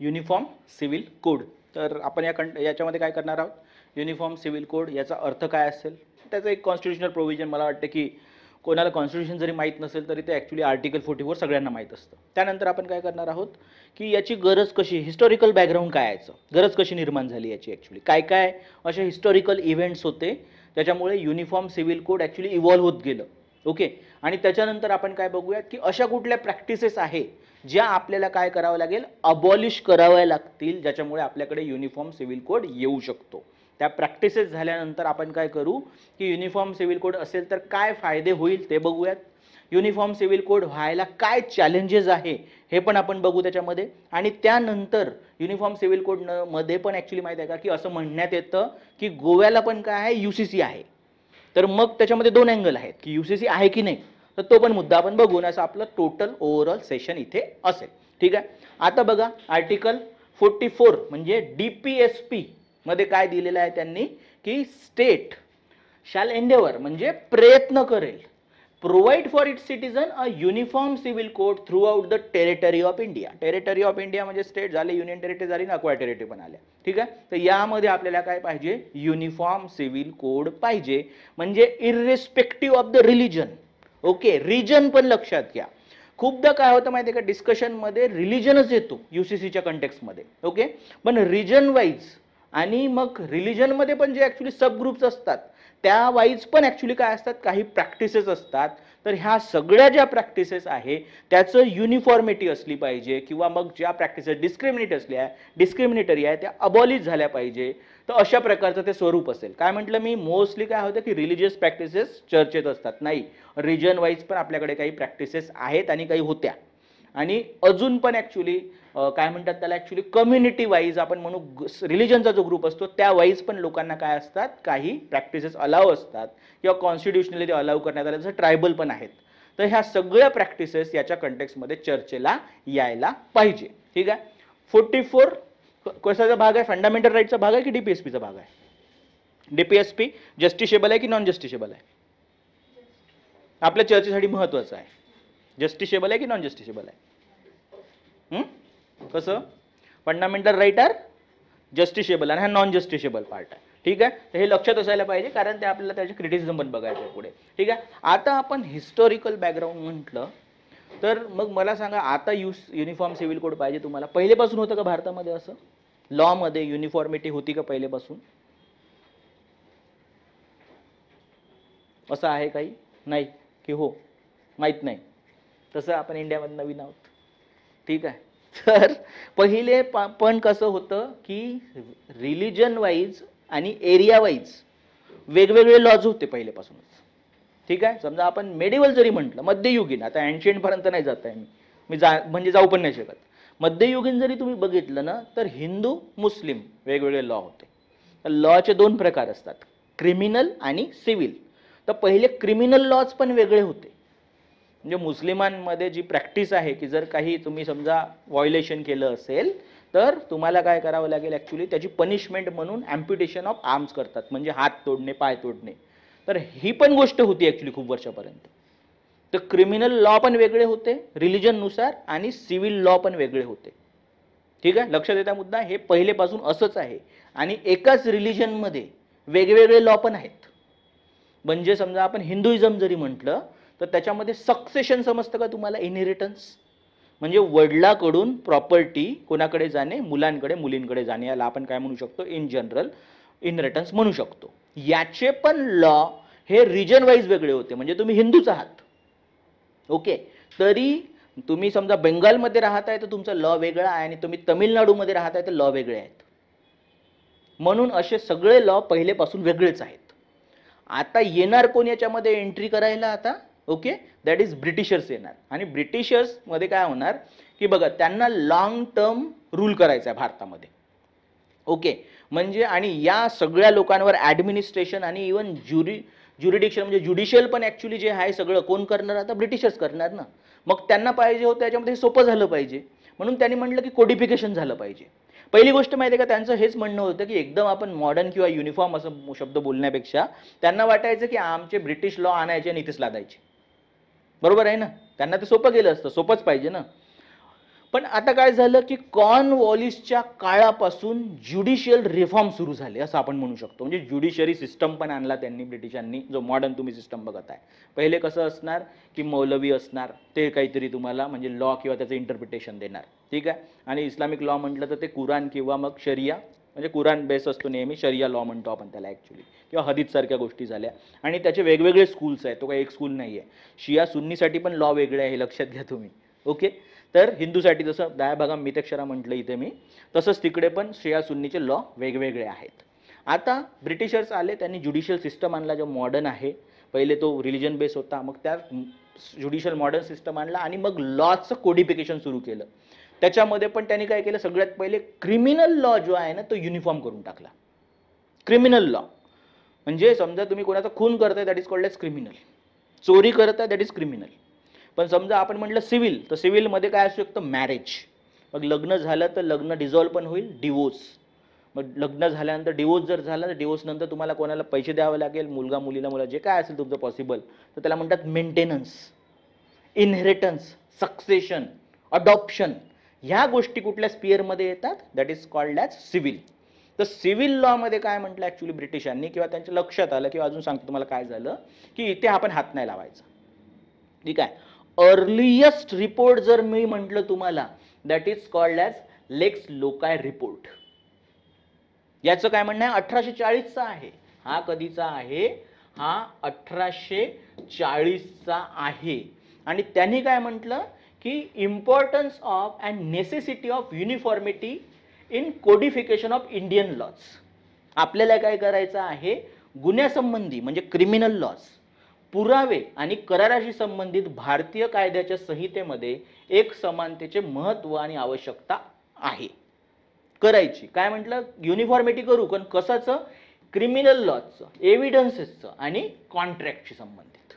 Uniform civil code. तर आपण याच्यामध्ये काय करणार आहोत, युनिफॉर्म सिव्हिल कोड याचा अर्थ काय असेल, त्याचं एक कॉन्स्टिट्युशनल प्रोव्हिजन. मला वाटतं की कोणाला कॉन्स्टिट्यूशन जरी माहीत नसेल तरी ते ॲक्च्युली आर्टिकल 44 सगळ्यांना माहीत असतं. त्यानंतर आपण काय करणार आहोत की याची गरज कशी, हिस्टॉरिकल बॅकग्राऊंड काय याचं, गरज कशी निर्माण झाली याची, ॲक्च्युली काय काय असे हिस्टॉरिकल इव्हेंट्स होते त्याच्यामुळे uniform civil code actually evolve होत गेलं. ओके. आणि त्याच्यानंतर आपण काय बघूयात की अशा कुठल्या प्रॅक्टिसेस आहे ज्या आपल्याला काय करावं लागेल, अबॉलिश कराव्या लागतील, ज्याच्यामुळे आपल्याकडे युनिफॉर्म सिव्हिल कोड येऊ शकतो. त्या प्रॅक्टिसेस झाल्यानंतर आपण काय करू की युनिफॉर्म सिव्हिल कोड असेल तर काय फायदे होईल ते बघूयात. युनिफॉर्म सिव्हिल कोड व्हायला काय चॅलेंजेस आहे हे पण आपण बघू त्याच्यामध्ये. आणि त्यानंतर युनिफॉर्म सिव्हिल कोड मध्ये पण ॲक्च्युली माहिती आहे का की असं म्हणण्यात येतं की गोव्याला पण काय आहे, UCC आहे. तर मग त्याच्यामध्ये दोन अँगल आहेत की UCC आहे की नाही, तर तो पण मुद्दा आपण बघून असं आपलं टोटल ओव्हरऑल सेशन इथे असेल. ठीक आहे. आता बघा आर्टिकल 44 म्हणजे DPSP मध्ये काय दिलेलं आहे त्यांनी की स्टेट शॅल एंडेवर म्हणजे प्रयत्न करेल, provide for its citizen a uniform civil code throughout the territory of India. Territory of India म्हणजे स्टेट झाले, युनियन टेरिटरी झाली, अक्वायर टेरिटरी पण आल्या. ठीक आहे. तर यामध्ये आपल्याला काय पाहिजे, युनिफॉर्म सिव्हिल कोड पाहिजे, म्हणजे irrespective of the religion. Okay. Reason पण लक्षात घ्या. खूपदा काय होतं माहिती आहे का, डिस्कशनमध्ये रिलिजनच येतो UCCच्या कंटेक्स्टमध्ये. ओके. पण रिजन वाईज आणि मग रिलिजनमध्ये पण जे ॲक्च्युली सब ग्रुप्स असतात त्या वाईज पण ॲक्च्युली काय असतात, काही प्रॅक्टिसेस असतात. तर ह्या सगळ्या ज्या प्रॅक्टिसेस आहे त्याचं युनिफॉर्मिटी असली पाहिजे, किंवा मग ज्या प्रॅक्टिसेस डिस्क्रिमिनेटरी आहे त्या अबॉलिश झाल्या पाहिजे. तर अशा प्रकारचं ते स्वरूप असेल. काय म्हटलं मी, मोस्टली काय होतं की रिलिजियस प्रॅक्टिसेस चर्चेत असतात. नाही, रिजन वाईज पण आपल्याकडे काही प्रॅक्टिसेस आहेत आणि काही होत्या. आणि अजून पण ॲक्च्युली काय म्हणतात त्याला, ॲक्च्युली कम्युनिटी वाईज आपण म्हणू, रिलिजनचा जो ग्रुप असतो त्या वाईज पण लोकांना काय असतात, काही प्रॅक्टिसेस अलाव असतात किंवा कॉन्स्टिट्युशनली ते अलाव करण्यात आले, जसं ट्रायबल पण आहेत. तर ह्या सगळ्या प्रॅक्टिसेस याच्या कंटेक्स्टमध्ये चर्चेला यायला पाहिजे. ठीक आहे. 44 कशाचा भाग आहे, फंडामेंटल राईटचा भाग आहे की DPSPचा भाग आहे? DPSP जस्टिशेबल आहे की नॉन जस्टिशेबल आहे? आपल्या चर्चेसाठी महत्त्वाचं आहे. जस्टिशेबल आहे की नॉन जस्टिशेबल आहे? कसं, फंडामेंटल राईट आर जस्टिशेबल आणि हा नॉन जस्टिशेबल पार्ट आहे. ठीक आहे. तर हे लक्षात असायला पाहिजे, कारण ते आपल्याला त्याचे क्रिटिसिझम पण बघायचं आहे पुढे. ठीक आहे. आता आपण हिस्टॉरिकल बॅकग्राऊंड म्हटलं तर मग मला सांगा, आता युनिफॉर्म सिव्हिल कोड पाहिजे तुम्हाला, पहिलेपासून होतं का भारतामध्ये असं? लॉ मध्ये युनिफॉर्मिटी होती का पहिलेपासून? असं आहे काही? नाही की हो, माहीत नाही. तसं आपण इंडियामध्ये नवीन आहोत. ठीक आहे. तर पहिले पण कसं होतं की रिलिजन वाईज आणि एरिया वाईज वेगवेगळे लॉज होते पहिलेपासूनच. ठीक आहे. समजा आपण मेडिवल जरी म्हटलं, मध्ययुगीन, आता एन्शियंट पर्यंत नाही जात आहे मी म्हणजे जाऊ पण नाही शकत. मध्ययुगीन जरी तुम्ही बघितलं ना, तर हिंदू मुस्लिम वेगवेगळे लॉ होते. तर लॉचे दोन प्रकार असतात, क्रिमिनल आणि सिव्हिल. तर पहिले क्रिमिनल लॉज पण वेगळे होते. म्हणजे मुस्लिमांमध्ये जी प्रॅक्टिस आहे की जर काही तुम्ही समजा व्हायोलेशन केलं असेल तर तुम्हाला काय करावं लागेल, ॲक्च्युली त्याची पनिशमेंट म्हणून ॲम्प्युटेशन ऑफ आर्म्स करतात, म्हणजे हात तोडणे, पाय तोडणे. तर ही पण गोष्ट होती ॲक्च्युली खूप वर्षापर्यंत. तर क्रिमिनल लॉ पण वेगळे होते रिलिजननुसार आणि सिव्हिल लॉ पण वेगळे होते. ठीक आहे. लक्षात येता मुद्दा, हे पहिलेपासून असंच आहे. आणि एकाच रिलिजनमध्ये वेगवेगळे लॉ पण आहेत. म्हणजे समजा आपण हिंदुइझम जरी म्हटलं तर त्याच्यामध्ये सक्सेशन समजतं का तुम्हाला, इनहेरिटन्स, म्हणजे वडिलाकडून प्रॉपर्टी कोणाकडे जाणे, मुलांकडे, मुलींकडे जाणे, याला आपण काय म्हणू शकतो, इन जनरल इनहेरिटन्स म्हणू शकतो. याचे पण लॉ हे रिजन वाईज वेगळे होते. म्हणजे तुम्ही हिंदूच आहात, ओके, तरी तुम्ही समजा बेंगालमध्ये राहताय तर तुमचा लॉ वेगळा आहे, आणि तुम्ही तमिळनाडूमध्ये राहताय तर लॉ वेगळे आहेत. म्हणून असे सगळे लॉ पहिलेपासून वेगळेच आहेत. आता येणार कोण याच्यामध्ये एंट्री करायला आता, ओके, दॅट इज ब्रिटिशर्स येणार. आणि ब्रिटिशर्स मध्ये काय होणार की बघा, त्यांना लॉंग टर्म रूल करायचा आहे भारतामध्ये. ओके. म्हणजे आणि या सगळ्या लोकांवर ॲडमिनिस्ट्रेशन आणि इवन ज्युरिडिक्शन म्हणजे ज्युडिशियल पण ॲक्च्युली जे आहे सगळं कोण करणार, आता ब्रिटिशर्स करणार ना. मग त्यांना पाहिजे होतं त्याच्यामध्ये सोपं झालं पाहिजे, म्हणून त्यांनी म्हटलं की कोडिफिकेशन झालं पाहिजे. पहिली गोष्ट माहिती आहे का, त्यांचं हेच म्हणणं होतं की एकदम आपण मॉडर्न किंवा युनिफॉर्म असं शब्द बोलण्यापेक्षा त्यांना वाटायचं की आमचे ब्रिटिश लॉ आणायचे आणि इथेच लादायचे. बरोबर आहे ना, त्यांना ते सोपं गेलं असतं, सोपंच पाहिजे ना. पण आता काय झालं की कॉर्नवॉलिसच्या काळापासून ज्युडिशियल रिफॉर्म सुरू झाले असं आपण म्हणू शकतो. म्हणजे ज्युडिशरी सिस्टम पण आणला त्यांनी ब्रिटिशांनी, जो मॉडर्न तुम्ही सिस्टम बघत आहे. पहिले कसं असणार की मौलवी असणार, ते काहीतरी तुम्हाला म्हणजे लॉ किंवा त्याचं इंटरप्रिटेशन देणार, ठीक आहे. आणि इस्लामिक लॉ म्हटलं तर ते कुराण किंवा मग शरिया, म्हणजे कुराण बेस असतो नेहमी, शरिया लॉ म्हणतो आपण त्याला ॲक्च्युली, किंवा हदीद सारख्या गोष्टी झाल्या. आणि त्याचे वेगवेगळे स्कूल्स आहेत, तो काही एक स्कूल नाही आहे. शिया सुन्नीसाठी पण लॉ वेगळे आहे, हे लक्षात घ्या तुम्ही. ओके. तर हिंदूसाठी जसं दयाभागा मितक्षरा म्हटलं इथे मी, तसंच तिकडे पण शिया सुन्नीचे लॉ वेगवेगळे आहेत. आता ब्रिटिशर्स आले, त्यांनी ज्युडिशियल सिस्टम आणला जो मॉडर्न आहे. पहिले तो रिलिजन बेस होता, मग त्या ज्युडिशियल मॉडर्न सिस्टम आणला आणि मग लॉचं कोडिफिकेशन सुरू केलं. त्याच्यामध्ये पण त्यांनी काय केलं, सगळ्यात पहिले क्रिमिनल लॉ जो आहे ना तो युनिफॉर्म करून टाकला. क्रिमिनल लॉ म्हणजे समजा तुम्ही कोणाचा खून करताय that is called as criminal, चोरी करताय दॅट इज क्रिमिनल. पण समजा आपण म्हटलं सिव्हिल, तर सिव्हिलमध्ये काय असू शकतं, मॅरेज. मग लग्न झालं तर लग्न डिझॉल्व पण होईल, डिवोर्स. मग लग्न झाल्यानंतर डिवोर्स जर झाला तर डिवोर्सनंतर तुम्हाला कोणाला पैसे द्यावे लागेल, मुलगा मुलीला, मुला जे काय असेल तुमचं पॉसिबल, तर त्याला म्हणतात मेंटेनन्स, इनहेरिटन्स, सक्सेशन, अडॉप्शन. ह्या गोष्टी कुठल्या स्पिअरमध्ये येतात, that is called as civil. तर सिव्हिल लॉमध्ये काय म्हटलं ॲक्च्युली ब्रिटिशांनी, किंवा त्यांच्या लक्षात आलं, किंवा अजून सांगतो तुम्हाला काय झालं, की इथे आपण हात नाही लावायचा, ठीक आहे. अर्लिएस्ट रिपोर्ट जर मी म्हटलं तुम्हाला, दॅट इज कॉल्ड ॲज लेक्स लोकाय रिपोर्ट. याचं काय म्हणणं आहे, 1840चा आहे. हा कधीचा आहे, हा 1840चा आहे. आणि त्यांनी काय म्हटलं की importance of and necessity of uniformity in codification of Indian laws. आपल्याला काय करायचं आहे, गुन्ह्यासंबंधी म्हणजे क्रिमिनल लॉज, पुरावे आणि कराराशी संबंधित भारतीय कायद्याच्या संहितेमध्ये एक समानतेचे महत्त्व आणि आवश्यकता आहे करायची. काय म्हटलं, युनिफॉर्मिटी करू, पण कशाचं, क्रिमिनल लॉजचं, एव्हिडन्सेसचं आणि कॉन्ट्रॅक्टशी संबंधित.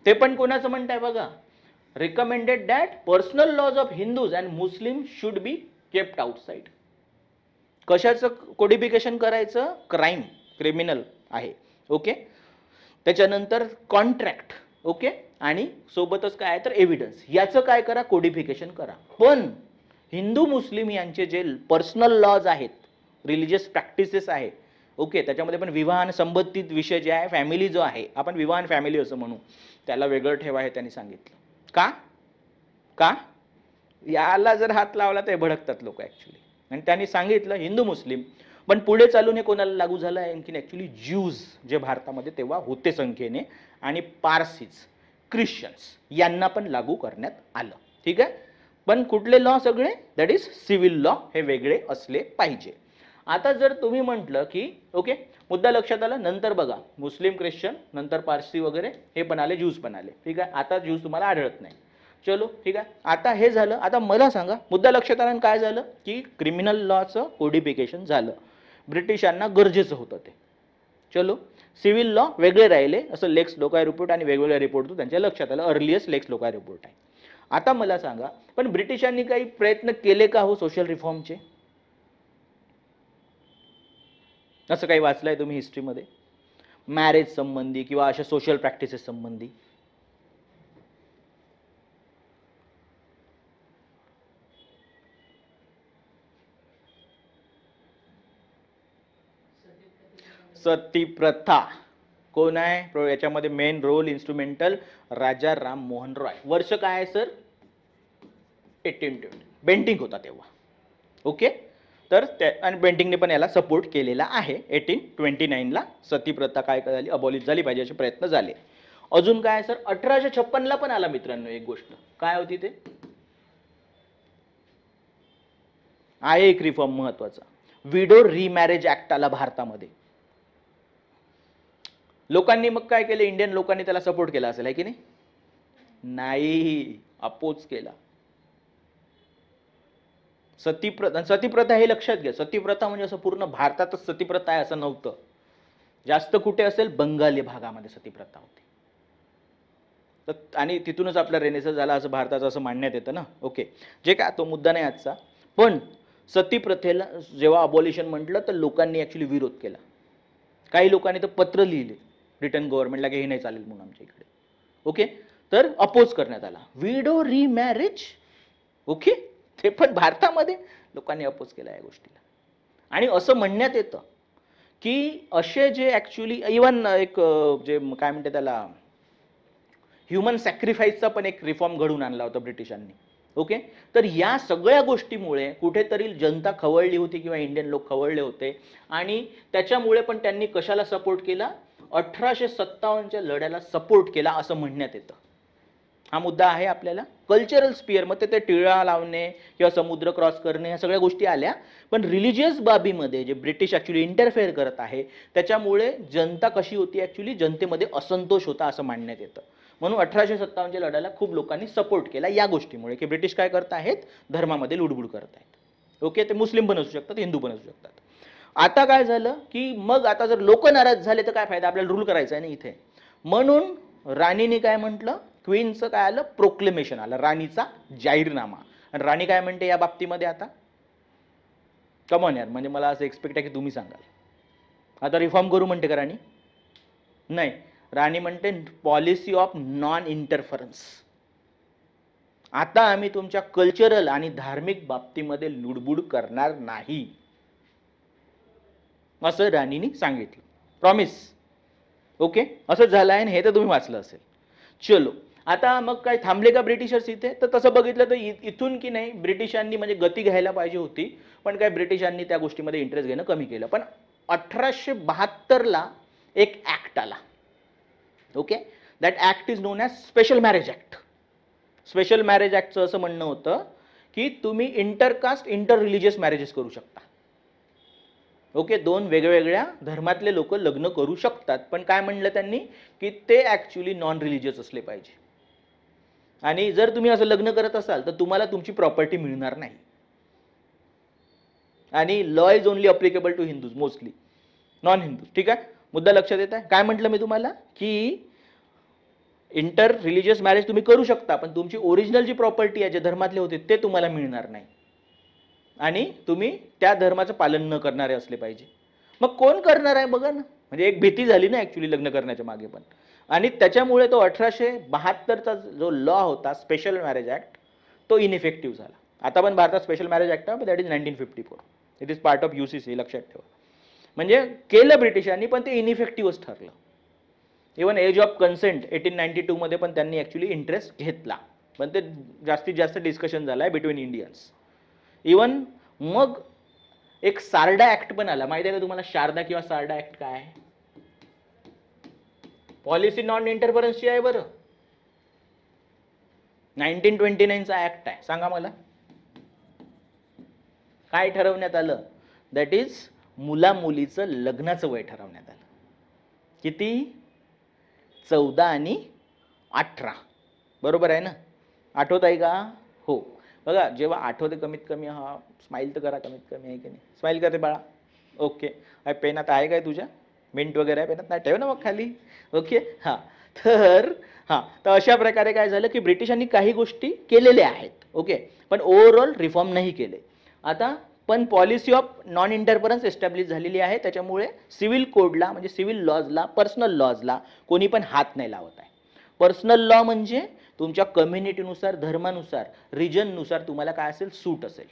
ते पण कोणाचं म्हणताय बघा, recommended that personal laws of Hindus and Muslim should be kept outside. कशाचं कोडिफिकेशन करायचं, क्राईम, क्रिमिनल आहे. ओके. त्याच्यानंतर कॉन्ट्रॅक्ट, ओके, आणि सोबतच काय आहे तर एव्हिडन्स, याचं काय करा, कोडिफिकेशन करा. पण हिंदू मुस्लिम यांचे जे पर्सनल लॉज आहेत, रिलिजियस प्रॅक्टिसेस आहे, ओके, त्याच्यामध्ये पण विवाह आणि संबंधित विषय जे आहे, फॅमिली जो आहे, आपण विवाह आणि फॅमिली असं म्हणू, त्याला वेगळं ठेवा हे त्यांनी सांगितलं. का का याला जर हात लावला तर भडकतात लोक ॲक्च्युली. आणि त्यांनी सांगितलं हिंदू मुस्लिम, पण पुढे चालून हे कोणाला लागू झालं आहे, आणखीन ॲक्च्युली ज्यूज जे भारतामध्ये तेव्हा होते संख्येने, आणि पारसीज, ख्रिश्चन्स यांना पण लागू करण्यात आलं, ठीक आहे. पण कुठले लॉ सगळे, दॅट इज सिव्हिल लॉ, हे वेगळे असले पाहिजे. आता जर तुम्ही म्हटलं की ओके, मुद्दा लक्षात आला, नंतर बघा मुस्लिम, ख्रिश्चन, नंतर पारसी वगैरे हे पण आले, ज्यूज पण आले, ठीक आहे. आता ज्यूज तुम्हाला आढळत नाही, चलो ठीक आहे. आता हे झालं. आता मला सांगा, मुद्दा लक्षात आला काय झालं की क्रिमिनल लॉचं कोडिफिकेशन झालं, ब्रिटिशांना गरजेचं होतं ते, चलो. सिव्हिल लॉ वेगळे राहिले, असं लेक्स लोकाय रिपोर्ट आणि वेगवेगळ्या रिपोर्ट त्यांच्या लक्षात आलं, अर्लिएस्ट लेक्स लोकाय रिपोर्ट आहे. आता मला सांगा, पण ब्रिटिशांनी काही प्रयत्न केले का हो सोशल रिफॉर्मचे? असं काही वाचलंय तुम्ही हिस्ट्रीमध्ये, मॅरेज संबंधी किंवा अशा सोशल प्रॅक्टिसेस संबंधी? सती प्रथा कोण आहे याच्यामध्ये मेन रोल, इन्स्ट्रुमेंटल, राजा राम मोहन रॉय. वर्ष काय आहे सर, 1820. बेंटिंग होता तेव्हा, ओके. तर आणि बेंटिंगने पण याला सपोर्ट केलेला आहे. 1829ला सती प्रथा काय झाली, अबॉलिश झाली पाहिजे असे प्रयत्न झाले. अजून काय सर, 1856ला पण आला मित्रांनो एक गोष्ट, काय होती ते आहे एक रिफॉर्म महत्वाचा, विडो रिमॅरेज ऍक्ट आला भारतामध्ये. लोकांनी मग काय केलं, इंडियन लोकांनी त्याला सपोर्ट केला असेल, आहे की नाही, अपोज केला. सतीप्रथा हे लक्षात घ्या, सतीप्रथा म्हणजे असं पूर्ण भारतातच सतीप्रथा आहे असं नव्हतं, जास्त कुठे असेल, बंगाली भागामध्ये सतीप्रथा होती. आणि तिथूनच आपला रेनेसन्स झाला असं भारताचं असं मानण्यात येतं ना, ओके. जे काय तो मुद्दा नाही आजचा. पण सतीप्रथेला जेव्हा अबॉलिशन म्हटलं तर लोकांनी ॲक्च्युली विरोध केला. काही लोकांनी तर पत्र लिहिले ब्रिटन गव्हर्नमेंटला की हे नाही चालेल म्हणून आमच्या इकडे, ओके. तर अपोज करण्यात आला. विडो रिमॅरेज, ओके, ते पण भारतामध्ये लोकांनी अपोज केला या गोष्टीला. आणि असं म्हणण्यात येतं की असे जे ॲक्च्युली इवन एक जे काय म्हणते त्याला ह्युमन सॅक्रिफाईसचा पण एक रिफॉर्म घडून आणला होता ब्रिटिशांनी. ओके, तर या सगळ्या गोष्टीमुळे कुठेतरी जनता खवळली होती किंवा इंडियन लोक खवळले होते आणि त्याच्यामुळे पण त्यांनी कशाला सपोर्ट केला, 1857च्या लढ्याला सपोर्ट केला असं म्हणण्यात येतं. हा मुद्दा आहे आपल्याला कल्चरल स्पिअरमध्ये. ते टिळा लावणे किंवा समुद्र क्रॉस करणे ह्या सगळ्या गोष्टी आल्या, पण रिलिजियस बाबीमध्ये जे ब्रिटिश ॲक्च्युली इंटरफेअर करत आहे त्याच्यामुळे जनता कशी होती, ॲक्च्युली जनतेमध्ये असंतोष होता असं मानण्यात येतं. म्हणून 1857च्या लढ्याला खूप लोकांनी सपोर्ट केला या गोष्टीमुळे की ब्रिटिश काय करत आहेत, धर्मामध्ये लुडबुड करत आहेत. ओके, ते मुस्लिम पण असू शकतात, हिंदू पण असू शकतात. आता काय झालं की मग आता जर लोक नाराज झाले तर काय फायदा, आपल्याला रूल करायचा आहे ना इथे. म्हणून राणीने काय म्हटलं, क्वीनचं काय आलं, प्रोक्लेमेशन आलं, राणीचा जाहीरनामा. आणि राणी काय म्हणते या बाबतीमध्ये आता, कमॉन यार, म्हणजे मला असं एक्सपेक्ट आहे की तुम्ही सांगाल. आता रिफॉर्म करू म्हणते का राणी? नाही, राणी म्हणते पॉलिसी ऑफ नॉन इंटरफरन्स. आता आम्ही तुमच्या कल्चरल आणि धार्मिक बाबतीमध्ये लुडबुड करणार नाही असं राणीने सांगितलं, प्रॉमिस. ओके, असं झालं आहे हे तर तुम्ही वाचलं असेल. चलो, आता मग काय थांबले का ब्रिटिशर्स इथे? तर तसं बघितलं तर इथून की नाही ब्रिटिशांनी म्हणजे गती घ्यायला पाहिजे होती, पण काय ब्रिटिशांनी त्या गोष्टीमध्ये इंटरेस्ट घेणं कमी केलं. पण 1872ला एक ॲक्ट आला. Okay, that act is known as special marriage act. Special marriage ॲक्टचं असं म्हणणं होतं की तुम्ही इंटरकास्ट इंटर रिलिजियस मॅरेजेस करू शकता. ओके, दोन वेगवेगळ्या धर्मातले लोक लग्न करू शकतात, पण काय म्हणलं त्यांनी की ते ॲक्च्युली नॉन रिलिजियस असले पाहिजे. आणि जर तुम्ही असं लग्न करत असाल तर तुम्हाला तुमची प्रॉपर्टी मिळणार नाही. आणि law is only applicable to Hindus, mostly non Hindus. ठीक आहे, मुद्दा लक्षात येत आहे. काय म्हटलं मी तुम्हाला की इंटर रिलिजियस मॅरेज तुम्ही करू शकता, पण तुमची ओरिजिनल जी प्रॉपर्टी आहे जे धर्मातले होते ते तुम्हाला मिळणार नाही आणि तुम्ही त्या धर्माचं पालन न करणारे असले पाहिजे. मग कोण करणार आहे बघा ना, म्हणजे एक भीती झाली ना ॲक्च्युली लग्न करण्याच्या मागे पण. आणि त्याच्यामुळे तो 1872चा जो लॉ होता स्पेशल मॅरेज ॲक्ट तो इनइफेक्टिव्ह झाला. आता पण भारतात स्पेशल मॅरेज ॲक्ट आहे, that is 1954. It is part of UCC, लक्षात ठेवा. म्हणजे केलं ब्रिटिशांनी पण ते इनइफेक्टिव्हच ठरलं. इवन एज ऑफ कन्सेंट 1892 मध्ये पण त्यांनी ॲक्च्युली इंटरेस्ट घेतला, पण ते जास्तीत जास्त डिस्कशन झालं आहे बिटवीन इंडियन्स. इवन मग एक सारडा ॲक्ट पण आला. माहिती आहे का तुम्हाला शारदा किंवा सारडा ॲक्ट काय आहे? पॉलिसी नॉन इंटरफरन्सची आहे बरं. 1929चा ॲक्ट आहे. सांगा मला काय ठरवण्यात आलं? दॅट इज मुला मुलीचं लग्नाचं वय ठरवण्यात आलं. किती? 14 आणि 18. बरोबर आहे ना? आठवत आहे का? हो. बघा, जेव्हा आठवते कमीत कमी, हा स्माईल तर करा कमीत कमी, आहे की नाही? स्माईल करते बाळा. ओके, पेन आता आहे काय तुझ्या? मिंट वगैरे आहे पेनात? नाही, ठेव ना मग खाली. ओके, हां. तर अशा प्रकारे काय झालं की ब्रिटिशांनी काही गोष्टी केलेल्या आहेत. ओके, पण ओव्हरऑल रिफॉर्म नाही केले. आता पण policy of non interference establish झालेली आहे. त्याच्यामुळे सिव्हिल कोडला म्हणजे सिव्हिल लॉजला, पर्सनल लॉजला कोणी पण हात नाही लावत आहे. पर्सनल लॉ म्हणजे तुमच्या कम्युनिटीनुसार, धर्मानुसार, रिजननुसार तुम्हाला काय असेल, सूट असेल.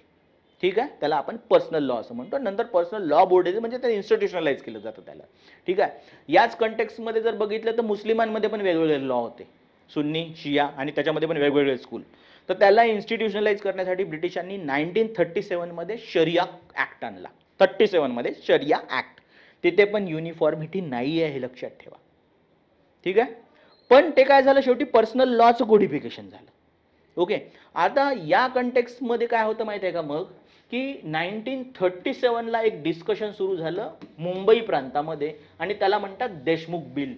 ठीक आहे, त्याला आपण पर्सनल लॉ असं म्हणतो. नंतर पर्सनल लॉ बोर्ड येते, म्हणजे ते इन्स्टिट्यूशनलाइज केलं जातं त्याला. ठीक आहे, याच कंटेक्स्टमध्ये जर बघितलं तर मुस्लिमांमध्ये पण वेगवेगळे लॉ होते, सुन्नी, शिया, आणि त्याच्यामध्ये पण वेगवेगळे स्कूल. तर त्याला इन्स्टिट्यूशनलाइज करण्यासाठी ब्रिटिशांनी 1937 मध्ये शरिया ॲक्ट आणला. 37 मध्ये शरिया ॲक्ट. तिथे पण युनिफॉर्मिटी नाही आहे, हे लक्षात ठेवा. ठीक आहे, पण ते काय झालं, शेवटी पर्सनल लॉचं कोडिफिकेशन झालं. ओके, आता या कंटेक्स्टमध्ये काय होतं माहिती आहे का मग, की 1937ला एक डिस्कशन सुरू झालं मुंबई प्रांतामध्ये, आणि त्याला म्हणतात देशमुख बिल.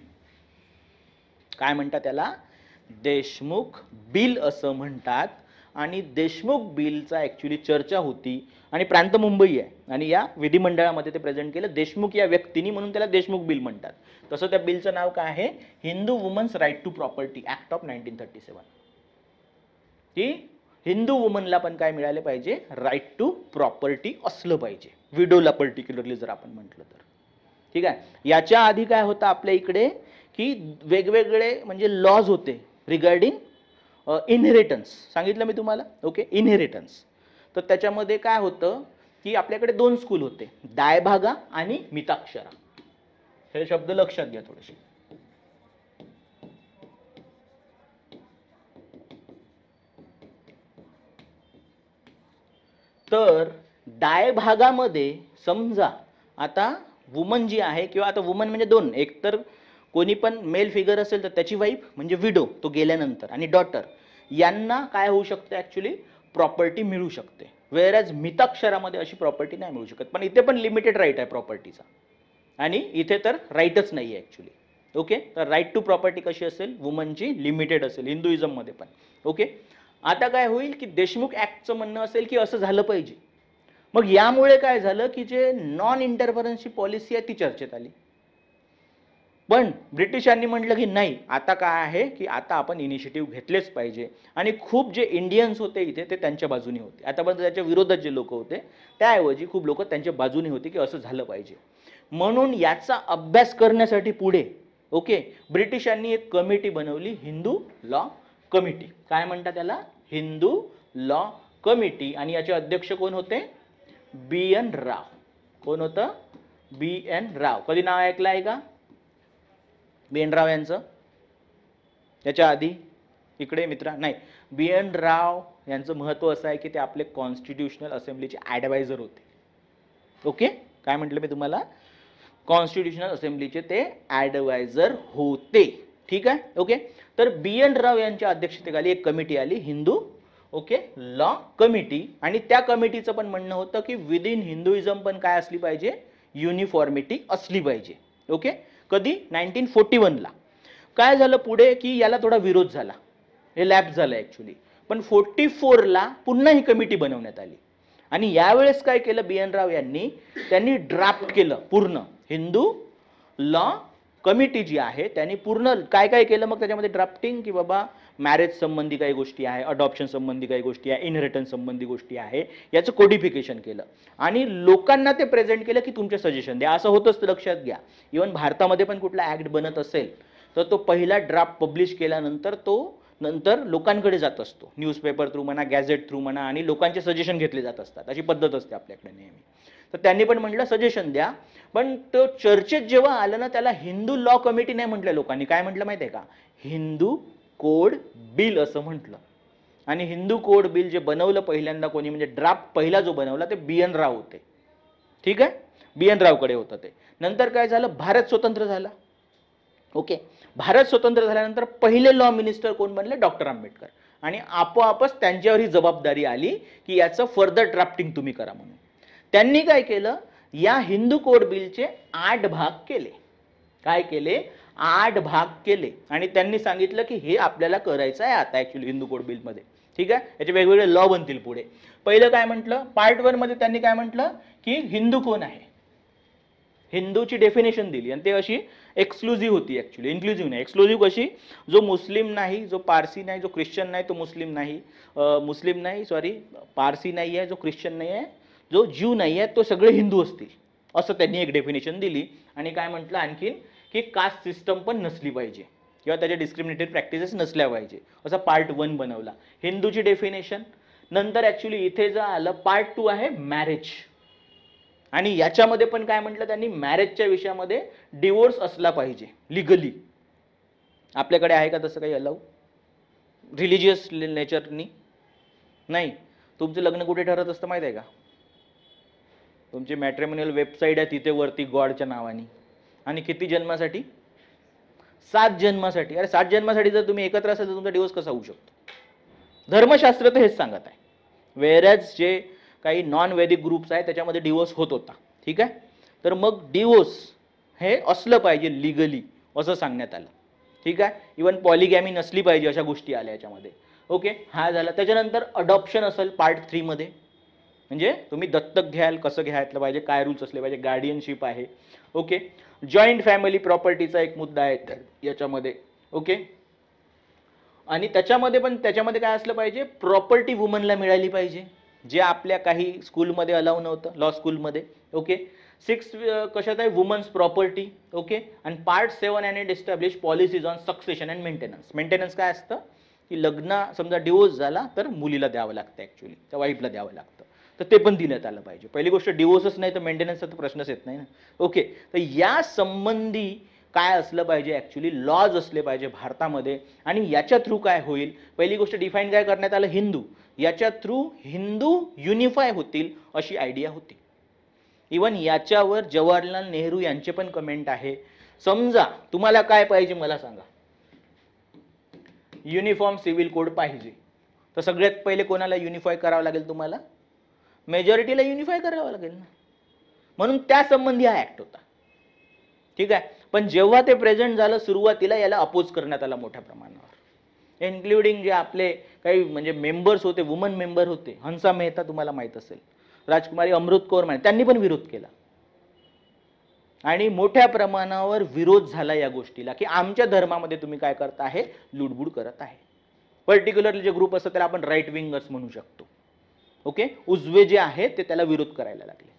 काय म्हणतात त्याला? देशमुख बिल असं म्हणतात. आणि देशमुख बिलचा ॲक्च्युली चर्चा होती, आणि प्रांत मुंबई आहे, आणि या विधिमंडळामध्ये ते प्रेझेंट केलं देशमुख या व्यक्तीने, म्हणून त्याला देशमुख बिल म्हणतात. तसं त्या बिलचं नाव काय आहे? Hindu women's right to property act of 1937. की हिंदू वुमनला पण काय मिळाले पाहिजे? राईट टू प्रॉपर्टी असलं पाहिजे, विडोला पर्टिक्युलरली जर आपण म्हटलं तर. ठीक आहे, याच्या आधी काय होतं आपल्या इकडे की वेगवेगळे म्हणजे लॉज होते रिगार्डिंग इनहेरिटन्स सांगितलं मी तुम्हाला. Okay, inheritance. तर त्याच्यामध्ये काय होतं की आपल्याकडे दोन स्कूल होते, दायभागा आणि मिताक्षरा. हे शब्द लक्षात घ्या थोडेसे. तर दायभागामध्ये समजा आता वुमन जी आहे, किंवा आता वुमन म्हणजे दोन, एक तर कोणी पण मेल फिगर असेल तर त्याची वाईफ म्हणजे विडो, तो गेल्यानंतर, आणि डॉटर, यांना काय होऊ शकते ॲक्च्युली प्रॉपर्टी मिळू शकते. वेअरॅज मिताक्षरामध्ये अशी प्रॉपर्टी नाही मिळू शकत. पण इथे पण लिमिटेड राईट आहे प्रॉपर्टीचा, आणि इथे तर राईटच नाही आहे ॲक्च्युली. ओके, तर राईट टू प्रॉपर्टी कशी असेल, वुमनची लिमिटेड असेल हिंदुइझममध्ये पण. ओके, आता काय होईल की देशमुख ॲक्टचं म्हणणं असेल की असं झालं पाहिजे. मग यामुळे काय झालं की जे नॉन इंटरफरन्सची पॉलिसी आहे ती चर्चेत आली. पण ब्रिटिशांनी म्हटलं की नाही, आता काय आहे की आता आपण इनिशिएटिव्ह घेतलेच पाहिजे. आणि खूप जे इंडियन्स होते इथे ते त्यांच्या बाजूने होते. आतापर्यंत त्याच्या विरोधात जे लोक होते त्याऐवजी खूप लोक त्यांच्या बाजूने होते की असं झालं पाहिजे. म्हणून याचा अभ्यास करण्यासाठी पुढे ओके ब्रिटिशांनी एक कमिटी बनवली, हिंदू लॉ कमिटी. काय म्हणतात त्याला, हिंदू लॉ कमिटी. आणि याचे अध्यक्ष कोण होते, BN राव. कोण होतं, BN राव. कधी नाव ऐकलं आहे का BN राव यांचं? त्याच्या आधी इकडे मित्रा नाही. BN राव यांचं महत्त्व असं आहे की ते आपले कॉन्स्टिट्यूशनल असेंब्लीचे ॲडवायझर होते. ओके, काय म्हटलं मी तुम्हाला, कॉन्स्टिट्यूशनल असेंब्लीचे ते ॲडवायझर होते. ठीक आहे. ओके, तर BN राव यांच्या अध्यक्षतेखाली एक कमिटी आली, हिंदू ओके लॉ कमिटी. आणि त्या कमिटीचं पण म्हणणं होतं की विदिन हिंदुइझम पण काय असली पाहिजे, युनिफॉर्मिटी असली पाहिजे. ओके, कधी 1941ला. काय झालं पुढे की याला थोडा विरोध झाला, हे लॅप्स झालं ॲक्च्युली. पण 44ला पुन्हा ही कमिटी बनवण्यात आली. आणि यावेळेस काय केलं BN राव यांनी, त्यांनी ड्राफ्ट केलं पूर्ण हिंदू लॉ कमिटी जी आहे त्यांनी पूर्ण काय काय केलं मग त्याच्यामध्ये ड्राफ्टिंग, की बाबा मॅरेज संबंधी काही गोष्टी आहे, अडॉप्शन संबंधी काही गोष्टी आहे, इनहेरिटन्स संबंधी गोष्टी आहे, याचं कोडिफिकेशन केलं आणि लोकांना ते प्रेझेंट केलं की तुमचे सजेशन द्या. असं होतंच, लक्षात घ्या. इव्हन भारतामध्ये पण कुठला ऍक्ट बनत असेल तर तो पहिला ड्राफ्ट पब्लिश केल्यानंतर तो नंतर लोकांकडे जात असतो, न्यूजपेपर थ्रू म्हणा, गॅझेट थ्रू म्हणा, आणि लोकांचे सजेशन घेतले जात असतात. अशी पद्धत असते आपल्याकडे नेहमी. तर त्यांनी पण म्हटलं सजेशन द्या. पण तो चर्चेत जेव्हा आलं ना, त्याला हिंदू लॉ कमिटी नाही म्हटलं लोकांनी. काय म्हटलं माहिती आहे का, हिंदू कोड बिल असं म्हटलं. आणि हिंदू कोड बिल जे बनवलं पहिल्यांदा कोणी, म्हणजे ड्राफ्ट पहिला जो बनवला ते BN राव होते. ठीक आहे, BN रावकडे होतं ते. नंतर काय झालं, भारत स्वतंत्र झाला. ओके, भारत स्वतंत्र झाल्यानंतर पहिले लॉ मिनिस्टर कोण बनले, डॉक्टर आंबेडकर. आणि आपोआपच त्यांच्यावर ही जबाबदारी आली की याचं फर्दर ड्राफ्टिंग तुम्ही करा म्हणून. त्यांनी काय केलं, या हिंदू कोड बिलचे 8 भाग केले. काय केले, 8 भाग केले. आणि त्यांनी सांगितलं की हे आपल्याला करायचं आहे आता ऍक्च्युअली हिंदू कोड बिल मध्ये. ठीक आहे, याचे वेगवेगळे लॉ बनतील पुढे. पहिलं काय म्हटलं, पार्ट 1 मध्ये त्यांनी काय म्हटलं की हिंदू कोण आहे, हिंदूची डेफिनेशन दिली. आणि ते अशी एक्सक्लुझिव्ह होती ऍक्च्युअली, इन्क्लुझिव्ह नाही. एक्सक्लुझिव्ह कशी, जो मुस्लिम नाही, जो पारसी नाही, जो ख्रिश्चन नाही, तो मुस्लिम नाही, सॉरी पारसी नाही आहे, जो ख्रिश्चन नाही आहे, जो ज्यू नाही आहे, तो सगळे हिंदू असतील, असं त्यांनी एक डेफिनेशन दिली. आणि काय म्हटलं आणखीन की कास्ट सिस्टम पण नसली पाहिजे किंवा त्याच्या डिस्क्रिमिनेटेड प्रॅक्टिसेस नसल्या पाहिजे, असा पार्ट 1 बनवला हिंदूची डेफिनेशन. नंतर ऍक्च्युली इथे जर आलं पार्ट 2 आहे मॅरेज. आणि याच्यामध्ये पण काय म्हटलं त्यांनी, मॅरेजच्या विषयामध्ये डिवोर्स असला पाहिजे लिगली. आपल्याकडे आहे का तसं काही अलाउ रिलिजियस नेचरनी? नाही. तुमचं लग्न कुठे ठरत असतं माहिती आहे का, तुमची मॅट्रिमोनियल वेबसाईट आहे तिथे वरती गॉडच्या नावाने. आणि किती जन्मासाठी, 7 जन्मासाठी. अरे 7 जन्मासाठी जर तुम्ही एकत्र असाल तर तुमचा डिवोर्स कसा होऊ शकतो? धर्मशास्त्र तर हेच सांगत आहे. वेअरॅज जे काही नॉन वैदिक ग्रुप्स आहेत त्याच्यामध्ये डिवोर्स होत होता. ठीक आहे, तर मग डिवोर्स हे असलं पाहिजे लिगली असं सांगण्यात आलं. ठीक आहे, इवन पॉलिगॅमी नसली पाहिजे अशा गोष्टी आल्या याच्यामध्ये. ओके, हा झाला. त्याच्यानंतर अडॉप्शन असेल पार्ट 3 मध्ये, म्हणजे तुम्ही दत्तक घ्याल कसं घ्यायला पाहिजे, काय रूल्स असले पाहिजे, गार्डियनशिप आहे. ओके, जॉईंट फॅमिली प्रॉपर्टीचा एक मुद्दा आहे याच्यामध्ये. ओके, आणि त्याच्यामध्ये काय असलं पाहिजे, प्रॉपर्टी वुमनला मिळाली पाहिजे, जे आपल्या काही स्कूलमध्ये अलाउ नव्हतं, लॉ स्कूलमध्ये. ओके, 6 कशात आहे, वुमन्स प्रॉपर्टी. ओके, आणि पार्ट 7 आणि establish policies on succession and maintenance. Maintenance काय असतं की लग्न समजा डिवोर्स झाला तर मुलीला द्यावं लागतं, ॲक्च्युली त्या वाईफला द्यावं लागतं, तर ते पण देण्यात आलं पाहिजे. पहिली गोष्ट डिवोर्सच नाही तर मेंटेनन्सचा तर प्रश्नच येत नाही ना. ओके, तर या संबंधी काय असलं पाहिजे, ॲक्च्युली लॉज असले पाहिजे भारतामध्ये. आणि याच्या थ्रू काय होईल, पहिली गोष्ट डिफाईन काय करण्यात आलं, हिंदू. याच्या थ्रू हिंदू युनिफाय होतील अशी आयडिया होती. इवन याच्यावर जवाहरलाल नेहरू यांचे पण कमेंट आहे. समजा तुम्हाला काय पाहिजे मला सांगा, युनिफॉर्म सिव्हिल कोड पाहिजे, तर सगळ्यात पहिले कोणाला युनिफाय करावं लागेल, तुम्हाला मेजॉरिटीला युनिफाय करावं लागेल ना. म्हणून त्या संबंधी हा ऍक्ट होता. ठीक आहे. पण जेव्हा ते प्रेझेंट झालं सुरुवातीला याला अपोज करण्यात आला मोठ्या प्रमाणावर, इन्क्लुडिंग जे आपले काही म्हणजे मेंबर्स होते, वुमन मेंबर होते, हंसा मेहता तुम्हाला माहित असेल, राजकुमारी अमृत कौर माने, त्यांनी पण विरोध केला. आणि मोठ्या प्रमाणावर विरोध झाला या गोष्टीला की आमच्या धर्मामध्ये तुम्ही काय करता आहे, लुडबुड करत आहे. पर्टिक्युलरली जे ग्रुप असतात त्याला आपण राईट विंगर्स म्हणू शकतो. ओके, उजवे जे आहेत ते त्याला विरोध करायला लागले.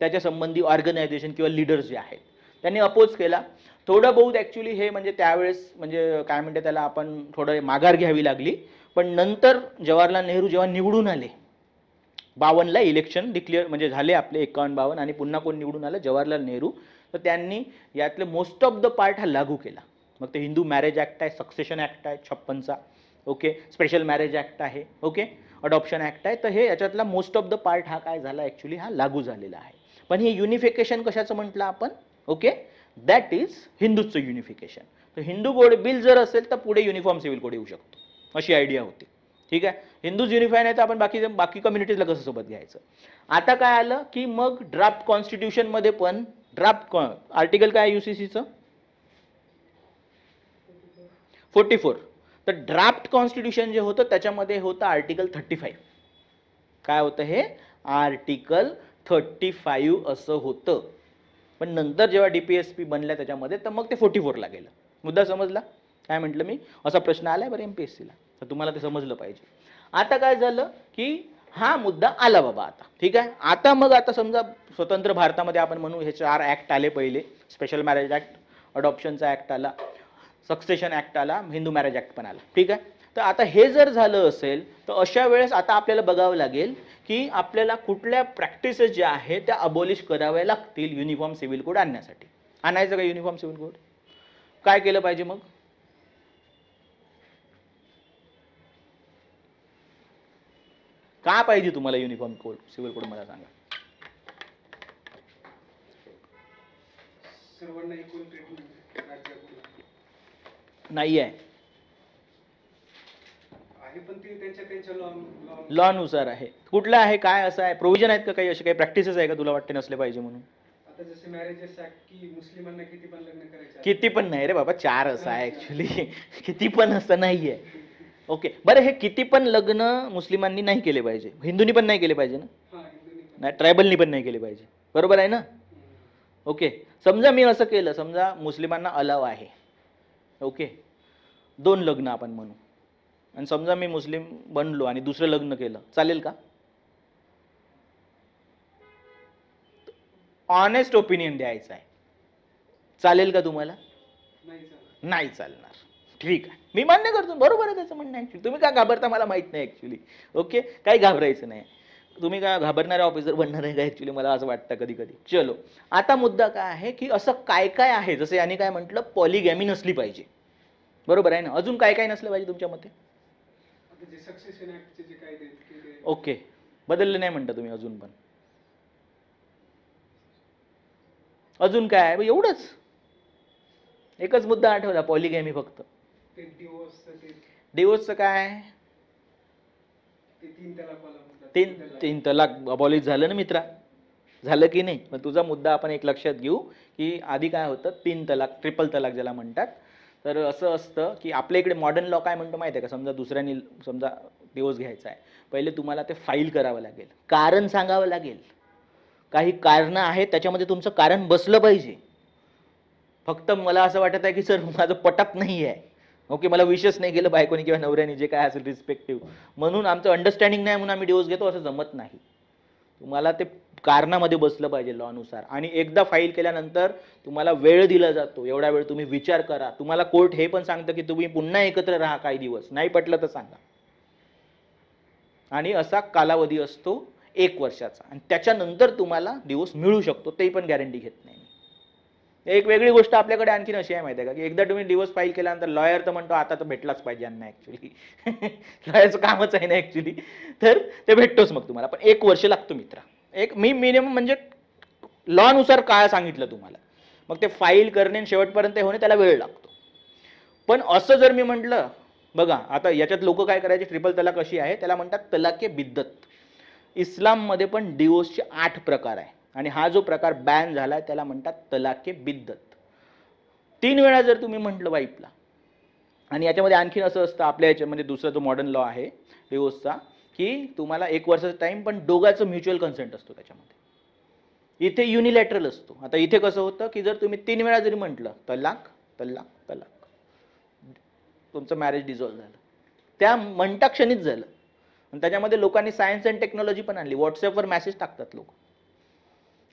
त्याच्या संबंधी ऑर्गनायझेशन किंवा लीडर्स जे आहेत त्यांनी अपोज केला. थोडं बहुत ॲक्च्युली हे म्हणजे त्यावेळेस म्हणजे काय म्हणते त्याला आपण थोडं माघार घ्यावी लागली. पण नंतर जवाहरलाल नेहरू जेव्हा निवडून आले, 52ला इलेक्शन डिक्लेअर म्हणजे झाले आपले 51-52, आणि पुन्हा कोण निवडून आलं, जवाहरलाल नेहरू. तर त्यांनी यातले मोस्ट ऑफ द पार्ट हा लागू केला. मग ते हिंदू मॅरेज ॲक्ट आहे, सक्सेशन ॲक्ट आहे 56चा, ओके, स्पेशल मॅरेज ॲक्ट आहे, ओके, अडॉप्शन ॲक्ट आहे. तर हे याच्यातला मोस्ट ऑफ द पार्ट हा काय झाला, ॲक्च्युली हा लागू झालेला आहे. पण हे युनिफिकेशन कशाचं म्हटलं आपण, ओके, दॅट इज हिंदूचं युनिफिकेशन. तर हिंदू कोड बिल जर असेल तर पुढे युनिफॉर्म सिव्हिल कोड येऊ शकतो, अशी आयडिया होती. ठीक आहे. हिंदूज युनिफाय नाही तर आपण बाकी कम्युनिटीजला कसं सोबत घ्यायचं. आता काय आलं की मग ड्राफ्ट कॉन्स्टिट्यूशनमध्ये पण ड्राफ्ट आर्टिकल काय UCCचं 44. तर ड्राफ्ट कॉन्स्टिट्यूशन जे होतं त्याच्यामध्ये होतं आर्टिकल 35. काय होतं हे, आर्टिकल 35 असं होतं. पण नंतर जेव्हा DPSP बनल्या त्याच्यामध्ये तर मग ते 44ला गेलं. मुद्दा समजला काय म्हटलं मी, असा प्रश्न आलाय बरं MPSCला, तर तुम्हाला ते समजलं पाहिजे. आता काय झालं की हा मुद्दा आला बाबा आता. ठीक आहे. आता समजा स्वतंत्र भारतामध्ये आपण म्हणू हे 4 ॲक्ट आले. पहिले स्पेशल मॅरेज ॲक्ट, अडॉप्शनचा ॲक्ट आला, सक्सेशन ॲक्ट आला, हिंदू मॅरेज ॲक्ट पण आला. ठीक आहे. तर आता हे जर झालं असेल तर अशा वेळेस आता आपल्याला बघावं लागेल की आपल्याला कुठल्या प्रॅक्टिसेस ज्या आहेत त्या अबॉलिश कराव्या लागतील युनिफॉर्म सिव्हिल कोड आणण्यासाठी. आणायचं का युनिफॉर्म सिव्हिल कोड, काय केलं पाहिजे मग, का पाहिजे तुम्हाला युनिफॉर्म कोड सिव्हिल कोड मला सांगा. नाही आहे, पण ते त्यांच्या लॉ नुसार आहे. कुठलं आहे, काय असं आहे, प्रोव्हिजन आहेत का काही, असे काही प्रॅक्टिसेस आहे का तुला वाटते नसले पाहिजे म्हणून. आता जसे मॅरेजेस ॲक्ट की मुस्लिमांना किती पण लग्न करायचं, किती पण नाही रे बाबा, 4 असं आहे ॲक्च्युली, किती पण असं नाही आहे. ओके, बरं हे किती पण लग्न मुस्लिमांनी नाही केले पाहिजे, हिंदूंनी पण नाही केले पाहिजे ना, नाही ट्रायबलनी पण नाही केले पाहिजे, बरोबर आहे ना. ओके, समजा मी असं केलं, समजा मुस्लिमांना अलाव आहे, ओके, 2 लग्न आपण म्हणू, आणि समजा मी मुस्लिम बनलो आणि दुसरं लग्न केलं, चालेल का. ऑनेस्ट ओपिनियन द्यायचं आहे, चालेल का तुम्हाला, नाही चालणार. ठीक आहे, मी मान्य करतो, बरोबर आहे त्याचं म्हणणं. ॲक्च्युली तुम्ही काय घाबरता मला माहित नाही ॲक्च्युली. ओके, काही घाबरायचं नाही, तुम्ही काय घाबरणारे ऑफिसर बनणार आहे का ॲक्च्युली, मला असं वाटतं कधी कधी. चलो, आता मुद्दा काय आहे की असं काय काय आहे, जसं याने काय म्हटलं, पॉलिगॅमी नसली पाहिजे, बरोबर आहे ना. अजून काय काय नसलं पाहिजे तुमच्या मते. ओके, बदलले नाही म्हणता तुम्ही अजून पण, अजून काय आहे, एवढंच एकच मुद्दा आठवला, पॉलिगॅमी फक्त. डिवोर्सचं काय, 3 तलाक अबॉलिश झालं ना मित्रा, झालं की नाही. पण तुझा मुद्दा आपण एक लक्षात घेऊ की आधी काय होतं, 3 तलाक, ट्रिपल तलाक ज्याला म्हणतात. तर असं असतं की आपल्या इकडे मॉडर्न लॉ काय म्हणतो माहिती आहे का, समजा दुसऱ्याने समजा डिवोर्स घ्यायचा आहे, पहिले तुम्हाला ते फाईल करावं लागेल, कारण सांगावं लागेल, काही कारणं आहेत त्याच्यामध्ये तुमचं कारण बसलं पाहिजे. फक्त मला असं वाटत आहे की सर माझं पटत नाही आहे, ओके, मला विशच नाही केलं बायकोनी किंवा नवऱ्याने, जे काय असेल रिस्पेक्टिव्ह, म्हणून आमचं अंडरस्टँडिंग नाही म्हणून आम्ही डिवोर्स घेतो, असं जमत नाही. तुम्हाला ते कारणामध्ये बसलं पाहिजे लॉनुसार. आणि एकदा फाईल केल्यानंतर तुम्हाला वेळ दिला जातो, एवढा वेळ तुम्ही विचार करा. तुम्हाला कोर्ट हे पण सांगतं की तुम्ही पुन्हा एकत्र राहा काही दिवस, नाही पटलं तर सांगा. आणि असा कालावधी असतो 1 वर्षाचा, आणि त्याच्यानंतर तुम्हाला डिवोर्स मिळू शकतो, ते पण गॅरंटी घेत नाही. एक वेगळी गोष्ट आपल्याकडे आणखीन अशी आहे माहिती आहे का, की एकदा तुम्ही डिवोर्स फाईल केल्यानंतर लॉयर तर म्हणतो आता तर भेटलाच पाहिजे यांना, ॲक्च्युली लॉयरचं कामच आहे ना ॲक्च्युली, तर ते भेटतोच मग तुम्हाला. पण 1 वर्ष लागतो मित्रा. मी मिनिमम म्हणजे लॉनुसार काय सांगितलं तुम्हाला, मग ते फाईल करणे शेवटपर्यंत होणे त्याला वेळ लागतो. पण असं जर मी म्हटलं, बघा आता याच्यात लोक काय करायचे, ट्रिपल तलाक अशी आहे, त्याला म्हणतात तलाके बिद्दत. इस्लाममध्ये पण डिवोर्सचे 8 प्रकार आहे, आणि हा जो प्रकार बॅन झालाय त्याला म्हणतात तलाके बिद्दत. 3 वेळा जर तुम्ही म्हटलं वाईफला, आणि याच्यामध्ये आणखीन असं असतं आपल्या याच्यामध्ये दुसरा जो मॉडर्न लॉ आहे डिवोर्सचा, की तुम्हाला 1 वर्षाचा टाइम, पण दोघांचं म्युच्युअल कन्सेंट असतो त्याच्यामध्ये. इथे युनिलॅटरल असतो. आता इथे कसं होतं की जर तुम्ही 3 वेळा जरी म्हटलं तलाक तलाक तलाक, तुमचं मॅरेज डिझॉल्व्ह झालं, त्या म्हणता क्षणीच झालं. आणि त्याच्यामध्ये लोकांनी सायन्स अँड टेक्नॉलॉजी पण आणली. व्हॉट्सअपवर मेसेज टाकतात लोक,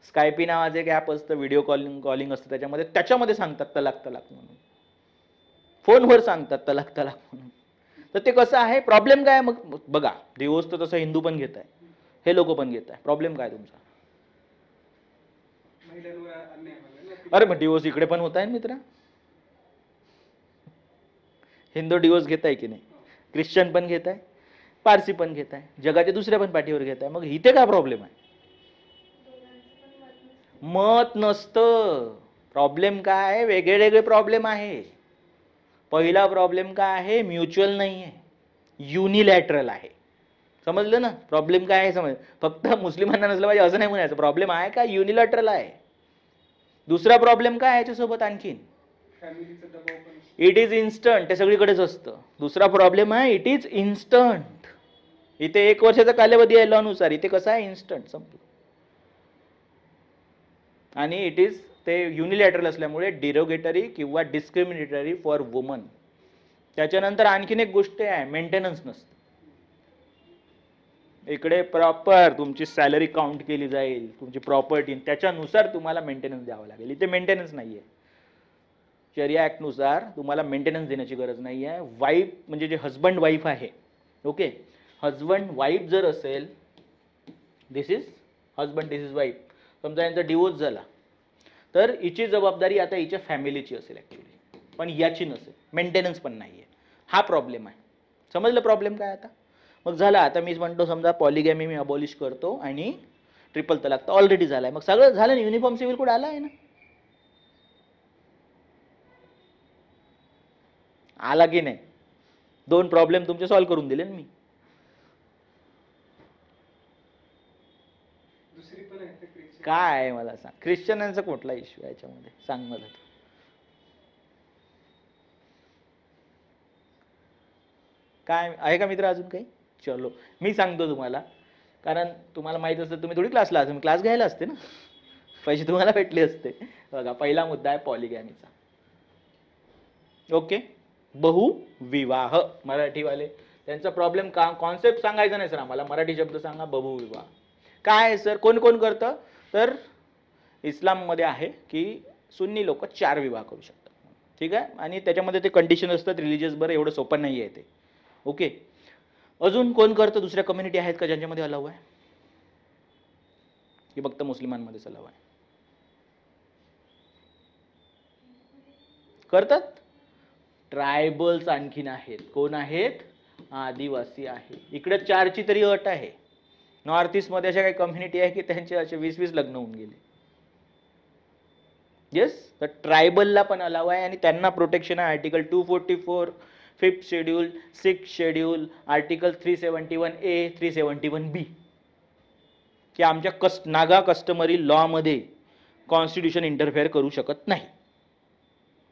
स्कायपी नावाचं एक ॲप असतं, व्हिडिओ कॉलिंग असतं त्याच्यामध्ये सांगतात तलाक तलाक म्हणून, फोनवर सांगतात तलाक तलाक म्हणून. तर ते कसं आहे, प्रॉब्लेम काय मग बघा, डिवोर्स तर तसं हिंदू पण घेत आहे, हे लोक पण घेत आहे, प्रॉब्लेम काय तुमचा? अरे मग डिवोर्स इकडे पण होत आहे मित्रा, हिंदू डिवोर्स घेत आहे की नाही, ख्रिश्चन पण घेत आहे, पारसी पण घेत आहे, जगाच्या दुसऱ्या पण पाठीवर घेत आहे. मग इथे काय प्रॉब्लेम आहे? मत नसतं. प्रॉब्लेम काय आहे, वेगळे वेगळे प्रॉब्लेम आहे. पहिला प्रॉब्लेम काय आहे, म्युच्युअल नाही आहे, युनिलॅटरल आहे. समजलं ना प्रॉब्लेम काय आहे? समज, फक्त मुस्लिमांना नसलं पाहिजे असं नाही म्हणायचं. प्रॉब्लेम आहे का, युनिलॅटरल आहे. दुसरा प्रॉब्लेम काय आहे याच्यासोबत आणखीन, इट इज इन्स्टंट, ते सगळीकडेच असतं. दुसरा प्रॉब्लेम आहे इट इज इन्स्टंट. इथे 1 वर्षाचा कालावधी आहे लॉनुसार, इथे कसं आहे इन्स्टंट संपलं. आणि इट इज ते युनिलॅटरल असल्यामुळे डिरोगेटरी किंवा डिस्क्रिमिनेटरी फॉर वुमन. त्याच्यानंतर आणखीन एक गोष्ट आहे, मेंटेनन्स नसतं. इकडे प्रॉपर तुमची सॅलरी काउंट केली जाईल, तुमची प्रॉपर्टी, त्याच्यानुसार तुम्हाला मेंटेनन्स द्यावं लागेल. इथे मेंटेनन्स नाही आहे. शरिया ॲक्टनुसार तुम्हाला मेंटेनन्स देण्याची गरज नाही आहे. वाईफ म्हणजे जे हजबंड वाईफ आहे, ओके, हजबंड वाईफ जर असेल, this is husband, this is wife, समजा यांचा डिवोर्स झाला, तर हिची जबाबदारी आता हिच्या फॅमिलीची असेल ॲक्च्युली, पण याची नसेल. मेंटेनन्स पण नाही आहे. हा प्रॉब्लेम आहे. समजलं प्रॉब्लेम काय आता? मग झाला, आता मी म्हणतो समजा पॉलिगॅमी मी अबॉलिश करतो आणि ट्रिपल तलाक तर ऑलरेडी झाला आहे, मग सगळं झालं ना, युनिफॉर्म सिव्हिल कोड आला आहे ना, आला की नाही? 2 प्रॉब्लेम तुमचे सॉल्व्ह करून दिले ना मी. काय आहे मला सांग, ख्रिश्चनांचा कुठला इश्यू आहे याच्यामध्ये, सांग मला. काय आहे का मित्र अजून काही? चलो मी सांगतो तुम्हाला, कारण तुम्हाला माहित असतं, तुम्ही थोडी क्लासला असते, क्लास घ्यायला असते ना, पैसे तुम्हाला भेटले असते. बघा, पहिला मुद्दा आहे पॉलिगॅमीचा. ओके, बहुविवाह. मराठीवाले त्यांचा प्रॉब्लेम का, कॉन्सेप्ट सांगायचा नाही सर आम्हाला, मराठी शब्द सांगा. बहुविवाह काय आहे सर, कोण कोण करतं? तर इस्लाममध्ये आहे की सुन्नी लोक 4 विवाह करू शकतात, ठीक आहे, आणि त्याच्यामध्ये ते कंडिशन असतात रिलिजियस. बरं, एवढं सोपं नाही आहे ते. ओके, अजून कोण करतं? दुसऱ्या कम्युनिटी आहेत का ज्यांच्यामध्ये अलाव आहे, की फक्त मुस्लिमांमध्येच अलाव आहे? करतात. ट्रायबल्स आणखीन आहेत. कोण आहेत? आदिवासी आहे. इकडे 4ची तरी अट आहे. नॉर्थ ईस्ट मध्ये अशा काही कम्युनिटी आहे की त्यांचे असे 20-20 लग्न होऊन गेले. येस, तर ट्रायबलला पण अलाव आहे आणि त्यांना प्रोटेक्शन आहे. Article 244, 5th schedule, 6th schedule, article 371A, 371B, की आमच्या नागा कस्टमरी लॉ मध्ये कॉन्स्टिट्यूशन इंटरफेअर करू शकत नाही.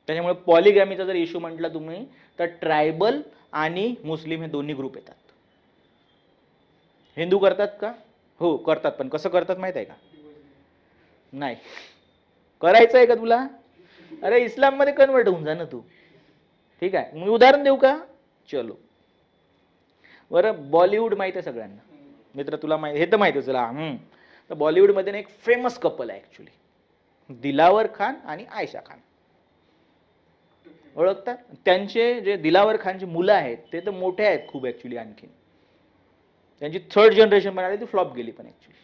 त्याच्यामुळे पॉलिगॅमीचा जर इश्यू म्हटला तुम्ही, तर ट्रायबल आणि मुस्लिम हे दोन्ही ग्रुप येतात. हिंदू करतात का? हो करतात, पण कसं करतात माहित आहे का? नाही करायचं आहे का तुला? अरे इस्लाम मध्ये कन्वर्ट होऊन जा ना तू, ठीक आहे. मी उदाहरण देऊ का? चलो, बरं, बॉलिवूड माहित आहे सगळ्यांना मित्र, तुला माहिती, हे तर माहिती आहे चला. तर बॉलिवूडमध्ये ना एक फेमस कपल आहे ॲक्च्युली, दिलावर खान आणि आयशा खान. ओळखतात? त्यांचे जे दिलावर खानची मुलं आहेत ते तर मोठे आहेत खूप ॲक्च्युली. आणखीन त्यांची 3rd जनरेशन पण आली, ती फ्लॉप गेली पण ॲक्च्युली.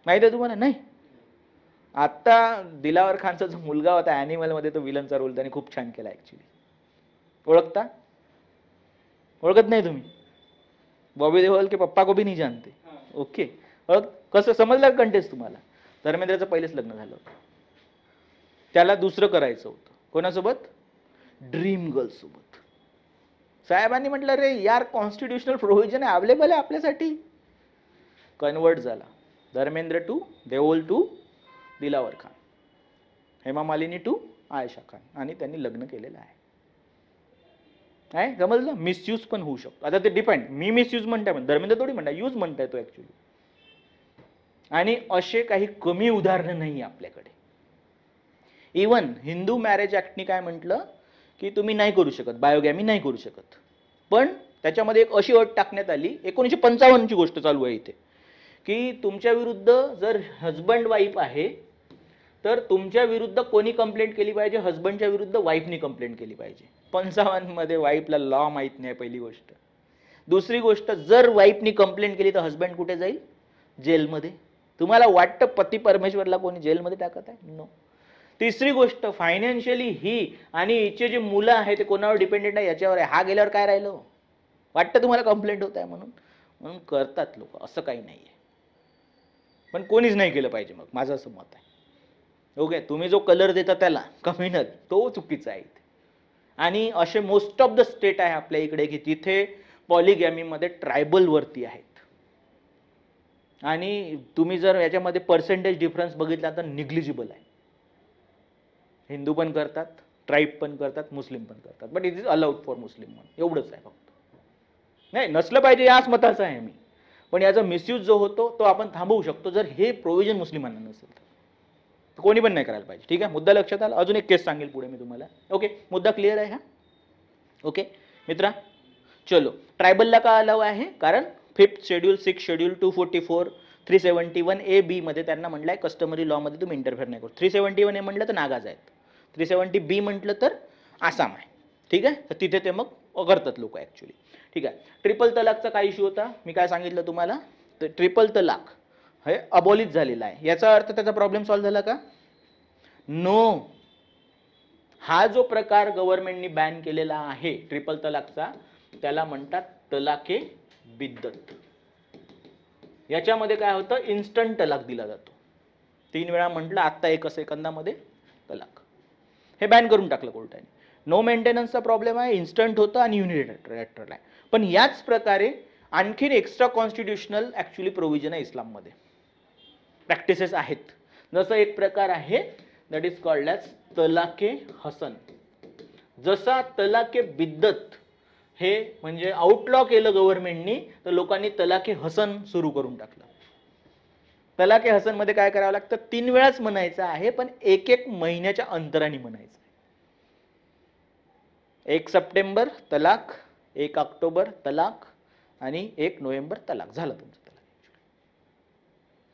माहिती आहे तुम्हाला? नाही. आता दिलावर खानचा जो मुलगा होता ॲनिमलमध्ये, तो विलनचा रोल त्याने खूप छान केला ॲक्च्युली. ओळखता? ओळखत नाही तुम्ही? बॉबी देओल के पप्पा को भी नहीं जानते. ओके. कसं समजलं कंटेस्ट तुम्हाला? धर्मेंद्रचं पहिलेच लग्न झालं होतं, त्याला दुसरं करायचं होतं. कोणासोबत? ड्रीम गर्ल सोबत. साहेबांनी म्हटलं रे यार, कॉन्स्टिट्युशनल प्रोव्हिजन अवेलेबल आहे आपल्यासाठी. कन्वर्ट झाला Dharmendra to Deol to Dilawar Khan, Hema Malini to Ayesha Khan, आणि त्यांनी लग्न केलेलं आहे. काय समजलं? मिसयूज पण होऊ शकतो. आता ते डिपेंड, मी मिसयूज म्हणताय पण धर्मेंद्र थोडी म्हणताय, यूज म्हणताय तो ऍक्च्युली. आणि असे काही कमी उदाहरणं नाही आपल्याकडे. इवन हिंदू मॅरेज ऍक्टनी काय म्हटलं की तुम्ही नाही करू शकत, बायोगॅमी नाही करू शकत. पण त्याच्यामध्ये एक अशी अट टाकण्यात आली, 1955 ची गोष्ट चालू आहे इथे, की तुमच्या विरुद्ध जर हजबंड वाईफ आहे तर तुमच्या विरुद्ध कोणी कंप्लेंट केली पाहिजे? हजबंडच्या विरुद्ध वाईफनी कंप्लेंट केली पाहिजे. 55 मध्ये वाईफला लॉ माहित नाही, पहिली गोष्ट. दुसरी गोष्ट, जर वाईफनी कंप्लेंट केली तर हजबंड कुठे जाईल? जेलमध्ये. तुम्हाला वाटतं पती परमेश्वरला कोणी जेलमध्ये टाकत आहे? नो. तिसरी गोष्ट, फायनान्शियली ही आणि हिचे जे मुलं आहे ते कोणावर डिपेंडेंट आहे? याच्यावर आहे. हा गेल्यावर काय राहिलं? वाटतं तुम्हाला कंप्लेंट होत आहे म्हणून? म्हणून करतात लोक, असं काही नाही आहे. पण कोणीच नाही केलं पाहिजे. मग माझं असं मत आहे. ओके, तुम्ही जो कलर देता त्याला कम्युनल, तो चुकीचा आहे. आणि असे मोस्ट ऑफ द स्टेट आहे आपल्या इकडे की तिथे पॉलिगॅमीमध्ये ट्रायबल वरती आहेत. आणि तुम्ही जर याच्यामध्ये पर्सेंटेज डिफरन्स बघितला तर निग्लिजिबल आहे. हिंदू पण करतात, ट्राईब पण करतात, मुस्लिम पण करतात, but it is allowed for Muslim म्हणून. एवढंच आहे फक्त. नाही, नसलं पाहिजे याच मताचा आहे मी. पण याचा मिसयूज जो होतो तो आपण थांबवू शकतो जर हे प्रोव्हिजन मुस्लिमांना नसेल तर. कोणी पण नाही करायला पाहिजे. ठीक आहे, मुद्दा लक्षात आला. अजून एक केस सांगेल पुढे मी तुम्हाला. ओके, मुद्दा क्लिअर आहे हा? ओके मित्रा, चलो. ट्रायबलला का अलाव आहे? कारण 5th schedule, 6th schedule, 244, 371A-B मध्ये त्यांना म्हटलं आहे कस्टमरी लॉ मध्ये तुम्ही इंटरफेअर नाही करू. 371A म्हटलं तर नागाज आहेत, 370B म्हटलं तर आसाम आहे. ठीक आहे, तर तिथे ते मग करतात लोक ॲक्च्युली. ठीक आहे. ट्रिपल तलाकचा काय इश्यू होता? मी काय सांगितलं तुम्हाला? तर ट्रिपल तलाक हे अबॉलिश झालेला आहे. याचा अर्थ त्याचा प्रॉब्लेम सॉल्व्ह झाला का? नो. हा जो प्रकार गव्हर्नमेंटनी बॅन केलेला आहे ट्रिपल तलाकचा, त्याला म्हणतात तलाके बिद्दत. याच्यामध्ये काय होतं? इन्स्टंट तलाक दिला जातो. 3 वेळा म्हटलं, आत्ता 1 सेकंदामध्ये तलाक. हे बॅन करून टाकलं कोर्टाने. नो मेंटेनन्सचा प्रॉब्लेम आहे, इन्स्टंट होतं आणि युनिलॅटरल आहे. पण याच प्रकारे आणखीन एक्स्ट्रा कॉन्स्टिट्युशनल ॲक्च्युली प्रोव्हिजन आहे इस्लाममध्ये, प्रॅक्टिसेस आहेत. जसं एक प्रकार आहे दॅट इज कॉल्ड ॲज तलाके हसन. जसा तलाके बिद्दत हे म्हणजे आउटलॉ केलं गव्हर्नमेंटनी, तर लोकांनी तलाके हसन सुरू करून टाकलं. तलाके हसन मध्ये काय करावं लागतं? 3 वेळाच म्हणायचं आहे, पण 1-1 महिन्याच्या अंतराने म्हणायचं. 1 सप्टेंबर तलाक, 1 ऑक्टोबर तलाक आणि 1 नोव्हेंबर तलाक. झालं तुमचं तलाक.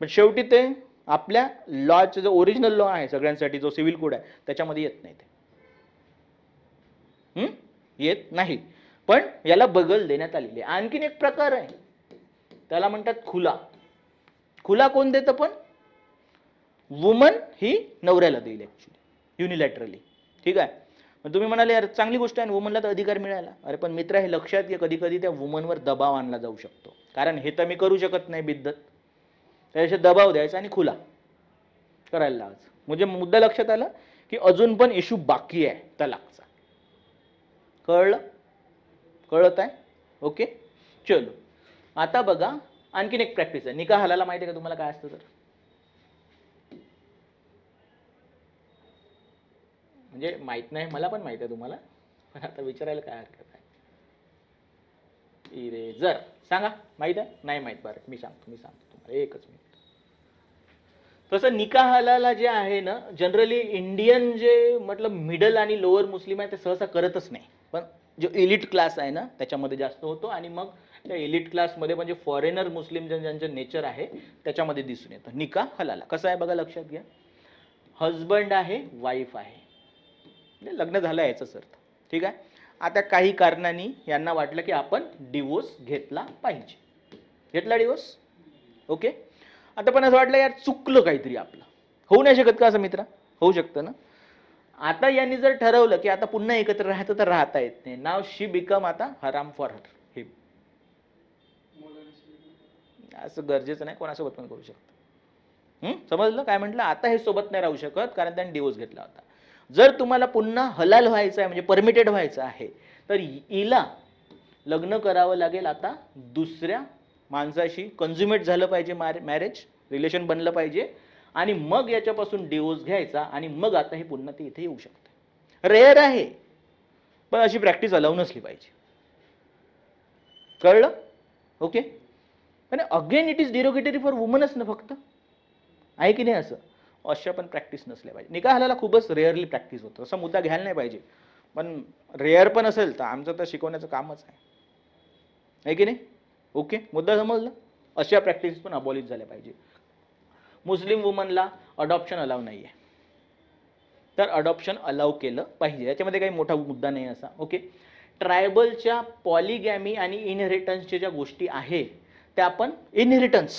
पण शेवटी ते आपल्या लॉचे जो ओरिजिनल लॉ आहे सगळ्यांसाठी, जो सिव्हिल कोड आहे, त्याच्यामध्ये येत नाही. ते येत नाही. पण याला बगल देण्यात आलेली आहे. आणखीन एक प्रकार आहे, त्याला म्हणतात खुला. खुला कोण देतं? पण वुमन ही नवऱ्याला देईल ॲक्च्युली, युनिलॅटरली. ठीक आहे. मग तुम्ही म्हणाले यार चांगली गोष्ट आहे, वुमनला तर अधिकार मिळाला. अरे पण मित्र, हे लक्षात घे, कधी कधी त्या वुमनवर दबाव आणला जाऊ शकतो. कारण हे तर मी करू शकत नाही बिद्दत, त्याच्याशी दबाव द्यायचा आणि खुला करायला लावायचं. म्हणजे मुद्दा लक्षात आला की अजून पण इश्यू बाकी आहे तलाकचा. कळलं? कळत आहे? ओके, चलो. आता बघा, आणखीन एक प्रॅक्टिस आहे. निकाह हलाला माहिती आहे का तुम्हाला काय असतं? तर म्हणजे माहित नाही, मला पण माहित आहे तुम्हाला, पण आता विचारायला काय हरकत आहे? इरेजर सांगा, माहित आहे? नाही माहित? बरं, मी सांगतो तुम्हाला, एकच मिनिट. तसं निकाह हलाला जे आहे ना, जनरली इंडियन जे मतलब मिडल आणि लोअर मुस्लिम आहे ते सहसा करतच नाही. पण जो एलिट क्लास आहे ना त्याच्यामध्ये जास्त होतो, आणि मग त्या एलिट क्लासमध्ये म्हणजे फॉरेनर मुस्लिम ज्यांचं नेचर आहे त्याच्यामध्ये दिसून येतं. निकाह हलाला कसं आहे बघा, लक्षात घ्या. हजबंड आहे, वाईफ आहे, म्हणजे लग्न झालं याचाच अर्थ. ठीक आहे. आता काही कारणांनी यांना वाटलं की आपण डिवोर्स घेतला पाहिजे. घेतला डिवोर्स. ओके. आता पण असं वाटलं यार चुकलं काहीतरी आपलं. होऊ नाही शकत का असं मित्रा? होऊ शकतं ना. आता यांनी जर ठरवलं की आता पुन्हा एकत्र राहायचं तर राहता येत नाही. नाव शी बिकम आता हराम फॉर हर. हे असं गरजेचं नाही, कोणासोबत पण करू शकतं. समजलं काय म्हटलं? आता हे सोबत नाही राहू शकत कारण त्यांनी डिवोर्स घेतला होता. जर तुम्हाला पुन्हा हलाल व्हायचं आहे म्हणजे परमिटेड व्हायचं आहे तर हिला लग्न करावं लागेल आता दुसऱ्या माणसाशी. कन्झ्युमेट झालं पाहिजे मॅरेज, रिलेशन बनलं पाहिजे आणि मग याच्यापासून डिवोर्स घ्यायचा आणि मग आता हे पुन्हा ते इथे येऊ शकते. रेअर आहे पण अशी प्रॅक्टिस अलाउ नसली पाहिजे. कळलं? ओके. पण again it is derogatory for वुमनच ना फक्त, आहे की नाही? असं अशा पण प्रॅक्टिस नसल्या पाहिजे. निकाह हलाला खूपच रेअरली प्रॅक्टिस होतं, असा मुद्दा घ्यायला नाही पाहिजे. पण रेअर पण असेल तर आमचं तर शिकवण्याचं कामच आहे की नाही? ओके. मुद्दा समजला. अशा प्रॅक्टिस पण अबॉलिश झाल्या पाहिजे. मुस्लिम वुमनला अडॉप्शन अलाव नाही आहे तर अडॉप्शन अलाव केलं पाहिजे. याच्यामध्ये काही मोठा मुद्दा नाही असा. ओके. ट्रायबलच्या पॉलिगॅमी आणि इनहेरिटन्सच्या ज्या गोष्टी आहे त्या आपण इनहेरिटन्स.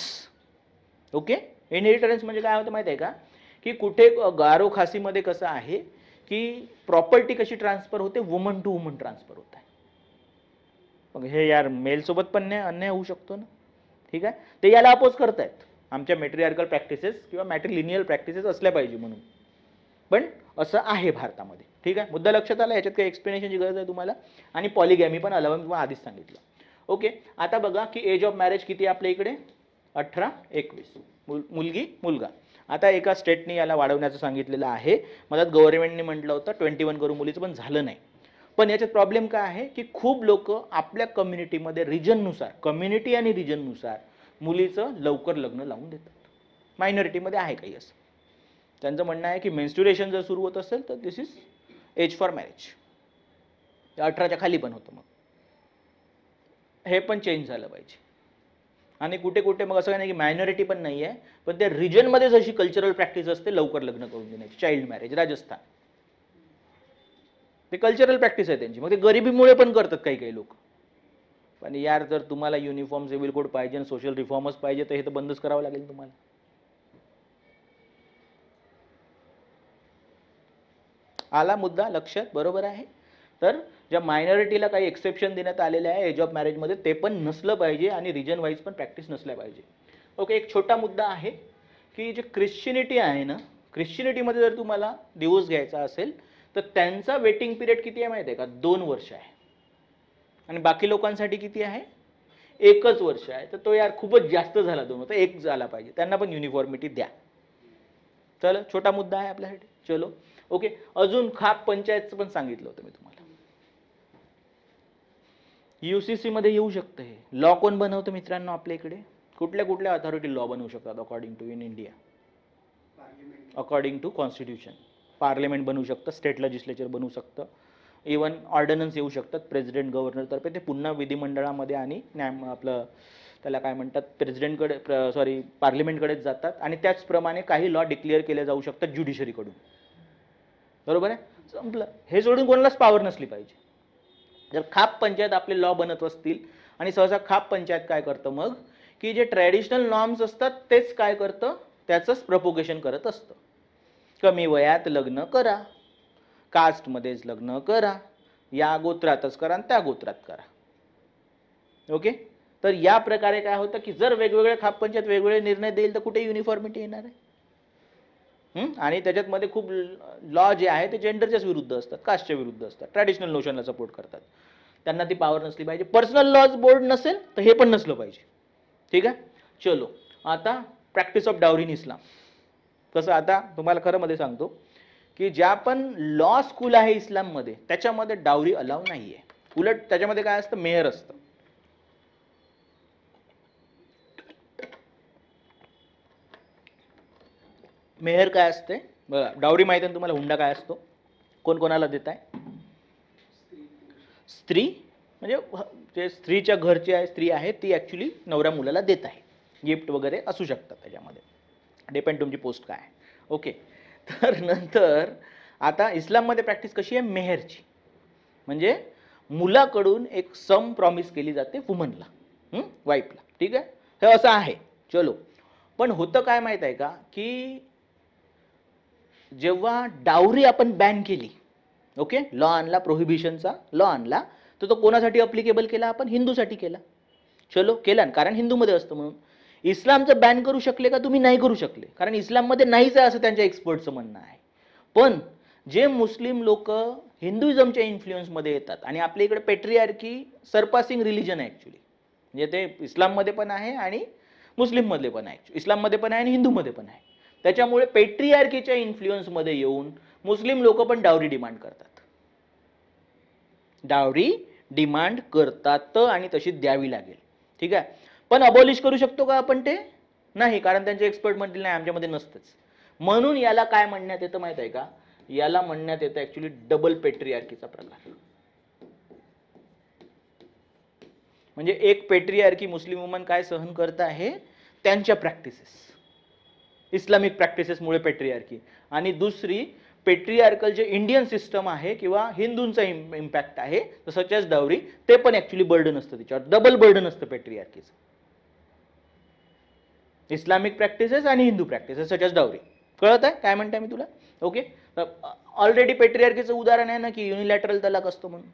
ओके. इनहेरिटन्स म्हणजे काय होतं माहिती आहे का? की कुठे गारो खासीमध्ये कसं आहे की प्रॉपर्टी कशी ट्रान्सफर होते, वुमन टू वुमन ट्रान्सफर होत आहे. मग हे यार मेलसोबत पण अन्याय होऊ शकतो ना. ठीक आहे. ते याला अपोज करतायत. आमच्या मॅट्रिआर्कल प्रॅक्टिसेस किंवा मॅट्रिलिनियल प्रॅक्टिसेस असल्या पाहिजे म्हणून. पण असं आहे भारतामध्ये. ठीक आहे. मुद्दा लक्षात आला. याच्यात काही एक्सप्लेनेशनची गरज आहे तुम्हाला? आणि पॉलिगॅमी पण अलाव तुम्हाला आधीच सांगितलं. ओके. आता बघा की एज ऑफ मॅरेज किती आहे आपल्या इकडे? 18-21. मुलगी मुलगा. आता एका स्टेटने याला वाढवण्याचं सांगितलेलं आहे. मधात गव्हर्नमेंटने म्हटलं होतं 21 करू मुलीचं, पण झालं नाही. पण याच्यात प्रॉब्लेम काय आहे की खूप लोक आपल्या कम्युनिटीमध्ये रिजननुसार, कम्युनिटी आणि रिजननुसार मुलीचं लवकर लग्न लावून देतात. मायनॉरिटीमध्ये आहे काही असं. त्यांचं म्हणणं आहे की मेन्स्ट्रुएशन जर सुरू होत असेल तर दिस इज एज फॉर मॅरेज. 18च्या खाली पण होतं. मग हे पण चेंज झालं पाहिजे. आणि कुठे कुठे मग असं काही नाही की मायनॉरिटी पण नाही आहे, पण त्या रिजनमध्ये जशी कल्चरल प्रॅक्टिस असते लवकर लग्न करून देण्याची, चाइल्ड मॅरेज. राजस्थान ते कल्चरल प्रॅक्टिस आहे त्यांची. मग ते गरिबीमुळे पण करतात काही काही लोक. पण यार जर तुम्हाला युनिफॉर्म सिव्हिल कोड पाहिजे आणि सोशल रिफॉर्मच पाहिजे तर हे तर बंदच करावं लागेल तुम्हाला. आला मुद्दा लक्षात? बरोबर आहे. तर ज्या मायनॉरिटीला काही एक्सेप्शन देण्यात आलेले आहे एज ऑफ मॅरेजमध्ये ते पण नसलं पाहिजे आणि रिजन वाईज पण प्रॅक्टिस नसल्या पाहिजे. ओके. एक छोटा मुद्दा आहे की जे ख्रिश्चनिटी आहे ना, ख्रिश्चनिटीमध्ये जर तुम्हाला डिवोर्स घ्यायचा असेल तर त्यांचा वेटिंग पिरियड किती आहे माहिती आहे का? 2 वर्ष आहे. आणि बाकी लोकांसाठी किती आहे? 1च वर्ष आहे. तर तो यार खूपच जास्त झाला 2, तर 1 झाला पाहिजे. त्यांना पण युनिफॉर्मिटी द्या. चलो, छोटा मुद्दा आहे आपल्यासाठी. चलो. ओके. अजून खाप पंचायतचं पण सांगितलं होतं मी तुम्हाला. UCC मध्ये येऊ शकतं हे. लॉ कोण बनवतं मित्रांनो आपल्या इकडे? कुठल्या कुठल्या अथॉरिटी लॉ बनवू शकतात according to in India? According to constitution. Parliament बनवू शकतं, स्टेट लेजिस्लेचर बनवू शकतं, इवन ऑर्डनन्स येऊ शकतात प्रेसिडेंट गव्हर्नरतर्फे. ते पुन्हा विधिमंडळामध्ये आणि आपलं त्याला काय म्हणतात प्रेसिडेंटकडे पार्लिमेंटकडेच जातात. आणि त्याचप्रमाणे काही लॉ डिक्लेअर केले जाऊ शकतात ज्युडिशरीकडून. बरोबर आहे? संपलं. हे सोडून कोणालाच पॉवर नसली पाहिजे. जर खाप पंचायत आपले लॉ बनत असतील आणि सहसा खाप पंचायत काय करतं मग की जे ट्रॅडिशनल नॉर्म्स असतात तेच काय करतं, त्याचंच प्रपोगेशन करत असतं. कमी वयात लग्न करा, कास्टमध्येच लग्न करा, या गोत्रातच करा आणि त्या गोत्रात करा. ओके. तर या प्रकारे काय होतं की जर वेगवेगळे खाप पंचायत वेगवेगळे निर्णय देईल तर कुठे युनिफॉर्मिटी येणार आहे? आणि त्याच्यामध्ये खूप लॉ जे आहे ते जेंडरच्याच विरुद्ध असतात, कास्टच्या विरुद्ध असतात, ट्रॅडिशनल नोशनला सपोर्ट करतात. त्यांना ती पॉवर नसली पाहिजे. पर्सनल लॉज बोर्ड नसेल तर हे पण नसलं पाहिजे. ठीक आहे. चलो. आता प्रॅक्टिस ऑफ डावरी इन इस्लाम. कसं आता तुम्हाला खरं मध्ये सांगतो की ज्या पण लॉ स्कूल आहे इस्लाममध्ये त्याच्यामध्ये डावरी अलाव नाही आहे. उलट त्याच्यामध्ये काय असतं? मेहर असतं. मेहर काय असते बघा. डावरी माहिती आहे तुम्हाला? हुंडा काय असतो? कोण कोणाला देत आहे? स्त्री म्हणजे जे स्त्रीच्या घरची आहे स्त्री आहे ती ॲक्च्युली नवऱ्या मुलाला देत आहे. गिफ्ट वगैरे असू शकतात त्याच्यामध्ये, डिपेंड तुमची पोस्ट काय आहे. ओके, तर नंतर आता इस्लाममध्ये प्रॅक्टिस कशी आहे, मेहरची. म्हणजे मुलाकडून एक सम प्रॉमिस केली जाते वुमनला, वाईफला. ठीक आहे, हे असं आहे. चलो, पण होतं काय माहीत आहे का, की जेव्हा डावरी आपण बॅन केली, ओके, लॉ आणला, प्रोहिबिशनचा लॉ आणला, तर तो कोणासाठी अप्लिकेबल केला आपण, हिंदूसाठी केला. चलो, केला, कारण हिंदूमध्ये असतं म्हणून. इस्लामचं बॅन करू शकले का तुम्ही, नाही करू शकले, कारण इस्लाममध्ये नाहीच आहे असं त्यांच्या एक्सपर्टचं म्हणणं आहे. पण जे मुस्लिम लोक हिंदुइझमच्या इन्फ्लुएन्समध्ये येतात, आणि आपल्या इकडे पेट्रियार्की सरपासिंग रिलिजन आहे ॲक्च्युली, म्हणजे ते इस्लाममध्ये पण आहे आणि मुस्लिममध्ये पण आहे, इस्लाममध्ये पण आहे आणि हिंदूमध्ये पण आहे. त्याच्यामुळे पेट्रियार्कीच्या इन्फ्लुएन्समध्ये येऊन मुस्लिम लोक पण डावरी डिमांड करतात, डावरी डिमांड करतात, आणि तशी द्यावी लागेल. ठीक आहे, पण अबॉलिश करू शकतो का आपण ते, नाही, कारण त्यांचे एक्सपर्ट म्हणतील नाही आमच्यामध्ये नसतंच. म्हणून याला काय म्हणण्यात येतं माहित आहे का, याला म्हणण्यात येतं ॲक्च्युली डबल पेट्रियार्कीचा प्रकार. म्हणजे एक पेट्रियार्की मुस्लिम वुमन काय सहन करत आहे, त्यांच्या प्रॅक्टिसेस, इस्लामिक प्रॅक्टिसेसमुळे पेट्रियार्की, आणि दुसरी पेट्रियार्कल जे इंडियन सिस्टम आहे किंवा हिंदूंचा इम्पॅक्ट आहे सच एज डावरी, ते पण ॲक्च्युली बर्डन असतं त्याच्यावर, डबल बर्डन असतं पेट्रियार्कीचं. इस्लामिक प्रॅक्टिसेस आणि Hindu practices such as dowry. कळत आहे काय म्हणताय मी तुला? ओके, ऑलरेडी पेट्रियार्कीचं उदाहरण आहे ना की युनिलॅटरल तलाक असतो म्हणून.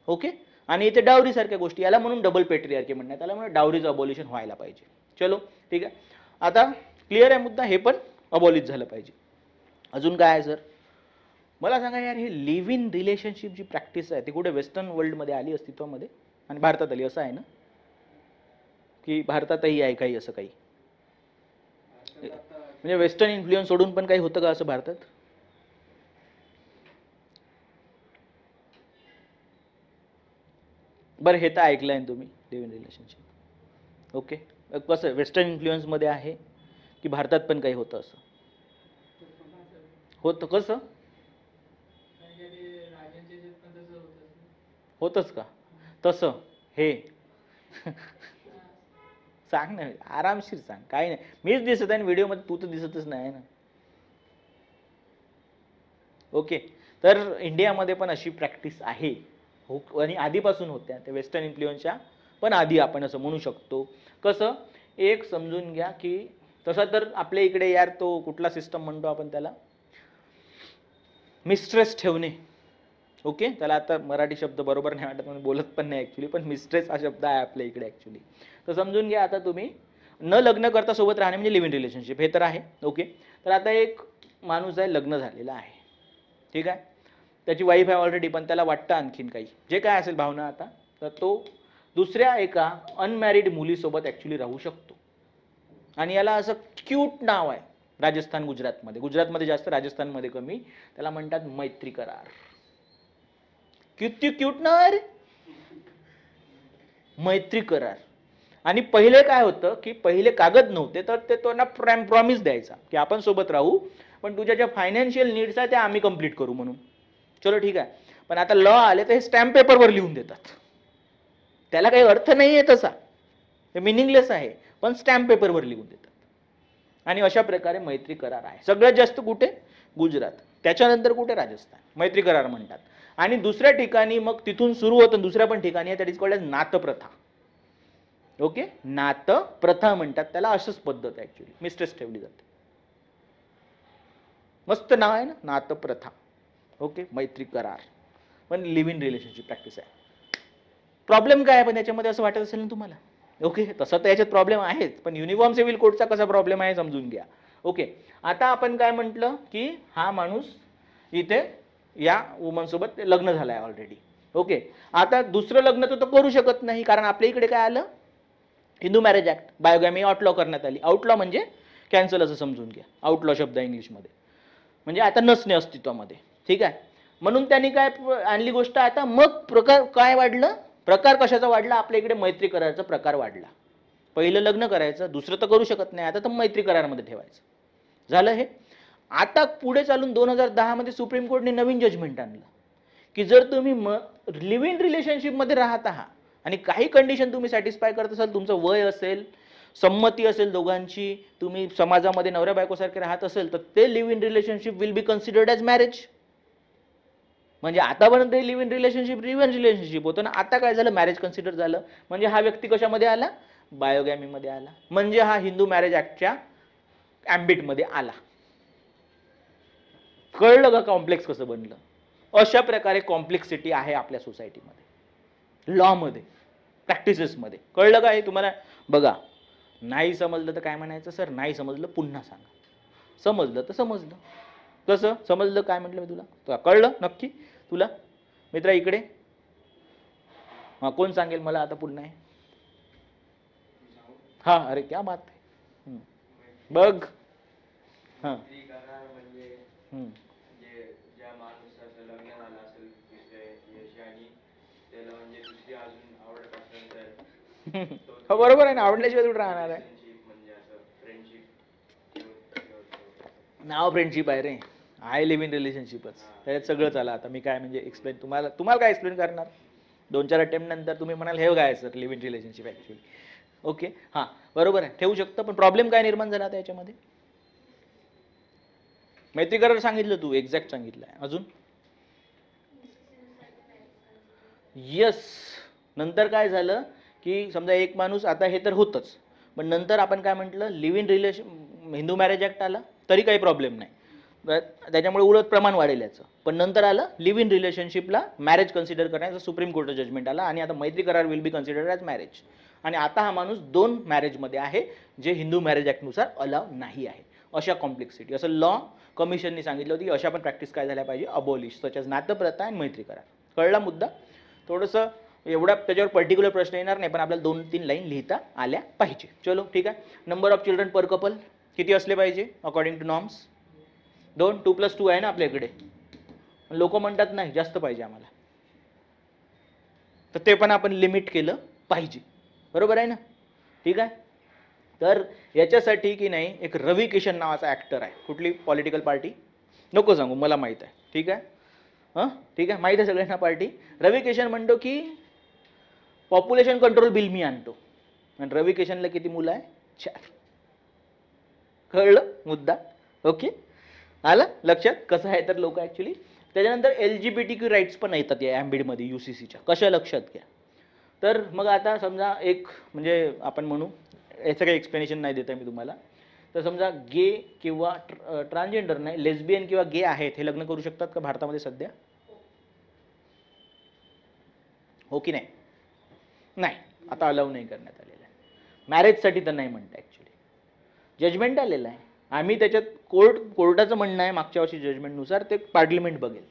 ओके, आणि इथे डावरी सारख्या गोष्टी, याला म्हणून डबल पेट्रियार्की म्हणण्यात आला, म्हणून डावरीचं अबॉलिशन व्हायला पाहिजे. चलो, ठीक आहे, आता क्लिअर आहे मुद्दा, हे पण अबॉलिश झालं पाहिजे. अजून काय आहे सर, मला सांगा यार, हे लिव्ह इन रिलेशनशिप जी प्रॅक्टिस आहे ती कुठे वेस्टर्न वर्ल्डमध्ये आली अस्तित्वामध्ये आणि भारतात आली, असं आहे ना, की भारतातही आहे काही असं काही, म्हणजे वेस्टर्न इन्फ्लुएन्स सोडून पण काही होतं का असं भारतात? बरं, हे तर ऐकलंय ना तुम्ही, लिव्ह इन रिलेशनशिप. ओके, कसं वेस्टर्न इन्फ्लुएन्समध्ये आहे की भारतात पण काही होतं असं? होतं कसं होतंच का तसं? हे सांग ना, आरामशीर सांग, काही नाही, मीच दिसत आहे व्हिडिओमध्ये, तू तर दिसतच नाही ना. ओके, तर इंडियामध्ये पण अशी प्रॅक्टिस आहे, हो, आणि आधीपासून होत्या, ते वेस्टर्न इन्फ्लुएन्सच्या पण आधी आपण असं म्हणू शकतो. कसं, एक समजून घ्या की तसं तर आपल्या इकडे यार तो कुठला सिस्टम म्हणतो आपण त्याला, मिस्ट्रेस ठेवणे. ओके, त्याला आता मराठी शब्द बरोबर नाही वाटत म्हणून बोलत पण नाही ॲक्च्युली, पण मिस्ट्रेस हा शब्द आहे आपल्या इकडे ॲक्च्युली. तर समजून घ्या, आता तुम्ही न लग्न करता सोबत राहणे म्हणजे लिव्ह इन रिलेशनशिप, हे तर आहे. ओके, तर आता एक माणूस आहे, लग्न झालेला आहे, ठीक आहे, त्याची वाईफ आहे ऑलरेडी, पण त्याला वाटतं आणखीन काही, जे काय असेल भावना आता, तर तो दुसऱ्या एका अनमॅरिड मुलीसोबत ॲक्च्युली राहू शकतो. आणि याला असं क्यूट नाव आहे राजस्थान, गुजरातमध्ये जास्त, राजस्थानमध्ये कमी, त्याला म्हणतात मैत्री करार. किती क्यूट नाव आहे रे, मैत्री करार. आणि पहिले काय होतं की पहिले कागद नव्हते, तर ते त्यांना प्रॉमिस द्यायचा की आपण सोबत राहू, पण तुझ्या ज्या फायनान्शियल नीड्स आहेत त्या आम्ही कंप्लीट करू म्हणून. चलो ठीक आहे, पण आता लॉ आले तर हे स्टॅम्प पेपरवर लिहून देतात, त्याला काही अर्थ नाही आहे तसा, हे मिनिंगलेस आहे, पण स्टॅम्प पेपरवर लिहून देतात. आणि अशा प्रकारे मैत्री करार आहे. सगळ्यात जास्त कुठे, गुजरात, त्याच्यानंतर कुठे, राजस्थान, मैत्री करार म्हणतात. आणि दुसऱ्या ठिकाणी मग तिथून सुरू होतं, दुसऱ्या पण ठिकाणी आहे, दॅट इज कॉल्ड एज नातप्रथा. ओके, नातप्रथा म्हणतात त्याला, अशीच पद्धत ॲक्च्युली मिस्ट्रेस ठेवली जाते. मस्त नाव आहे ना, नातप्रथा. ओके, मैत्री करार, पण लिव्ह इन रिलेशनशिप प्रॅक्टिस आहे. प्रॉब्लेम काय आहे पण याच्यामध्ये असं वाटत असेल ना तुम्हाला? ओके, तसं तर याच्यात प्रॉब्लेम आहेच, पण युनिफॉर्म सिव्हिल कोडचा कसा प्रॉब्लेम आहे समजून घ्या. ओके, आता आपण काय म्हटलं की हा माणूस इथे या वुमन सोबत लग्न झालं आहे ऑलरेडी. ओके, आता दुसरं लग्न तर करू शकत नाही, कारण आपल्या इकडे काय आलं, हिंदू मॅरेज ॲक्ट, बायोगॅमी आउटलॉ करण्यात आली. आउटलॉ म्हणजे कॅन्सल असं समजून घ्या, आउटलॉ शब्द आहे इंग्लिशमध्ये, म्हणजे आता नसणे अस्तित्वामध्ये. ठीक आहे, म्हणून त्यांनी काय आणली गोष्ट, आता मग प्रकार काय वाढलं, प्रकार कशाचा वाढला, आपल्या इकडे मैत्री कराराचा प्रकार वाढला. पहिलं लग्न करायचं, दुसरं तर करू शकत नाही, आता तर मैत्री करारामध्ये ठेवायचं झालं हे. आता पुढे चालून 2010 मध्ये सुप्रीम कोर्टने नवीन जजमेंट आणलं की जर तुम्ही लिव्ह इन रिलेशनशिपमध्ये राहत आहात आणि काही कंडिशन तुम्ही सॅटिस्फाय करत असाल, तुमचं वय असेल, संमती असेल दोघांची, तुम्ही समाजामध्ये नवऱ्या बायकोसारखे राहत असेल, तर ते leave in relationship will be considered as marriage. म्हणजे आतापर्यंत लिव्ह इन रिलेशनशिप होतं ना, आता काय झालं, मॅरेज कन्सिडर झालं. म्हणजे हा व्यक्ती कशामध्ये आला, बायोगॅमीमध्ये आला. म्हणजे हा हिंदू मॅरेज ऍक्टच्या ॲम्बिटमध्ये आला. कळलं का कॉम्प्लेक्स कसं बनलं? अशा प्रकारे कॉम्प्लेक्सिटी आहे आपल्या सोसायटीमध्ये, लॉमध्ये, प्रॅक्टिसेसमध्ये. कळलं का हे तुम्हाला? बघा, नाही समजलं तर काय म्हणायचं, सर नाही समजलं पुन्हा सांगा, समजलं तर समजलं. कसं समजलं काय म्हटलं मी तुला कळलं नक्की तुला? मित्रा इकडे, हां कोण सांगेल मला आता पुन्हा? हां अरे क्या बात आहे. बघ हां बरोबर आहे ना, आवडल्याशिवाय कुठे राहणार आहे. नाव फ्रेंडशिप आहे रे, आय लिव्ह इन रिलेशनशिपच, त्याच्यात सगळंच आलं. आता मी काय म्हणजे एक्सप्लेन तुम्हाला काय एक्सप्लेन करणार? 2-4 अटेम्प्ट नंतर तुम्ही म्हणाल हे काय sir leave in relationship actually. Okay हां बरोबर आहे, ठेवू शकतं. पण प्रॉब्लेम काय निर्माण झाला आता याच्यामध्ये? मैत्री करार सांगितलं तू, एक्झॅक्ट सांगितलं आहे. अजून यस, नंतर काय झालं की समजा एक माणूस, आता हे तर होतंच, पण नंतर आपण काय म्हटलं, live in relation Hindu marriage act आला तरी काही प्रॉब्लेम नाही, त्याच्यामुळे उलट प्रमाण वाढेल याचं. पण नंतर आलं लिव्ह इन रिलेशनशिपला मॅरेज कन्सिडर करण्याचं सुप्रीम कोर्टचं जजमेंट आला आणि आता मैत्री करार will be considered as marriage. आणि आता हा माणूस 2 मॅरेजमध्ये आहे, जे हिंदू मॅरेज ॲक्टनुसार अलाव नाही आहे. अशा कॉम्प्लेक्सिटी, असं लॉ कमिशननी सांगितलं होतं की अशा पण प्रॅक्टिस काय झाल्या पाहिजे, अबॉलिश, सच नातं प्रथा आणि मैत्री करार. कळला मुद्दा? थोडंसं एवढा त्याच्यावर पर्टिक्युलर प्रश्न येणार नाही, पण आपल्याला 2-3 लाईन लिहिता आल्या पाहिजे. चलो ठीक आहे. Number of children per couple किती असले पाहिजे अकॉर्डिंग टू नॉर्म्स? 2. 2+2 आहे ना आपल्याकडे. लोक म्हणतात नाही जास्त पाहिजे आम्हाला, तर ते पण आपण लिमिट केलं पाहिजे. बरोबर आहे ना? ठीक आहे. तर याच्यासाठी की नाही एक रवी किशन नावाचा ॲक्टर आहे. कुठली पॉलिटिकल पार्टी नको सांगू, मला माहीत आहे. ठीक आहे, हां ठीक आहे, माहीत आहे सगळ्यांना पार्टी. रवी किशन म्हणतो की पॉप्युलेशन कंट्रोल बिल मी आणतो, आणि रवी किशनला किती मुलं आहे? 4. कळलं मुद्दा? ओके, आलं लक्षात कसं आहे तर लोक ॲक्च्युली. त्याच्यानंतर LGBTQ राईट्स पण येतात या ॲम्बिडमध्ये UCCच्या. कशा लक्षात घ्या. तर मग आता समजा एक म्हणजे आपण म्हणू, याचं काही एक्सप्लेनेशन नाही देत आहे मी तुम्हाला. तर समजा गे किंवा ट्रान्सजेंडर नाही, लेस्बियन किंवा गे आहेत, हे लग्न करू शकतात का भारतामध्ये सध्या? हो की नाही? नाही, आता अलाव नाही करण्यात आलेलं आहे. मॅरेजसाठी तर नाही म्हणता ॲक्च्युली, जजमेंट आलेलं आहे. आम्ही त्याच्यात कोर्टाचं म्हणणं आहे मागच्या वर्षी जजमेंटनुसार ते पार्लिमेंट बघेल,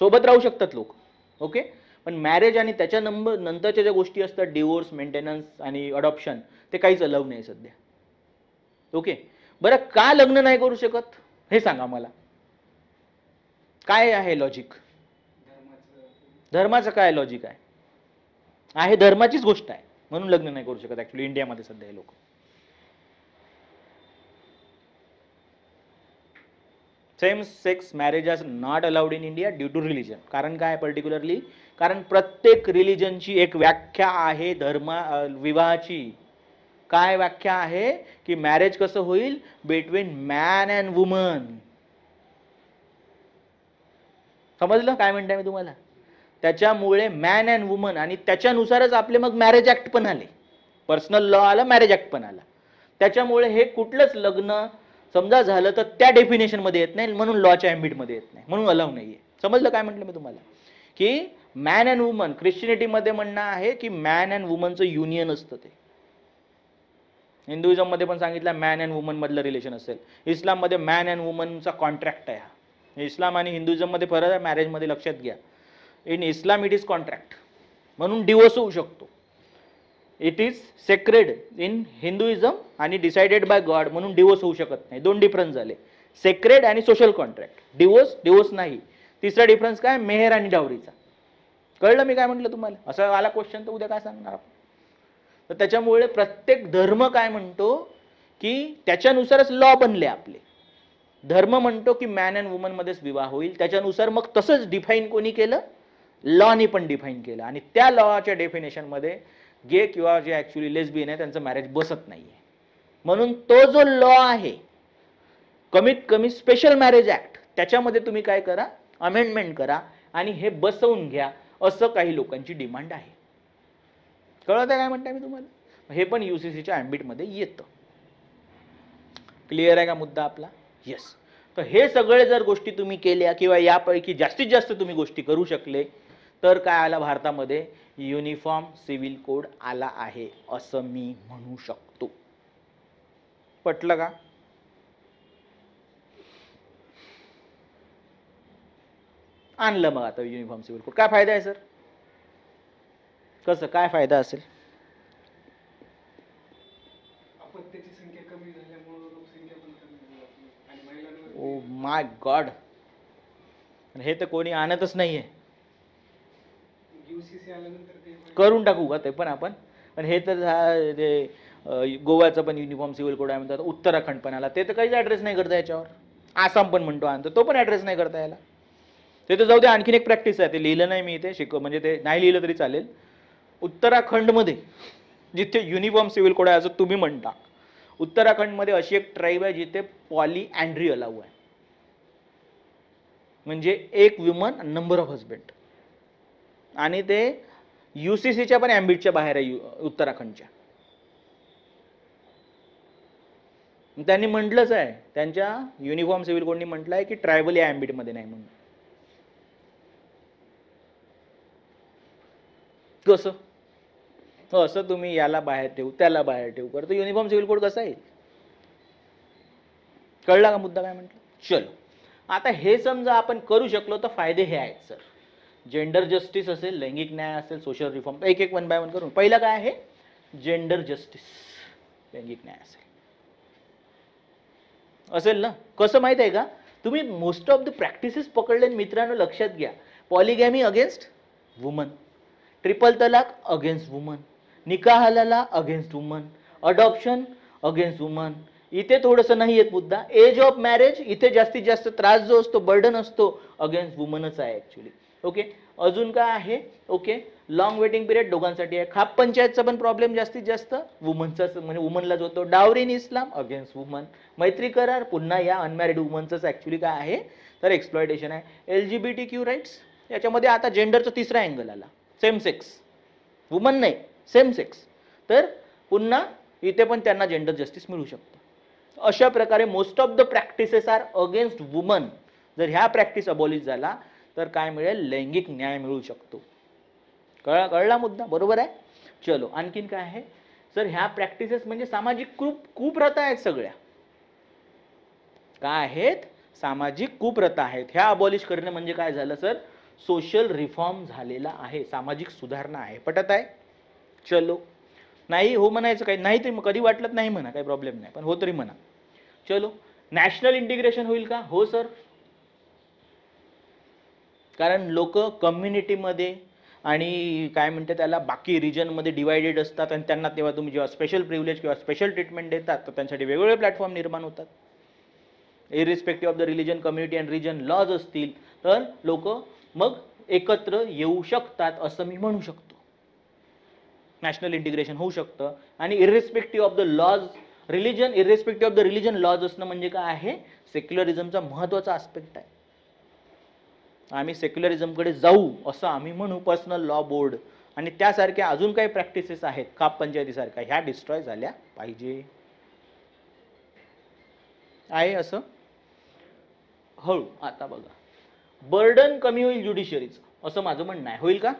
सोबत राहू शकतात लोक. ओके, पण मॅरेज आणि त्याच्या नंतरच्या ज्या गोष्टी असतात, डिवोर्स, मेंटेनन्स आणि अडॉप्शन, ते काहीच अलाव नाही सध्या. ओके, बरं का लग्न नाही करू शकत हे सांगा मला, काय आहे लॉजिक? धर्माचं काय लॉजिक आहे? धर्माचीच गोष्ट आहे म्हणून लग्न नाही करू शकत ॲक्च्युली इंडियामध्ये सध्या हे लोक. Same sex marriage are not allowed in India due to religion. कारण काय पर्टिक्युलरली? कारण प्रत्येक रिलिजनची एक व्याख्या आहे विवाहाची. काय व्याख्या आहे? की मॅरेज कसं होईल बिटवीन मॅन अँड वुमन. समजलं काय म्हणताय मी तुम्हाला? त्याच्यामुळे मॅन अँड वुमन, आणि त्याच्यानुसारच आपले मग मॅरेज ॲक्ट पण आले, पर्सनल लॉ आला, मॅरेज ॲक्ट पण आला. त्याच्यामुळे हे कुठलंच लग्न समजा झालं तर त्या डेफिनेशनमध्ये येत नाही, म्हणून लॉच्या ॲम्बिटमध्ये येत नाही, म्हणून अलाव नाही आहे. समजलं काय म्हटलं मी तुम्हाला? की मॅन अँड वुमन, ख्रिश्चनिटीमध्ये म्हणणं आहे की मॅन अँड वुमनचं युनियन असतं ते. हिंदुइझममध्ये पण सांगितलं मॅन अँड वुमन मधलं रिलेशन असेल. इस्लाममध्ये मॅन अँड वुमनचा कॉन्ट्रॅक्ट आहे हा. इस्लाम आणि हिंदुइझममध्ये फरक आहे मॅरेजमध्ये, लक्षात घ्या. In Islam it is contract, म्हणून डिवोर्स होऊ शकतो. It is sacred in Hinduism आणि डिसाइडेड बाय गॉड, म्हणून डिवोर्स होऊ शकत नाही. 2 डिफरन्स झाले, सेक्रेड आणि सोशल कॉन्ट्रॅक्ट. डिवोर्स नाही. तिसरा डिफरन्स काय? मेहर आणि डावरीचा. कळलं मी काय म्हटलं तुम्हाला? असं आला क्वेश्चन तर उद्या काय सांगणार आपण? तर त्याच्यामुळे प्रत्येक धर्म काय म्हणतो की त्याच्यानुसारच लॉ बनले आपले. धर्म म्हणतो की मॅन अँड वुमन मध्येच विवाह होईल, त्याच्यानुसार मग तसंच डिफाईन कोणी केलं, लॉने पण डिफाईन केलं, आणि त्या लॉच्या डेफिनेशनमध्ये गे किंवा जे ॲक्च्युली लेस्बियन आहे त्यांचं मॅरेज बसत नाहीये. म्हणून तो जो लॉ आहे, कमीत कमी स्पेशल मॅरेज ॲक्ट, त्याच्यामध्ये तुम्ही काय करा, अमेंडमेंट करा आणि हे बसवून घ्या, असं काही लोकांची डिमांड आहे. कळत आहे काय म्हणताय मी तुम्हाला? हे पण UCCच्या ॲम्बिटमध्ये येतं. क्लिअर आहे का मुद्दा आपला? येस. तर हे सगळे जर गोष्टी तुम्ही केल्या किंवा यापैकी जास्तीत जास्त तुम्ही गोष्टी करू शकले तर काय आला भारतामध्ये, युनिफॉर्म सिव्हिल कोड आला आहे असं मी म्हणू शकतो. पटलं का? आणलं मग आता युनिफॉर्म सिव्हिल कोड. काय फायदा आहे सर? कसं काय फायदा असेल? अपत्याची संख्या कमी झाल्यामुळे लोकसंख्या पण कमी झाली आपली आणि महिलांवर ओ माय गॉड, हे तर कोणी आणतच नाहीये. UCC आल्यानंतर ते करून टाकू का ते पण आपण? पण हे तर ते गोव्याचा पण युनिफॉर्म सिव्हिल कोड आहे म्हणतात, उत्तराखंड पण आला, ते तर काहीच ॲड्रेस नाही करता याच्यावर. आसाम पण म्हणतो आणतो, तो पण ॲड्रेस नाही करता याला. ते तर जाऊ दे, आणखीन एक प्रॅक्टिस आहे, ते लिहिलं नाही मी इथे, म्हणजे ते नाही लिहिलं तरी चालेल. उत्तराखंडमध्ये जिथे युनिफॉर्म सिव्हिल कोड आहे असं तुम्ही म्हणता, उत्तराखंडमध्ये अशी एक ट्राईब आहे जिथे पॉलीअँड्री अलाउ आहे, म्हणजे एक वुमन नंबर ऑफ हजबंड, आणि ते UCCच्या पण ॲम्बिटच्या बाहेर आहे उत्तराखंडच्या. त्यांनी म्हटलंच आहे, त्यांच्या युनिफॉर्म सिव्हिल कोडनी म्हटलं आहे की ट्रायबल या ॲम्बिटमध्ये नाही म्हणून. कसं? असं तुम्ही याला बाहेर ठेवू त्याला बाहेर ठेवू करतो, युनिफॉर्म सिव्हिल कोड कसा येईल? कळला का मुद्दा काय म्हटलं? चलो, आता हे समजा आपण करू शकलो तर फायदे हे आहेत सर. जेंडर जस्टिस असेल, लैंगिक न्याय असेल, सोशल रिफॉर्म, एक एक 1 बाय 1 करून. पहिला काय आहे? जेंडर जस्टिस, लैंगिक न्याय असेल ना. कसं माहित आहे का, तुम्ही मोस्ट ऑफ द प्रॅक्टिसेस पकडले मित्रांनो, लक्षात घ्या. Polygamy against woman, triple talaq against woman, nikah halala against woman, adoption against woman. इथे थोडंसं नाही येत मुद्दा. एज ऑफ मॅरेज, इथे जास्तीत जास्त त्रास जो असतो, बर्डन असतो, अगेन्स्ट वुमनच आहे ॲक्च्युली. ओके, अजून काय आहे? ओके, लॉंग वेटिंग पिरियड दोघांसाठी आहे. खाप पंचायतचा पण प्रॉब्लेम जास्तीत जास्त वुमनचाच, म्हणजे वुमनलाच होतो. Dowry in Islam against woman, मैत्री करार पुन्हा या अनमॅरिड वुमनचंच ॲक्च्युली काय आहे तर एक्सप्लॉयटेशन आहे. LGBTQ राईट्स, याच्यामध्ये आता जेंडरचा तिसरा अँगल आला, सेम सेक्स, वुमन नाही सेम सेक्स, तर पुन्हा इथे पण त्यांना जेंडर जस्टिस मिळू शकतं. अशा प्रकारे most of the practices are against woman. जर ह्या प्रॅक्टिस अबॉलिश झाला तर काय मिळेल? लैंगिक न्याय मिळू शकतो. कळला मुद्दा? बरोबर आहे. चलो, आणखीन काय आहे सर? ह्या प्रॅक्टिसेस म्हणजे सामाजिक कुप्रथा आहेत सगळ्या. काय आहेत? सामाजिक कुप्रथा आहेत. ह्या अबॉलिश करणे म्हणजे काय झालं सर? सोशल रिफॉर्म झालेला आहे, सामाजिक सुधारणा आहे. पटत आहे? चलो, नाही हो म्हणायचं काही नाही, ते कधी वाटलं नाही म्हणा, काही प्रॉब्लेम नाही, पण हो तरी म्हणा. चलो, नॅशनल इंटिग्रेशन होईल का? हो सर, कारण लोक कम्युनिटीमध्ये आणि काय म्हणते त्याला बाकी रिजनमध्ये डिवायडेड असतात, आणि त्यांना तेव्हा तुम्ही जेव्हा स्पेशल प्रिव्हिलेज किंवा स्पेशल ट्रीटमेंट देतात तर त्यांच्यासाठी वेगवेगळे प्लॅटफॉर्म निर्माण होतात. Irrespective of the religion, community and region laws असतील तर लोक मग एकत्र येऊ शकतात असं मी म्हणू शकतो. नॅशनल इंटिग्रेशन होऊ शकतं. आणि irrespective of the laws religion, irrespective of the religion laws असणं म्हणजे काय आहे? सेक्युलरिझमचा महत्त्वाचा आस्पेक्ट आहे. आम्ही सेक्युलरिझमकडे जाऊ असं आम्ही म्हणू. पर्सनल लॉ बोर्ड आणि त्यासारख्या अजून काही प्रॅक्टिसेस आहेत खाप पंचायतीसारख्या, ह्या डिस्ट्रॉय झाल्या पाहिजे. आहे असं हळू. आता बघा, बर्डन कमी होईल ज्युडिशियरीचं असं माझं म्हणणं आहे. होईल का?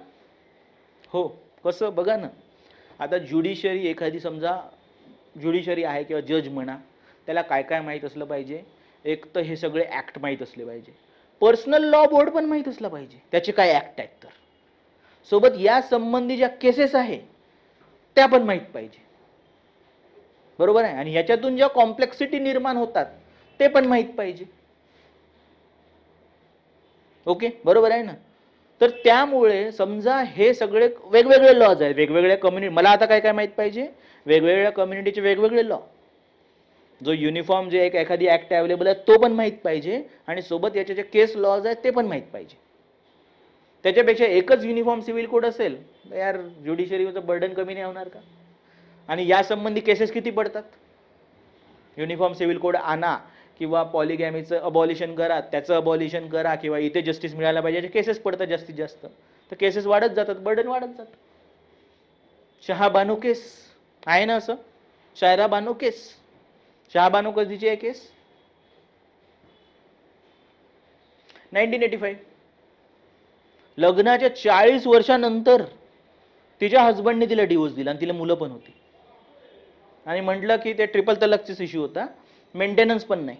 हो. कसं? बघा ना, आता ज्युडिशियरी, एखादी समजा ज्युडिशियरी आहे किंवा जज म्हणा, त्याला काय काय माहीत असलं पाहिजे? एक तर हे सगळे ॲक्ट माहीत असले पाहिजे. पर्सनल लॉ बोर्ड पण माहीत असला पाहिजे, त्याचे काय ॲक्ट आहेत तर. सोबत या संबंधी ज्या केसेस आहे त्या पण माहीत पाहिजे. बरोबर आहे. आणि ह्याच्यातून ज्या कॉम्प्लेक्सिटी निर्माण होतात ते पण माहीत पाहिजे. ओके, बरोबर आहे ना. तर त्यामुळे समजा हे सगळे वेगवेगळे लॉज आहेत, वेगवेगळ्या कम्युनिटी. मला आता काय काय माहीत पाहिजे? वेगवेगळ्या कम्युनिटीचे वेगवेगळे लॉ. जो युनिफॉर्म जे एक एखादी ॲक्ट अवेलेबल आहे तो पण माहीत पाहिजे आणि सोबत याचे जे केस लॉज आहेत ते पण माहीत पाहिजे. त्याच्यापेक्षा एकच युनिफॉर्म सिव्हिल कोड असेल तर यार ज्युडिशरीचं बर्डन कमी नाही होणार का? आणि यासंबंधी केसेस किती पडतात? युनिफॉर्म सिव्हिल कोड आणा किंवा पॉलिगॅमीचं अबॉलिशन करा, त्याचं अबॉलिशन करा किंवा इथे जस्टिस मिळायला पाहिजे, केसेस पडतात जास्तीत जास्त. तर केसेस वाढत जातात, बर्डन वाढत जातं. शहाबानो केस आहे ना, असं शायरा बानो केस. शहाबानो कधीची आहे केस? 1985. लग्नाच्या 40 वर्षानंतर तिच्या हजबंडने तिला डिवोर्स दिला आणि तिला मुलं पण होती आणि म्हटलं की ते ट्रिपल तलाकचाच इश्यू होता, मेंटेनन्स पण नाही.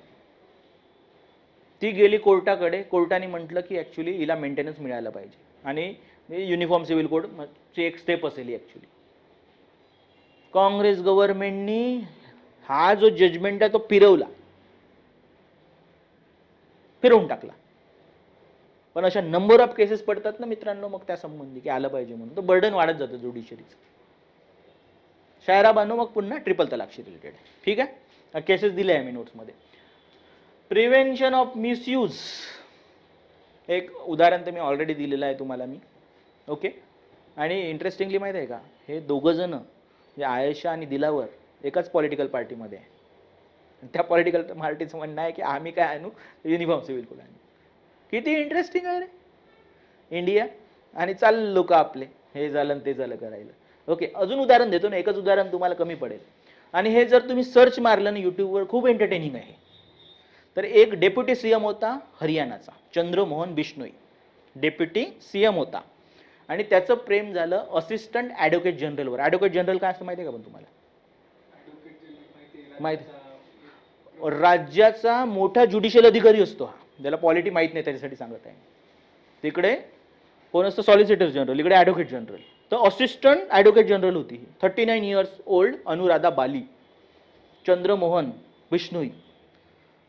ती गेली कोर्टाकडे, कोर्टाने म्हटलं की ॲक्च्युली हिला मेंटेनन्स मिळायला पाहिजे आणि युनिफॉर्म सिव्हिल कोडची एक स्टेप असेल ॲक्च्युली. काँग्रेस गव्हर्नमेंटनी हा जो जजमेंट आहे तो फिरवून टाकला. पण अशा नंबर ऑफ केसेस पडतात ना मित्रांनो मग त्या संबंधी की आलं पाहिजे म्हणून, तो बर्डन वाढत जातं ज्युडिशरीचं. शायरा बानो मग पुन्हा ट्रिपल तलाकशी रिलेटेड. ठीक आहे, केसेस दिले आहे मी नोट्समध्ये. प्रिव्हेन्शन ऑफ मिसयूज, एक उदाहरण तर मी ऑलरेडी दिलेलं आहे तुम्हाला मी. ओके, आणि इंटरेस्टिंगली माहीत आहे का, हे दोघं जण म्हणजे आयशा आणि दिलावर एकाच पॉलिटिकल पार्टीमध्ये आहे. त्या पॉलिटिकल पार्टीचं म्हणणं आहे की आम्ही काय आणू, युनिफॉर्म सिव्हिल कोड आणू. किती इंटरेस्टिंग आहे रे इंडिया. आणि चाल लोक आपले हे झालं ते झालं करायला. ओके, अजून उदाहरण देतो ना, एकच उदाहरण तुम्हाला कमी पडेल. आणि हे जर तुम्ही सर्च मारलं ना यूट्यूबवर, खूप एंटरटेनिंग आहे. तर एक डेप्युटी सीएम होता हरियाणाचा, चंद्रमोहन बिश्नोई. डेप्युटी सीएम होता आणि त्याचं प्रेम झालं असिस्टंट ॲडव्होकेट जनरलवर. ॲडव्होकेट जनरल काय असतं माहिती आहे का पण तुम्हाला? माहिती, राज्याचा मोठा ज्युडिशियल अधिकारी असतो हा. ज्याला पॉलिटी माहीत नाही त्याच्यासाठी सांगत आहे. तिकडे कोण असतं? सॉलिसिटर जनरल, इकडे ॲडव्होकेट जनरल. तर असिस्टंट ॲडव्होकेट जनरल होती 39 इयर्स ओल्ड अनुराधा बाली, चंद्रमोहन बिश्नोई.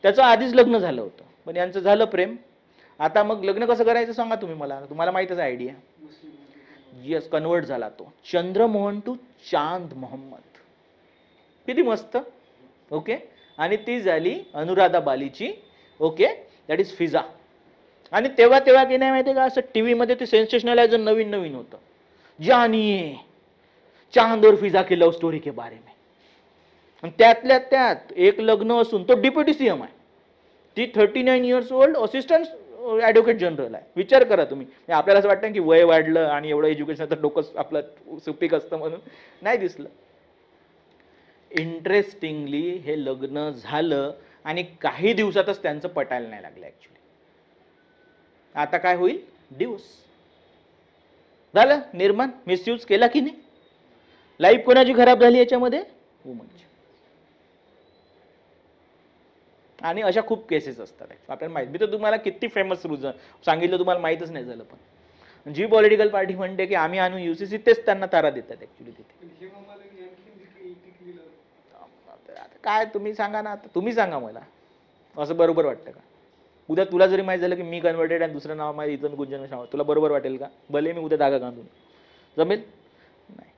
त्याचं आधीच लग्न झालं होतं पण यांचं झालं प्रेम. आता मग लग्न कसं करायचं सांगा तुम्ही मला, तुम्हाला माहीतच आहे आयडिया. येस, कन्वर्ट झाला तो चंद्रमोहन टू चांद मोहम्मद. किती मस्त. ओके, आणि ती झाली अनुराधा बालीची. ओके, दॅट इज फिजा. आणि तेव्हा की नाही माहिती का, असं टीव्ही मध्ये ते सेन्सेशनलायझर नवीन नवीन होतं, जानिये चांद और फिजा की लव्ह स्टोरी के बारे में. आणि त्यातल्या त्यात एक लग्न असून तो डेप्युटी सीएम आहे, ती 39 years old assistant advocate general आहे. विचार करा तुम्ही. आपल्याला असं वाटतं की वय वाढलं आणि एवढं एज्युकेशन तर डोकं आपलं सुपीक असतं म्हणून नाही दिसलं. इंटरेस्टिंगली हे लग्न झालं आणि काही दिवसातच त्यांचं पटायला नाही लागलं ॲक्च्युली. आता काय होईल? डिवोर्स झालं. निर्माण मिसयूज केला की नाही? लाईफ कोणाची खराब झाली याच्यामध्ये? वुमनची. आणि अशा खूप केसेस असतात आपल्याला माहिती. मी तर तुम्हाला किती फेमस रिझन सांगितलं, तुम्हाला माहीतच नाही झालं. पण जी पॉलिटिकल पार्टी म्हणते की आम्ही आणू UCC, तेच त्यांना तारा देतात ॲक्च्युली तिथे. काय तुम्ही सांगा ना, आता तुम्ही सांगा मला, असं बरोबर वाटतं का? उद्या तुला जरी माहीत झालं की मी कन्वर्टेड आणि दुसरं नाव माझं इथं गुंजन शाह, तुला बरोबर वाटेल का? भले मी उद्या धागा बांधून, जमेल नाही.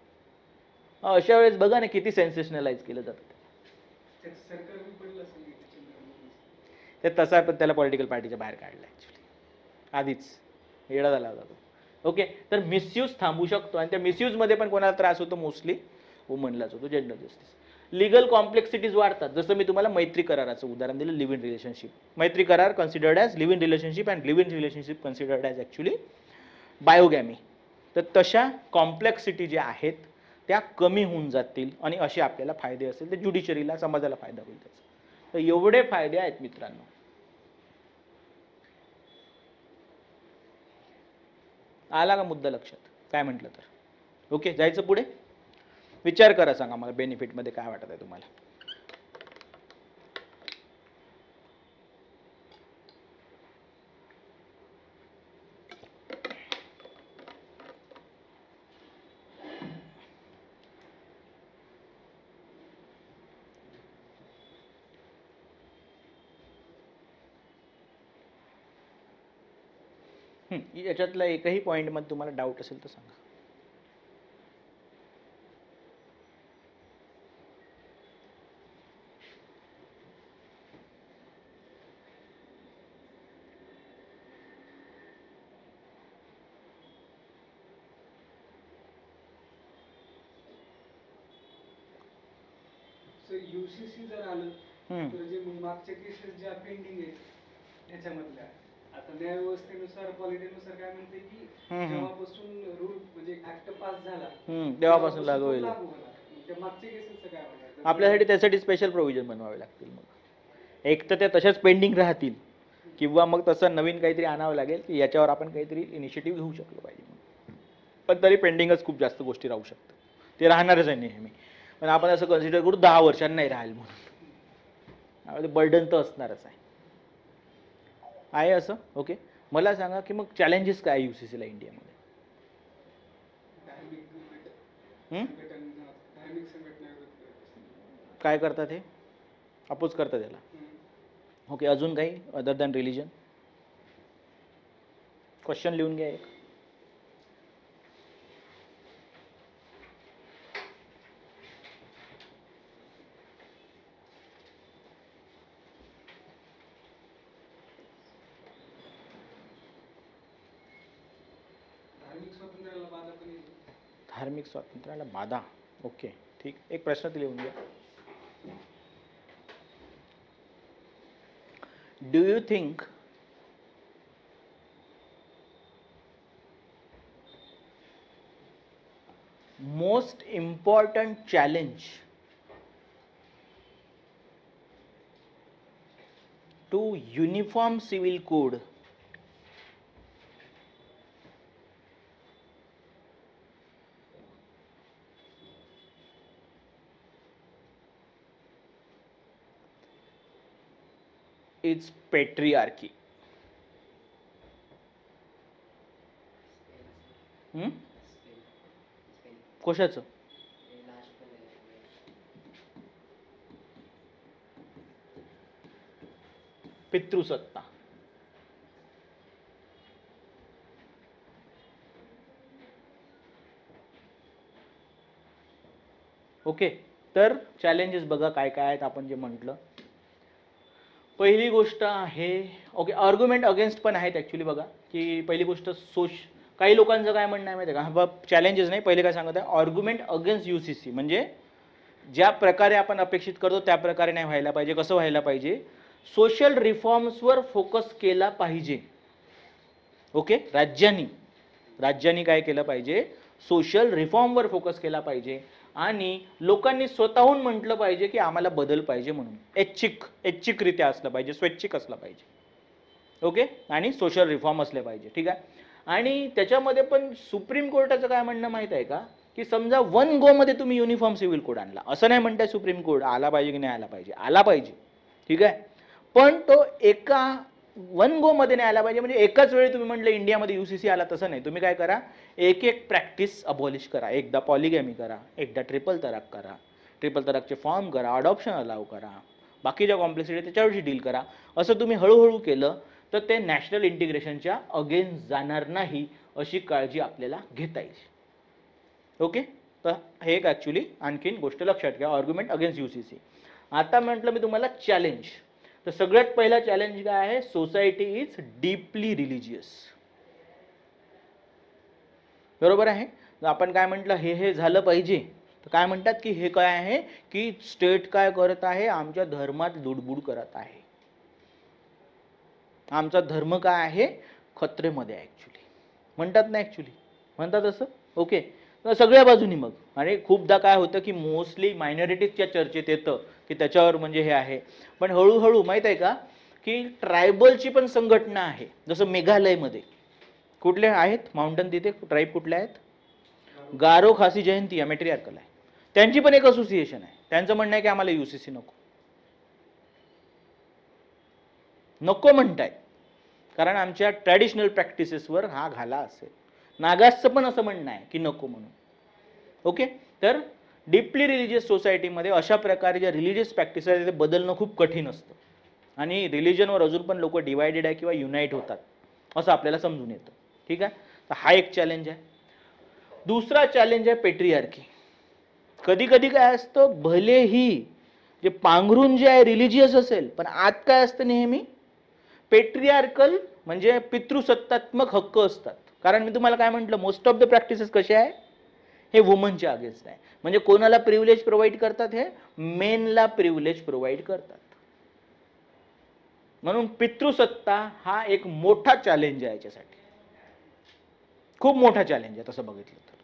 अशा वेळेस बघा ना किती सेन्सेशनलाइज केलं जातं. ते तसा पण त्याला पॉलिटिकल पार्टीच्या बाहेर काढलं ॲक्च्युली, आधीच येडा झाला होता तो. ओके, तर मिसयूज थांबू शकतो आणि त्या मिसयूजमध्ये पण कोणाला त्रास होतो? मोस्टली वुमनलाच होतो. Gender justice. लिगल कॉम्प्लेक्सिटीज वाढतात. जसं मी तुम्हाला मैत्री कराराचं उदाहरण दिलं, लिव्ह इन रिलेशनशिप. मैत्री करार considered as live in relationship and live in relationship considered as actually bigamy. तर तशा कॉम्प्लेक्सिटी ज्या आहेत त्या कमी होऊन जातील आणि असे आपल्याला फायदे असेल तर ज्युडिशरीला, समाजाला फायदा होईल त्याचा. तर एवढे फायदे आहेत मित्रांनो. आला का मुद्दा लक्षात? काय म्हटलं तर? ओके, जायचं पुढे. विचार करा, सांगा मला बेनिफिटमध्ये काय वाटत आहे तुम्हाला. याच्यातला एकही पॉईंटमध्ये तुम्हाला डाऊट असेल तर सांगा. युसीसी जर आलं हम्म. तर जे मागच्या केसेस ज्या पेंडिंग आहेत त्याच्यामधल्या आता न्याय व्यवस्थेनुसार पॉलिटीनुसार काय म्हणते की जेव्हापासून रूल म्हणजे ऍक्ट पास झाला तेव्हापासून लागू होईल. त्या मागच्या केसेसचं काय होणार? आपल्यासाठी त्यासाठी स्पेशल प्रोव्हिजन बनवावे लागतील. मग एक तर त्या तशाच पेंडिंग राहतील किंवा मग तसं नवीन काहीतरी आणावं लागेल की याच्यावर आपण काहीतरी इनिशिएटिव्ह घेऊ शकलो पाहिजे. पण तरी पेंडिंगच खूप जास्त गोष्टी राहू शकतात. ते राहणारच आहे नेहमी. पण आपण असं कन्सिडर करू 10 वर्षांनी नाही राहील म्हणून. बर्डन तर असणारच आहे असं. ओके, मला सांगा की मग चॅलेंजेस काय युसीसीला इंडियामध्ये? धार्मिक संघटना काय करतात हे? अपोज करतात त्याला. ओके, अजून काही अदर दॅन रिलिजन? क्वेश्चन लिहून घ्या एक. धार्मिक स्वातंत्र्याला बाधा. ओके, ठीक. एक प्रश्न लिहून घ्या. Do you think most important challenge to uniform civil code is patriarchy? कशाचं? पितृसत्ता. ओके, तर चॅलेंजेस बघा काय काय आहेत आपण जे म्हटलं. पहिली गोष्ट आहे, ओके, आर्ग्युमेंट अगेन्स्ट पण आहेत ॲक्च्युली. बघा की पहिली गोष्ट काही लोकांचं काय म्हणणं आहे माहिती आहे का? चॅलेंजेस नाही, पहिले काय सांगत आहे, आर्ग्युमेंट अगेन्स्ट युसीसी म्हणजे ज्या प्रकारे आपण अपेक्षित करतो त्या प्रकारे नाही व्हायला पाहिजे. कसं व्हायला पाहिजे? सोशल रिफॉर्म्सवर फोकस केला पाहिजे. ओके, राज्यांनी काय केलं पाहिजे? सोशल रिफॉर्मवर फोकस केला पाहिजे आणि लोकांनी स्वतःहून म्हटलं पाहिजे की आम्हाला बदल पाहिजे म्हणून. ऐच्छिकरित्या असलं पाहिजे, स्वैच्छिक असलं पाहिजे. ओके, आणि सोशल रिफॉर्म असले पाहिजे. ठीक आहे. आणि त्याच्यामध्ये पण सुप्रीम कोर्टाचं काय म्हणणं माहित आहे का? की समजा 1 गो मध्ये तुम्ही युनिफॉर्म सिव्हिल कोड आणला, असं नाही म्हणताय सुप्रीम कोर्ट आला पाहिजे की नाही आला पाहिजे, आला पाहिजे. ठीक आहे, पण तो एका 1 गो मध्ये नाही आला पाहिजे. म्हणजे एकाच वेळी तुम्ही म्हटलं इंडियामध्ये युसीसी आला, तसं नाही. तुम्ही काय करा, एक प्रॅक्टिस अबॉलिश करा. एकदा पॉलिगॅमी करा, एकदा ट्रिपल तलाक करा, ट्रिपल तलाकचे फॉर्म करा, अडॉप्शन अलाव करा, बाकीच्या कॉम्प्लेक्सिटी त्याच्यावरची डील करा. असं तुम्ही हळूहळू केलं तर ते नॅशनल इंटिग्रेशनच्या अगेन्स्ट जाणार नाही, अशी काळजी आपल्याला घेता येईल. ओके, तर हे एक ॲक्च्युली आणखीन गोष्ट लक्षात घ्या, आर्ग्युमेंट अगेन्स्ट युसीसी. आता म्हटलं मी तुम्हाला चॅलेंज, तर सगळ्यात पहिला चॅलेंज काय आहे? Society is deeply religious. बरोबर आहे. आपण काय म्हटलं, हे झालं पाहिजे, तर काय म्हणतात की हे काय आहे की स्टेट काय करत आहे? आमच्या धर्मात लुडबुड करत आहे. आमचा धर्म काय आहे? खतरेमध्ये आहे ॲक्च्युली. म्हणतात ना, ॲक्च्युली म्हणतात असं. ओके, तर सगळ्या बाजूनी मग. आणि खूपदा काय होतं की मोस्टली मायनॉरिटीजच्या चर्चेत येतं की त्याच्यावर म्हणजे हे आहे. पण हळूहळू माहीत आहे का की ट्रायबलची पण संघटना आहे. जसं मेघालयमध्ये कुठले आहेत माउंटन, तिथे ट्राईब कुठले आहेत? गारो, खासी, जयंती या मॅट्रिआर्कल आहे. त्यांची पण एक असोसिएशन आहे. त्यांचं म्हणणं आहे की आम्हाला युसीसी नको म्हणतायत, कारण आमच्या ट्रॅडिशनल प्रॅक्टिसेसवर हा घाला असेल. नागासचं पण असं म्हणणं आहे की नको म्हणून. ओके, तर डीपली रिलिजियस सोसायटीमध्ये अशा प्रकारे ज्या रिलिजियस प्रॅक्टिस आहेत ते बदलणं खूप कठीण असतं. आणि रिलिजनवर अजून पण लोक डिवायडेड आहे किंवा युनाईट होतात असं आपल्याला समजून येतं. ठीक आहे, तर हा एक चॅलेंज आहे. दुसरा चॅलेंज आहे पेट्रियार्की. कधी कधी काय असतं, भलेही जे पांघरून जे आहे रिलिजियस असेल, पण आत काय असतं नेहमी पेट्रियार्कल म्हणजे पितृसत्तात्मक हक्क असतात. कारण मी तुम्हाला काय म्हटलं, मोस्ट ऑफ द प्रॅक्टिसेस कसे आहे? हे वुमनच्या अगेन्स्ट आहे. म्हणजे कोणाला प्रिव्हिलेज प्रोव्हाइड करतात? हे मेनला प्रिव्हिलेज प्रोव्हाइड करतात. म्हणून पितृसत्ता हा एक मोठा चॅलेंज आहे याच्यासाठी, खूप मोठा चॅलेंज आहे तसं बघितलं तर.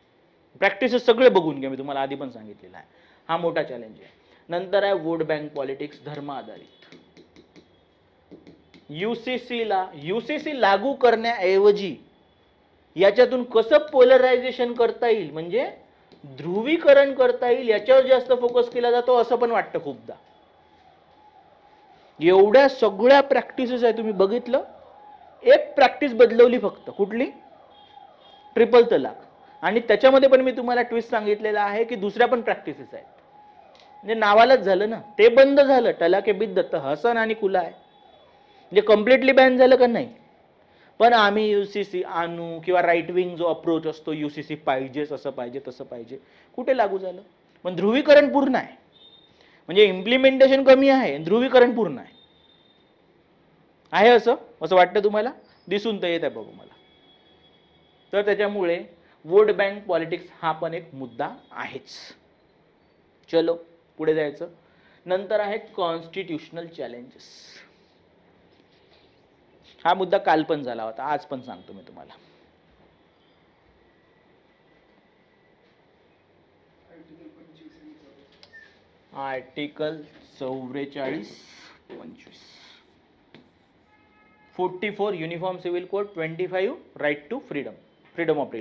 प्रॅक्टिसेस सगळे बघून घ्या, मी तुम्हाला आधी पण सांगितलेलं आहे, हा मोठा चॅलेंज आहे. नंतर आहे वोट बँक पॉलिटिक्स, धर्म आधारित. यूसीसी लागू करण्याऐवजी याच्यातून कसं पोलरायझेशन करता येईल, म्हणजे ध्रुवीकरण करता येईल, याच्यावर जास्त फोकस केला जातो असं पण वाटतं खूपदा. एवढ्या सगळ्या प्रॅक्टिसेस आहे, तुम्ही बघितलं, एक प्रॅक्टिस बदलवली फक्त, कुठली? ट्रिपल तलाक. आणि त्याच्यामध्ये पण मी तुम्हाला ट्विस्ट सांगितलेला आहे की दुसऱ्या पण प्रॅक्टिसेस आहेत. म्हणजे नावालाच झालं ना, ते बंद झालं, तलाक ए बिद्दत, हसन आणि खुला आहे, म्हणजे कम्प्लिटली बॅन झालं का? नाही. पण आम्ही यूसीसी आणू, किंवा राईट विंग जो अप्रोच असतो, यूसीसी पाहिजेच, असं पाहिजे तसं पाहिजे, कुठे लागू झालं? पण ध्रुवीकरण पूर्ण आहे, म्हणजे इम्प्लिमेंटेशन कमी आहे, ध्रुवीकरण पूर्ण आहे. आहे असं वाटतं तुम्हाला? दिसून तर येत आहे बघू मला. तर त्याच्यामुळे वोट बँक पॉलिटिक्स हा पण एक मुद्दा आहेच. चलो पुढे जायचं. नंतर आहे कॉन्स्टिट्यूशनल चॅलेंजेस. हा मुद्दा काल पण झाला होता, आज पण सांगतो मी तुम्हाला. Article 44, 25, 44 uniform civil code, 25 right to freedom, freedom of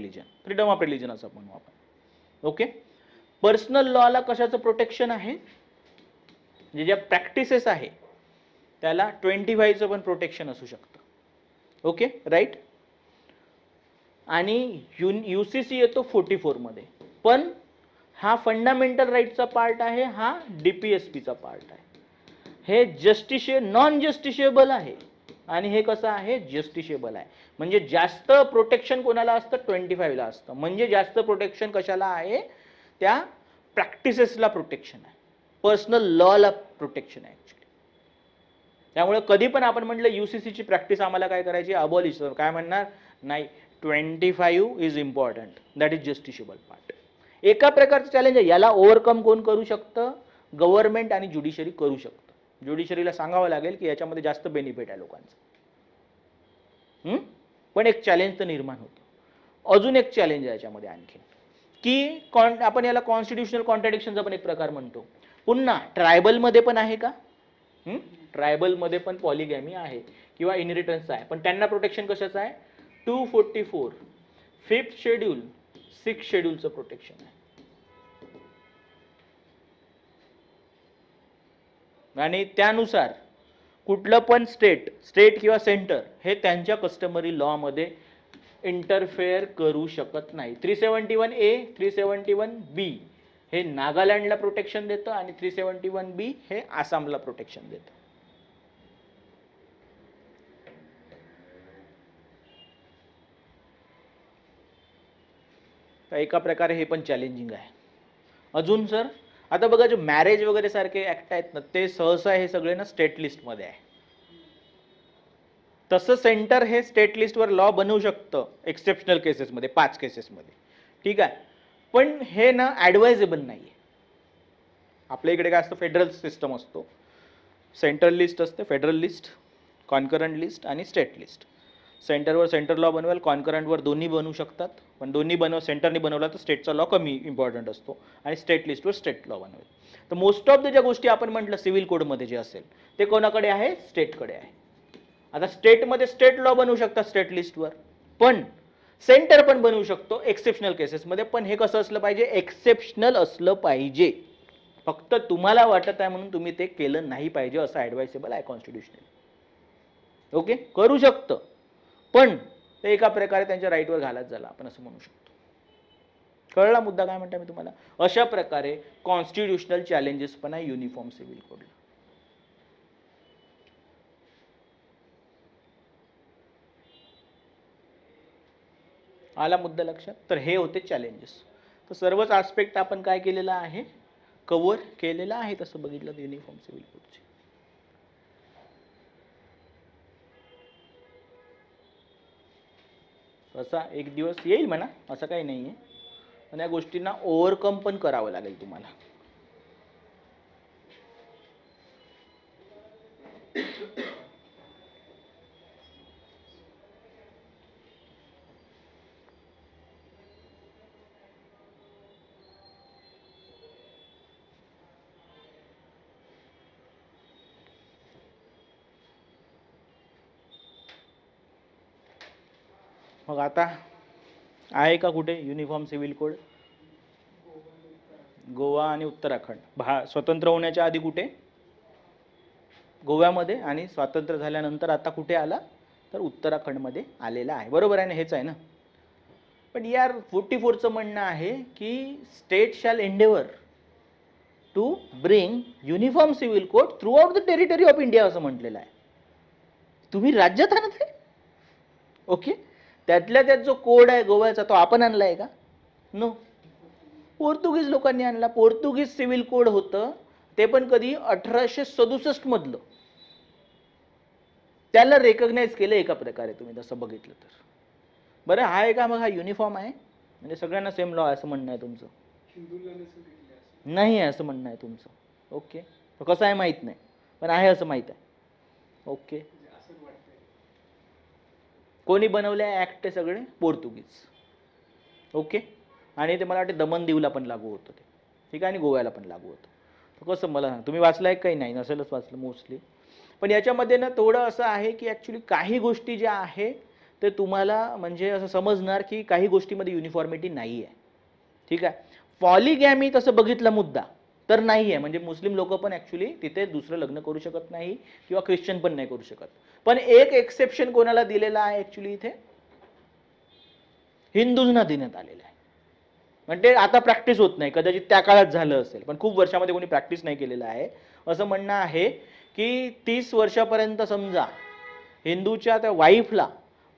religion असं म्हणू आपण. ओके. पर्सनल लॉला कशाचं प्रोटेक्शन आहे? म्हणजे ज्या प्रॅक्टिसेस आहे त्याला 25चं पण प्रोटेक्शन असू शकतं. Okay, right. आणि यूसीसी येतो 44 मध्ये, पण हा फंडामेंटल राईटचा पार्ट आहे, हा डीपीएसपीचा पार्ट आहे. हे नॉन जस्टिशिएबल आहे, आणि हे कसं आहे? जस्टिशिएबल आहे. म्हणजे जास्त प्रोटेक्शन कोणाला असतं? 25ला असतं. म्हणजे जास्त प्रोटेक्शन कशाला आहे? त्या प्रॅक्टिसेसला प्रोटेक्शन आहे, पर्सनल लॉला प्रोटेक्शन आहे ऍक्च्युली. त्यामुळे कधी पण आपण म्हटलं यूसीसीची प्रॅक्टिस आम्हाला काय करायची? अबॉलिश. काय म्हणणार? नाही, 25 is important, that is justiciable part. एका प्रकारचं चॅलेंज आहे. याला ओव्हरकम कोण करू शकतं? गव्हर्नमेंट आणि ज्युडिशरी करू शकतं. ज्युडिशरीला सांगावं लागेल की याच्यामध्ये जास्त बेनिफिट आहे लोकांचं. पण एक चॅलेंज तर निर्माण होतं. अजून एक चॅलेंज आहे याच्यामध्ये आणखी, की आपण याला कॉन्स्टिट्युशनल कॉन्ट्रडिक्शनचा पण एक प्रकार म्हणतो. पुन्हा ट्रायबलमध्ये पण आहे का? ट्रायबलमध्ये पण पॉलिगॅमी आहे किंवा इनहेरिटन्स आहे, पण त्यांना प्रोटेक्शन कशाचं आहे? 244 5th शेड्यूल 6th शेड्यूलचं प्रोटेक्शन आहे. आणि त्यानुसार कुठलं पण स्टेट किंवा सेंटर हे त्यांच्या कस्टमरी लॉ मध्ये इंटरफेअर करू शकत नाही. 371A 371B हे नागालँडला प्रोटेक्शन देतं, आणि 371B हे आसामला प्रोटेक्शन देतं. तर एका प्रकारे हे पण चॅलेंजिंग आहे. अजून सर, आता बघा, जो मॅरेज वगैरे सारखे ऍक्ट आहेत ना, ते सहसा हे सगळे ना स्टेट लिस्टमध्ये आहे. तसं सेंटर हे स्टेट लिस्टवर लॉ बनवू शकतं एक्सेप्शनल केसेसमध्ये, 5 केसेसमध्ये, ठीक आहे. पण हे ना ॲडवायझेबल नाही आहे. आपल्या इकडे काय असतं? फेडरल सिस्टम असतो, सेंट्रल लिस्ट असते, फेडरल लिस्ट, कॉन्करंट लिस्ट आणि स्टेट लिस्ट. सेंटरवर सेंटर लॉ बनवेल, कॉन्करंटवर दोन्ही बनवू शकतात, पण दोन्ही सेंटरने बनवला तर स्टेटचा लॉ कमी इम्पॉर्टंट असतो, आणि स्टेट लिस्टवर स्टेट लॉ बनवेल. तर मोस्ट ऑफ द ज्या गोष्टी आपण म्हटलं सिव्हिल कोडमध्ये जे असेल ते कोणाकडे आहे? स्टेटकडे आहे. आता स्टेटमध्ये स्टेट लॉ बनवू शकतात स्टेट लिस्टवर, पण सेंटर पण बनवू शकतो एक्सेप्शनल केसेसमध्ये. पण हे कसं असलं पाहिजे? एक्सेप्शनल असलं पाहिजे. फक्त तुम्हाला वाटत आहे म्हणून तुम्ही ते केलं नाही पाहिजे, असं ॲडवाइसेबल आहे कॉन्स्टिट्युशनल. ओके, करू शकतं, पण ते एका प्रकारे त्यांच्या राईटवर घालत झाला, आपण असं म्हणू शकतो. कळला मुद्दा काय म्हणता मी तुम्हाला? अशा प्रकारे कॉन्स्टिट्युशनल चॅलेंजेस पण आहे युनिफॉर्म सिव्हिल कोडला. आला मुद्दा लक्षात? तर हे होते चॅलेंजेस. तर सर्वच आस्पेक्ट आपण काय केलेलं आहे? कव्हर केलेलं आहे तसं बघितलं तर युनिफॉर्म सिव्हिल कोडचे. असा एक दिवस येईल म्हणा, असं काही नाही आहे. आणि या गोष्टींना ओव्हरकम पण करावं लागेल तुम्हाला. मग आता आहे का कुठे युनिफॉर्म सिव्हिल कोड? गोवा आणि उत्तराखंड. स्वतंत्र होण्याच्या आधी कुठे? गोव्यामध्ये, आणि स्वातंत्र्य झाल्यानंतर आता कुठे आला? तर उत्तराखंडमध्ये आलेला आहे. बरोबर आहे ना? हेच आहे ना? पण यार 44चं म्हणणं आहे की state shall endeavour to bring uniform civil code throughout the territory of India असं म्हटलेलं आहे. तुम्ही राज्यात आणत आहे? ओके, त्यातल्या त्यात जो कोड आहे गोव्याचा तो आपण आणलाय का? नो, पोर्तुगीज लोकांनी आणला. पोर्तुगीज सिव्हिल कोड होतं ते पण कधी 1867 मधलं. त्याला रेकग्नाइज केलं एका प्रकारे तुम्ही तसं बघितलं तर. बरं, हा आहे का मग हा युनिफॉर्म आहे? म्हणजे सगळ्यांना सेम लॉ असं म्हणणं आहे तुमचं? नाही आहे असं म्हणणं आहे तुमचं. ओके, कसं आहे माहित नाही, पण आहे असं माहित आहे. ओके, कोणी बनवले ऍक्ट? ते सगळे पोर्तुगीज. ओके, आणि ते मला वाटते दमन दीवला पण लागू होतं ते, ठीक आहे, आणि गोव्याला पण लागू होतं. कसं मला सांग, तुम्ही वाचलाय काही? नाही, नसेलच वाचलं मोस्टली. पण याच्यामध्ये ना थोडं असं आहे की ॲक्च्युली काही गोष्टी ज्या आहे ते तुम्हाला म्हणजे असं समजणार की काही गोष्टीमध्ये युनिफॉर्मिटी नाही आहे. ठीक आहे, पॉलिगॅमी तसं बघितलं मुद्दा तर नाही आहे. म्हणजे मुस्लिम लोक पण ॲक्च्युली तिथे दुसरं लग्न करू शकत नाही किंवा ख्रिश्चन पण नाही करू शकत. पण एक एक्सेप्शन कोणाला दिलेला आहे ॲक्च्युली? इथे हिंदूंना देण्यात आलेलं आहे. म्हणजे आता प्रॅक्टिस होत नाही, कदाचित त्या काळात झालं असेल, पण खूप वर्षामध्ये कोणी प्रॅक्टिस नाही केलेलं आहे. असं म्हणणं आहे की 30 वर्षापर्यंत समजा हिंदूच्या त्या वाईफला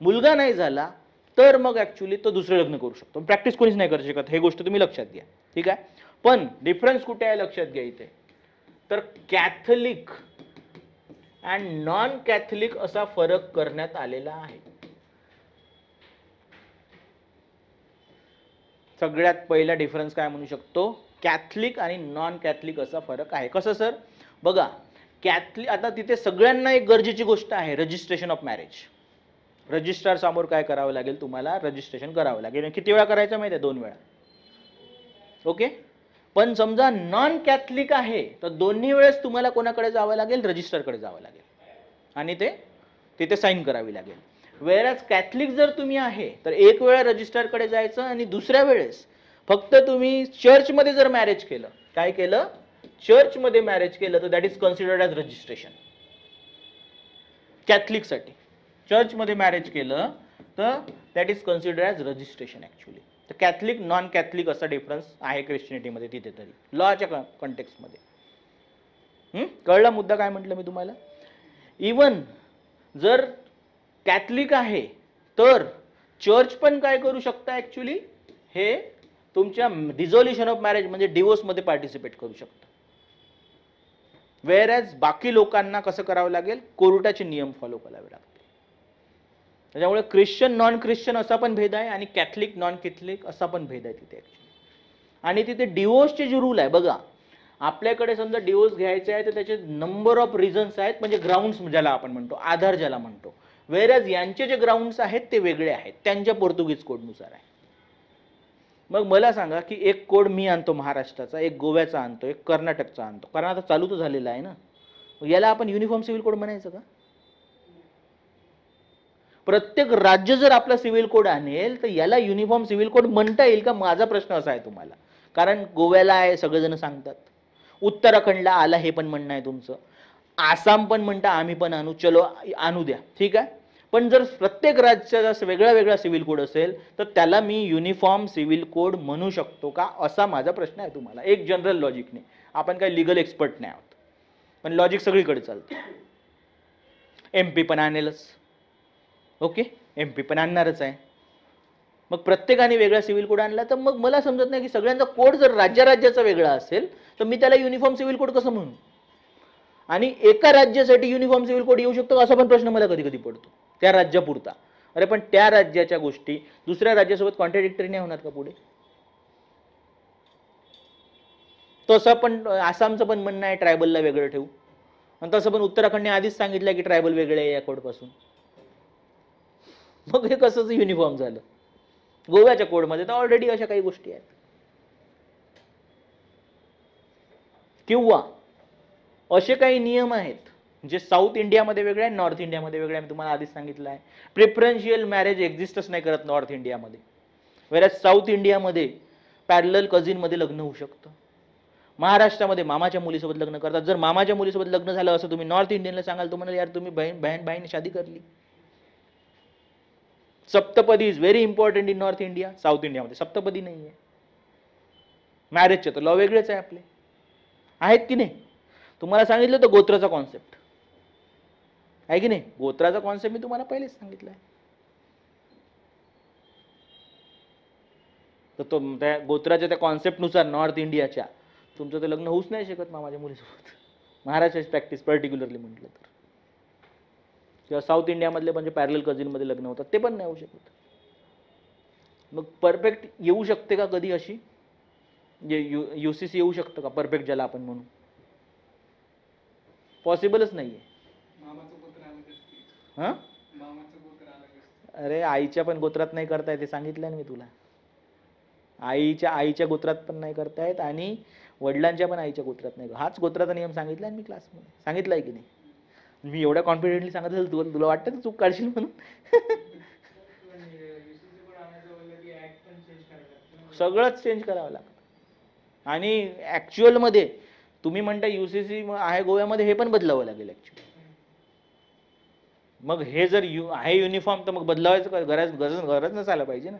मुलगा नाही झाला तर मग ॲक्च्युली तो दुसरं लग्न करू शकतो. प्रॅक्टिस कोणीच नाही करू शकत, हे गोष्ट तुम्ही लक्षात घ्या. ठीक आहे, पण डिफरन्स कुठे आहे लक्षात घ्या इथे. तर कॅथलिक अँड नॉन कॅथलिक असा फरक करण्यात आलेला आहे. सगळ्यात पहिला डिफरन्स काय म्हणू शकतो? कॅथलिक आणि नॉन कॅथलिक असा फरक आहे. कसं सर? बघा, कॅथलिक आता तिथे सगळ्यांना एक गरजेची गोष्ट आहे, रजिस्ट्रेशन ऑफ मॅरेज. रजिस्ट्रार समोर काय करावं लागेल? तुम्हाला रजिस्ट्रेशन करावं लागेल. किती वेळा करायचं माहिती आहे? 2 वेळा. ओके, पण समजा नॉन कॅथलिक आहे तर दोन्ही वेळेस तुम्हाला कोणाकडे जावं लागेल? रजिस्ट्रारकडे जावं लागेल आणि ते तिथे साईन करावी लागेल. वेअरॅज कॅथलिक जर तुम्ही आहे तर एक वेळा रजिस्ट्रारकडे जायचं आणि दुसऱ्या वेळेस फक्त तुम्ही चर्चमध्ये जर मॅरेज केलं, काय केलं? चर्चमध्ये मॅरेज केलं तर that is considered as registration. कॅथलिकसाठी चर्चमध्ये मॅरेज केलं तर that is considered as registration actually. तर कॅथलिक नॉन कॅथलिक असा डिफरन्स आहे ख्रिश्चनिटीमध्ये तिथे तरी लॉच्या कॉन्टेक्स्टमध्ये. कळला मुद्दा काय म्हटलं मी तुम्हाला? इवन जर कॅथलिक आहे तर चर्च पण काय करू शकता ॲक्च्युली? हे तुमच्या डिझोल्युशन ऑफ मॅरेज म्हणजे डिवोर्समध्ये पार्टिसिपेट करू शकता. वेअरॅज बाकी लोकांना कसं करावं लागेल? कोर्टाचे नियम फॉलो करावे लागतील. त्याच्यामुळे ख्रिश्चन नॉन ख्रिश्चन असा पण भेद आहे आणि कॅथलिक नॉन कॅथलिक असा पण भेद आहे तिथे ॲक्च्युली. आणि तिथे डिवोर्सचे जे रूल आहे बघा, आपल्याकडे समजा डिवोर्स घ्यायचे आहे तर त्याचे नंबर ऑफ रिझन्स आहेत, म्हणजे ग्राउंड्स ज्याला आपण म्हणतो, आधार ज्याला म्हणतो. वेअरॅज यांचे जे ग्राउंड्स आहेत ते वेगळे आहेत, त्यांच्या पोर्तुगीज कोडनुसार आहे. मग मला सांगा की एक कोड मी आणतो महाराष्ट्राचा, एक गोव्याचा आणतो, एक कर्नाटकचा आणतो, कारण आता चालू तर झालेला आहे ना. याला आपण युनिफॉर्म सिव्हिल कोड म्हणायचं का? प्रत्येक राज्य जर आपला सिव्हिल कोड आणेल तर याला युनिफॉर्म सिव्हिल कोड म्हणता येईल का? माझा प्रश्न असा आहे तुम्हाला. कारण गोव्याला आहे सगळेजण सांगतात, उत्तराखंडला आला हे पण म्हणणं आहे तुमचं, आसाम पण म्हणता आम्ही पण आणू, चलो आणू द्या, ठीक आहे. पण जर प्रत्येक राज्याचा वेगळा वेगळा सिव्हिल कोड असेल तर त्याला मी युनिफॉर्म सिव्हिल कोड म्हणू शकतो का? असा माझा प्रश्न आहे तुम्हाला. एक जनरल लॉजिकने, आपण काही लिगल एक्सपर्ट नाही आहोत, पण लॉजिक सगळीकडे चालतं. MP पण आणेलच, ओके, MP पण आणणारच आहे. मग प्रत्येकाने वेगळा सिव्हिल कोड आणला तर मग मला समजत नाही की सगळ्यांचा कोड जर राज्याचा वेगळा असेल तर मी त्याला युनिफॉर्म सिव्हिल कोड कसं म्हणू? आणि एका राज्यासाठी युनिफॉर्म सिव्हिल कोड येऊ शकतो असा पण प्रश्न मला कधी कधी पडतो, त्या राज्यापुरता. अरे पण त्या राज्याच्या गोष्टी दुसऱ्या राज्यासोबत कॉन्ट्राडिक्टरी नाही होणार का पुढे? तसं पण आसामचं पण म्हणणं आहे ट्रायबलला वेगळं ठेवू, आणि तसं पण उत्तराखंडने आधीच सांगितलं की ट्रायबल वेगळे आहे या कोडपासून. मग हे कसं युनिफॉर्म झालं? गोव्याच्या कोडमध्ये तर ऑलरेडी अशा काही गोष्टी आहेत. किंवा असे काही नियम आहेत जे साऊथ इंडियामध्ये वेगळे आहे, नॉर्थ इंडियामध्ये वेगळे आहे. मी तुम्हाला आधीच सांगितलं आहे, प्रिफरन्शियल मॅरेज एक्झिस्टच नाही करत नॉर्थ इंडियामध्ये, वेळेस साऊथ इंडियामध्ये पॅरलल कझिनमध्ये लग्न होऊ शकतं. महाराष्ट्रामध्ये मामाच्या मुलीसोबत लग्न करतात. जर मामाच्या मुलीसोबत लग्न झालं असं तुम्ही नॉर्थ इंडियनला सांगाल, तो म्हणाल यार तुम्ही बहन शादी करली. Saptapadi is very important in North India. South इंडियामध्ये सप्तपदी नाही आहे. मॅरेजचे तर लॉ वेगळेच आहे आपले, आहेत की नाही? तुम्हाला सांगितलं तर गोत्राचा कॉन्सेप्ट आहे की नाही? गोत्राचा कॉन्सेप्ट मी तुम्हाला पहिलेच सांगितलं आहे. तर तो त्या गोत्राच्या त्या कॉन्सेप्टनुसार नॉर्थ इंडियाच्या तुमचं तर लग्न होऊच नाही शकत मामाच्या मुलीसोबत, महाराष्ट्राची प्रॅक्टिस पर्टिक्युलरली म्हटलं तर. किंवा साऊथ इंडियामधले म्हणजे पॅरलल कझिनमध्ये लग्न होतात ते पण नाही होऊ शकत. मग परफेक्ट येऊ शकते का कधी अशी, म्हणजे UCC येऊ शकतं का परफेक्ट, ज्याला आपण म्हणू? पॉसिबलच नाही आहे. हां, अरे आईच्या पण गोत्रात नाही करता येते, सांगितलं ना मी तुला. आईच्या गोत्रात पण नाही करता येत आणि वडिलांच्या पण आईच्या गोत्रात नाही. हाच गोत्राचा नियम सांगितला मी क्लासमध्ये, सांगितलाय की नाही? मी एवढ्या कॉन्फिडेंटली सांगत असेल तुला वाटतं तू चूक काढशील म्हणून? सगळंच चेंज करावं लागतं. आणि ॲक्च्युअलमध्ये तुम्ही म्हणता UCC आहे गोव्यामध्ये, हे पण बदलावं लागेल ॲक्च्युअली. मग हे जर आहे युनिफॉर्म तर मग बदलावायचं गरज नसायला पाहिजे ना.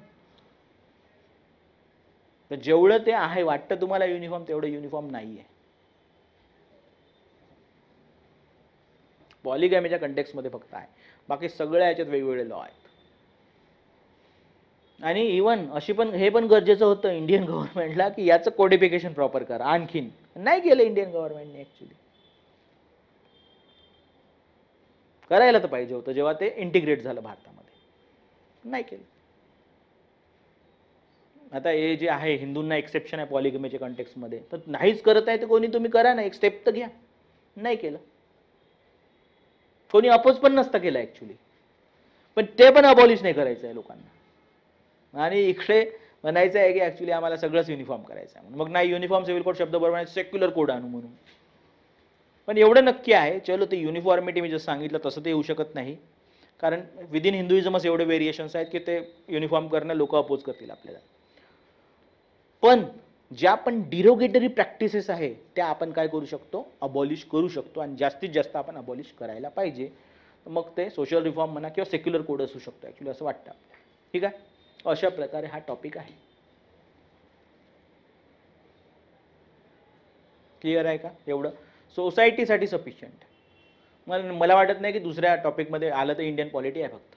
तर जेवढं ते आहे वाटतं तुम्हाला युनिफॉर्म, तेवढं युनिफॉर्म नाही आहे. पॉलिगॅमीच्या कंटेक्समध्ये फक्त आहे, बाकी सगळ्या याच्यात वेगवेगळे लॉ आहेत. आणि इवन अशी पण हे पण गरजेचं होतं इंडियन गव्हर्नमेंटला की याचं कोडिफिकेशन प्रॉपर करा. आणखीन नाही केलं इंडियन गव्हर्नमेंटने ॲक्च्युली. करायला तर पाहिजे होतं जेव्हा ते इंटिग्रेट झालं भारतामध्ये, नाही केलं. आता हे जे आहे हिंदूंना एक्सेप्शन आहे पॉलिगॅमीच्या कंटेक्समध्ये, तर नाहीच करत आहे तर कोणी तुम्ही करा ना, एक स्टेप तर घ्या. नाही केलं, कोणी अपोज पण नसतं केलं ॲक्च्युली. पण ते पण अबॉलिश नाही करायचं आहे लोकांना. आणि इकडे म्हणायचं आहे की ॲक्च्युली आम्हाला सगळंच युनिफॉर्म करायचं आहे. मग नाही, युनिफॉर्म सिव्हिल कोड शब्द बरोबर सेक्युलर कोड आणू म्हणून. पण एवढं नक्की आहे, चलो ते युनिफॉर्मिटी मी जसं सांगितलं तसं ते येऊ शकत नाही, कारण विदिन हिंदुइझमच एवढे व्हेरिएशन्स आहेत की ते युनिफॉर्म करणं लोक अपोज करतील आपल्याला. पण ज्या पण डिरोगेटरी प्रॅक्टिसेस आहे त्या आपण काय करू शकतो, अबॉलिश करू शकतो. आणि जास्तीत जास्त आपण अबॉलिश करायला पाहिजे. मग ते सोशल रिफॉर्म म्हणा किंवा सेक्युलर कोड असू शकतो ॲक्च्युली, असं वाटतं. ठीक आहे, अशा प्रकारे हा टॉपिक आहे. क्लिअर आहे का? एवढं सोसायटीसाठी सफिशियंट. मला वाटत नाही की दुसऱ्या टॉपिकमध्ये आलं तर इंडियन पॉलिटी आहे फक्त.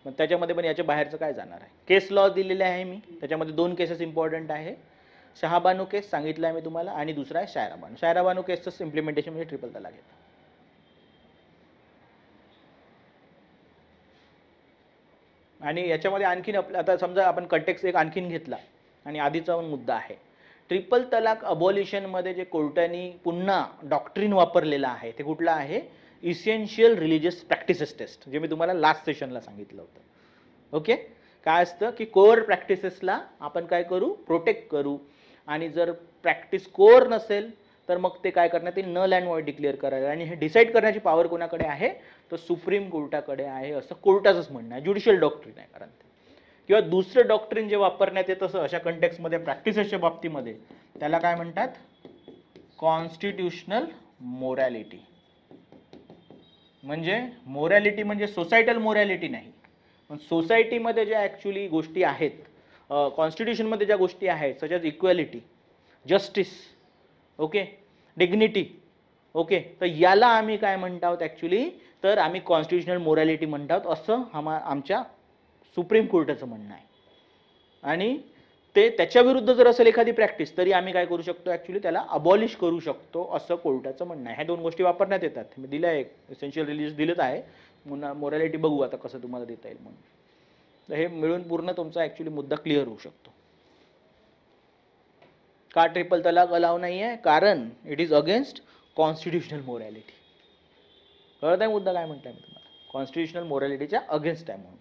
मग त्याच्यामध्ये पण याच्या बाहेरचं काय जाणार आहे? केस लॉ दिलेले आहे मी, त्याच्यामध्ये 2 केसेस इम्पॉर्टंट आहे. शहाबानू केस सांगितलं आहे मी तुम्हाला, आणि दुसरा आहे शायराबानू. शायराबानू केसचं इम्प्लिमेंटेशन म्हणजे ट्रिपल तलाक येतं. आणि याच्यामध्ये आणखीन आता समजा आपण कंटेक्स्ट एक आणखीन घेतला आणि आधीचा पण मुद्दा आहे, ट्रिपल तलाक अबॉलिशनमध्ये जे कोर्टाने पुन्हा डॉक्ट्रिन वापरलेला आहे ते कुठलं आहे? इसेन्शियल रिलिजियस प्रॅक्टिसेस टेस्ट, जे मी तुम्हाला लास्ट सेशनला सांगितलं होतं. ओके, काय असतं की कोअर प्रॅक्टिसेसला आपण काय करू, प्रोटेक्ट करू. आणि जर प्रॅक्टिस कोअर नसेल तर मग ते काय करण्यात येईल, नल अँड वॉइड डिक्लेअर करायला. आणि हे डिसाईड करण्याची पॉवर कोणाकडे आहे, तर सुप्रीम कोर्टाकडे आहे, असं कोर्टाचंच म्हणणं आहे. ज्युडिशियल डॉक्ट्रिन आहे कारण ते. किंवा दुसरं डॉक्ट्रिन जे वापरण्यात येतं असं अशा कंटेक्समध्ये प्रॅक्टिसेसच्या बाबतीमध्ये, त्याला काय म्हणतात, कॉन्स्टिट्यूशनल मोरॅलिटी. म्हणजे मोरॅलिटी म्हणजे सोसायटल मोरॅलिटी नाही, पण सोसायटीमध्ये ज्या ॲक्च्युली गोष्टी आहेत, कॉन्स्टिट्यूशनमध्ये ज्या गोष्टी आहेत, such as equality, justice, okay, dignity, okay, तर याला आम्ही काय म्हणत आहोत ॲक्च्युली, तर आम्ही कॉन्स्टिट्यूशनल मोरॅलिटी म्हणत आहोत, असं आमच्या सुप्रीम कोर्टाचं म्हणणं आहे. आणि ते त्याच्या विरुद्ध जर असेल एखादी प्रॅक्टिस, तरी आम्ही काय करू शकतो ॲक्च्युली, त्याला अबॉलिश करू शकतो, असं कोर्टाचं म्हणणं आहे. ह्या 2 गोष्टी वापरण्यात येतात. मी दिलं आहे, एसेन्शियल रिलिजियस दिलं आहे, मोरॅलिटी बघू आता कसं तुम्हाला देता येईल म्हणून. तर हे मिळून पूर्ण तुमचा ॲक्च्युली मुद्दा क्लिअर होऊ शकतो. का ट्रिपल तलाक अलाव नाही आहे? कारण it is against constitutional morality. कळत आहे मुद्दा काय म्हणताय मी तुम्हाला? कॉन्स्टिट्युशनल मोरॅलिटीच्या अगेन्स्ट आहे म्हणून.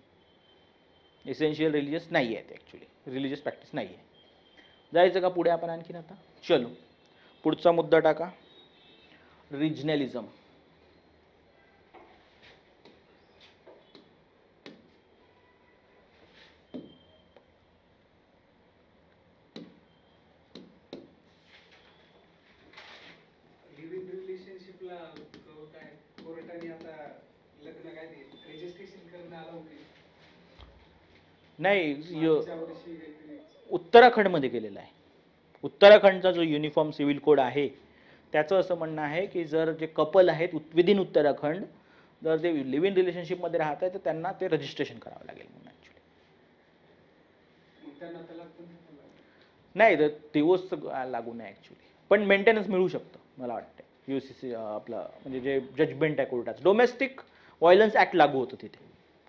इसेन्शियल रिलिजियस नाही आहे ते, ॲक्च्युली रिलिजियस प्रॅक्टिस नाही आहे. जायचं का पुढे आपण आणखीन आता? चलो पुढचा मुद्दा टाका, रिजनलिझम. लिव्हिंग रिलेशनशिपला काय कोर्टाने आता लग्न काय ते रजिस्ट्रेशन करणं अलाउ केलं. नाही, मागच्या वर्षी काहीतरी उत्तराखंडमध्ये केलेला आहे. उत्तराखंडचा जो युनिफॉर्म सिव्हिल कोड आहे त्याचं असं म्हणणं आहे की जर जे कपल आहेत विदिन उत्तराखंड, जर ते लिव्ह इन रिलेशनशिपमध्ये राहत आहे तर त्यांना ते रजिस्ट्रेशन करावं लागेल म्हणून. ॲक्च्युली मग त्यांना तलाक पण देता लागला. नाही, तर दिवस लागू नये ॲक्च्युली, पण मेंटेनन्स मिळू शकतं मला वाटतं. UCC आपलं म्हणजे जे जजमेंट आहे कोर्टाचं, डोमेस्टिक व्हायलन्स ॲक्ट लागू होतं तिथे.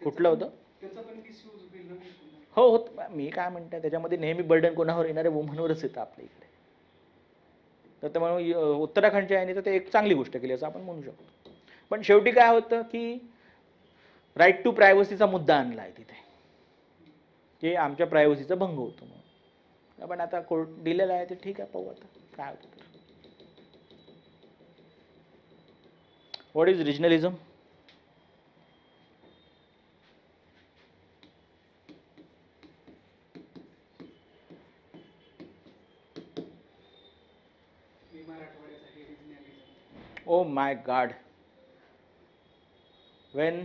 कुठलं होतं? त्याचा पण मिसयूज होईल ना. हो होत. मी काय म्हणते त्याच्यामध्ये नेहमी बर्डन कोणावर येणार आहे? वुमनवरच येतं आपल्या इकडे. तर त्यामुळे उत्तराखंडच्या याने तर ते एक चांगली गोष्ट केली असं आपण म्हणू शकतो. पण शेवटी काय होतं की राईट टू प्रायव्हसीचा मुद्दा आणला आहे तिथे, की आमच्या प्रायव्हसीचा भंग होतो म्हणून. पण आता कोर्ट दिलेला आहे ते ठीक आहे, पाहू आता काय होतं. What is regionalism? मी मराठवाड्याचा हे regionalism. Oh my God. When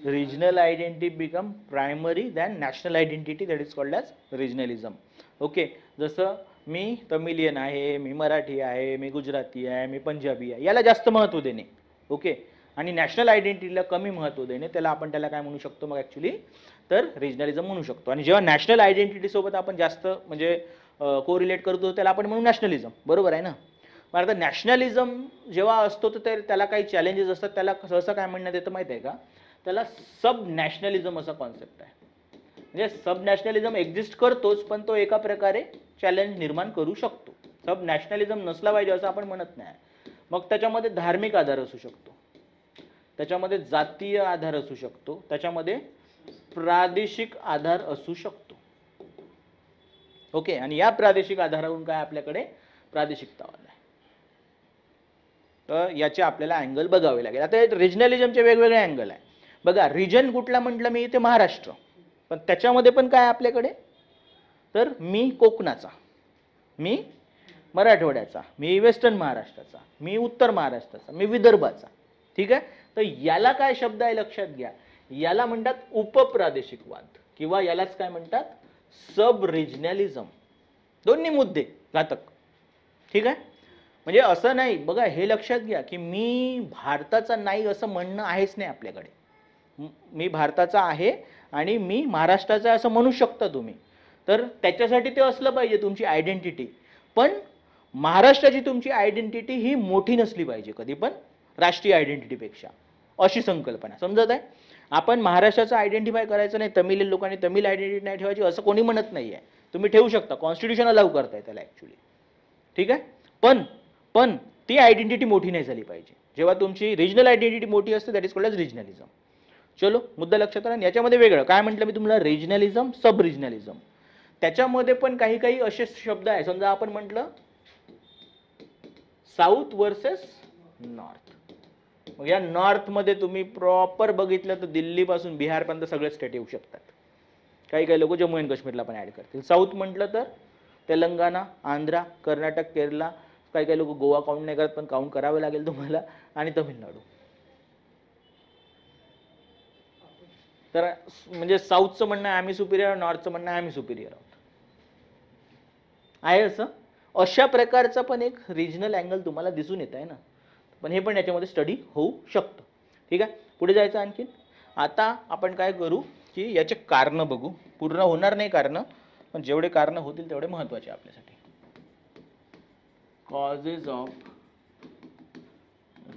regional identity become primary than national identity, that is called as regionalism. Okay, जसं मी तमिलियन आहे, मी मराठी आहे, मी गुजराती आहे, मी पंजाबी आहे, याला जास्त महत्त्व देणे. ओके, आणि नॅशनल आयडेंटिटीला कमी महत्त्व देणे, त्याला काय म्हणू शकतो मग ॲक्च्युली? तर रिजनलिझम म्हणू शकतो. आणि जेव्हा नॅशनल आयडेंटिटीसोबत आपण जास्त म्हणजे कोरिलेट करतो त्याला आपण म्हणू नॅशनलिझम. बरोबर आहे ना? पण आता नॅशनलिझम जेव्हा असतो तर त्याला काही चॅलेंजेस असतात. त्याला सहसा काय म्हणण्यात येतं माहिती आहे का? त्याला सब नॅशनलिझम असा कॉन्सेप्ट आहे. म्हणजे सब नॅशनलिझम एक्झिस्ट करतोच, पण तो एका प्रकारे चॅलेंज निर्माण करू शकतो. सब नॅशनलिझम नसला पाहिजे असं आपण म्हणत नाही. मग त्याच्यामध्ये धार्मिक आधार असू शकतो, त्याच्यामध्ये जातीय आधार असू शकतो, त्याच्यामध्ये प्रादेशिक आधार असू शकतो. ओके, आणि या प्रादेशिक आधारावरून काय आपल्याकडे प्रादेशिकता आहे. तर याचे आपल्याला अँगल बघावे लागेल. आता रिजनलिझमचे वेगवेगळे अँगल आहे बघा. रिजन कुठला म्हटलं मी? ते महाराष्ट्र. पण त्याच्यामध्ये पण काय आपल्याकडे? तर मी कोकणाचा, मी मराठवाड्याचा, मी वेस्टर्न महाराष्ट्राचा, मी उत्तर महाराष्ट्राचा, मी विदर्भाचा. ठीक आहे. तर याला काय शब्द आहे लक्षात घ्या. याला म्हणतात उपप्रादेशिकवाद, किंवा यालाच काय म्हणतात? सब रिजनलिझम. दोन्ही मुद्दे घातक. ठीक आहे. म्हणजे असं नाही बघा, हे लक्षात घ्या की मी भारताचा नाही असं म्हणणं आहेच नाही आपल्याकडे. मी भारताचा आहे आणि मी महाराष्ट्राचा असं म्हणू शकता तुम्ही. तर त्याच्यासाठी ते असलं पाहिजे तुमची आयडेंटिटी. पण महाराष्ट्राची तुमची आयडेंटिटी ही मोठी नसली पाहिजे कधी पण राष्ट्रीय आयडेंटिटीपेक्षा, अशी संकल्पना. समजत आहे? आपण महाराष्ट्राचं आयडेंटिफाय करायचं नाही, तमिळ लोकांनी तमिळ आयडेंटिटी नाही ठेवायची असं कोणी म्हणत नाही आहे. तुम्ही ठेवू शकता, कॉन्स्टिट्यूशन अलाउ करताय त्याला ॲक्च्युली. ठीक आहे. पण ती आयडेंटिटी मोठी नाही झाली पाहिजे. जेव्हा तुमची रिजनल आयडेंटिटी मोठी असते, that is called as regionalism. चलो मुद्दा लक्षात राहा. याच्यामध्ये वेगळं काय म्हटलं मी तुम्हाला? रिजनलिझम, सब रिजनलिझम. त्याच्यामध्ये पण काही काही असे शब्द आहे. समजा आपण म्हटलं साऊथ वर्सेस नॉर्थ. मग या नॉर्थमध्ये तुम्ही प्रॉपर बघितलं तर दिल्लीपासून बिहारपर्यंत सगळे स्टेट येऊ शकतात. काही काही लोक जम्मू अँड काश्मीरला पण ॲड करतील. साऊथ म्हटलं तर तेलंगणा, आंध्रा, कर्नाटक, केरला, काही काही लोक गोवा काउंट नाही करत, पण काउंट करावे लागेल तुम्हाला, आणि तमिळनाडू. तर म्हणजे साऊथचं म्हणणं आहे आम्ही सुपिरियर, नॉर्थचं म्हणणं आहे आम्ही सुपिरियर आहोत. आहे असं. अशा प्रकारचा पण एक रिजनल अँगल तुम्हाला दिसून येत आहे ना. पण हे पण याच्यामध्ये स्टडी होऊ शकतं. ठीक आहे. पुढे जायचं आणखीन. आता आपण काय करू की याचे कारणं बघू. पूर्ण होणार नाही कारणं, पण जेवढे कारणं होतील तेवढे महत्त्वाचे आपल्यासाठी. Causes of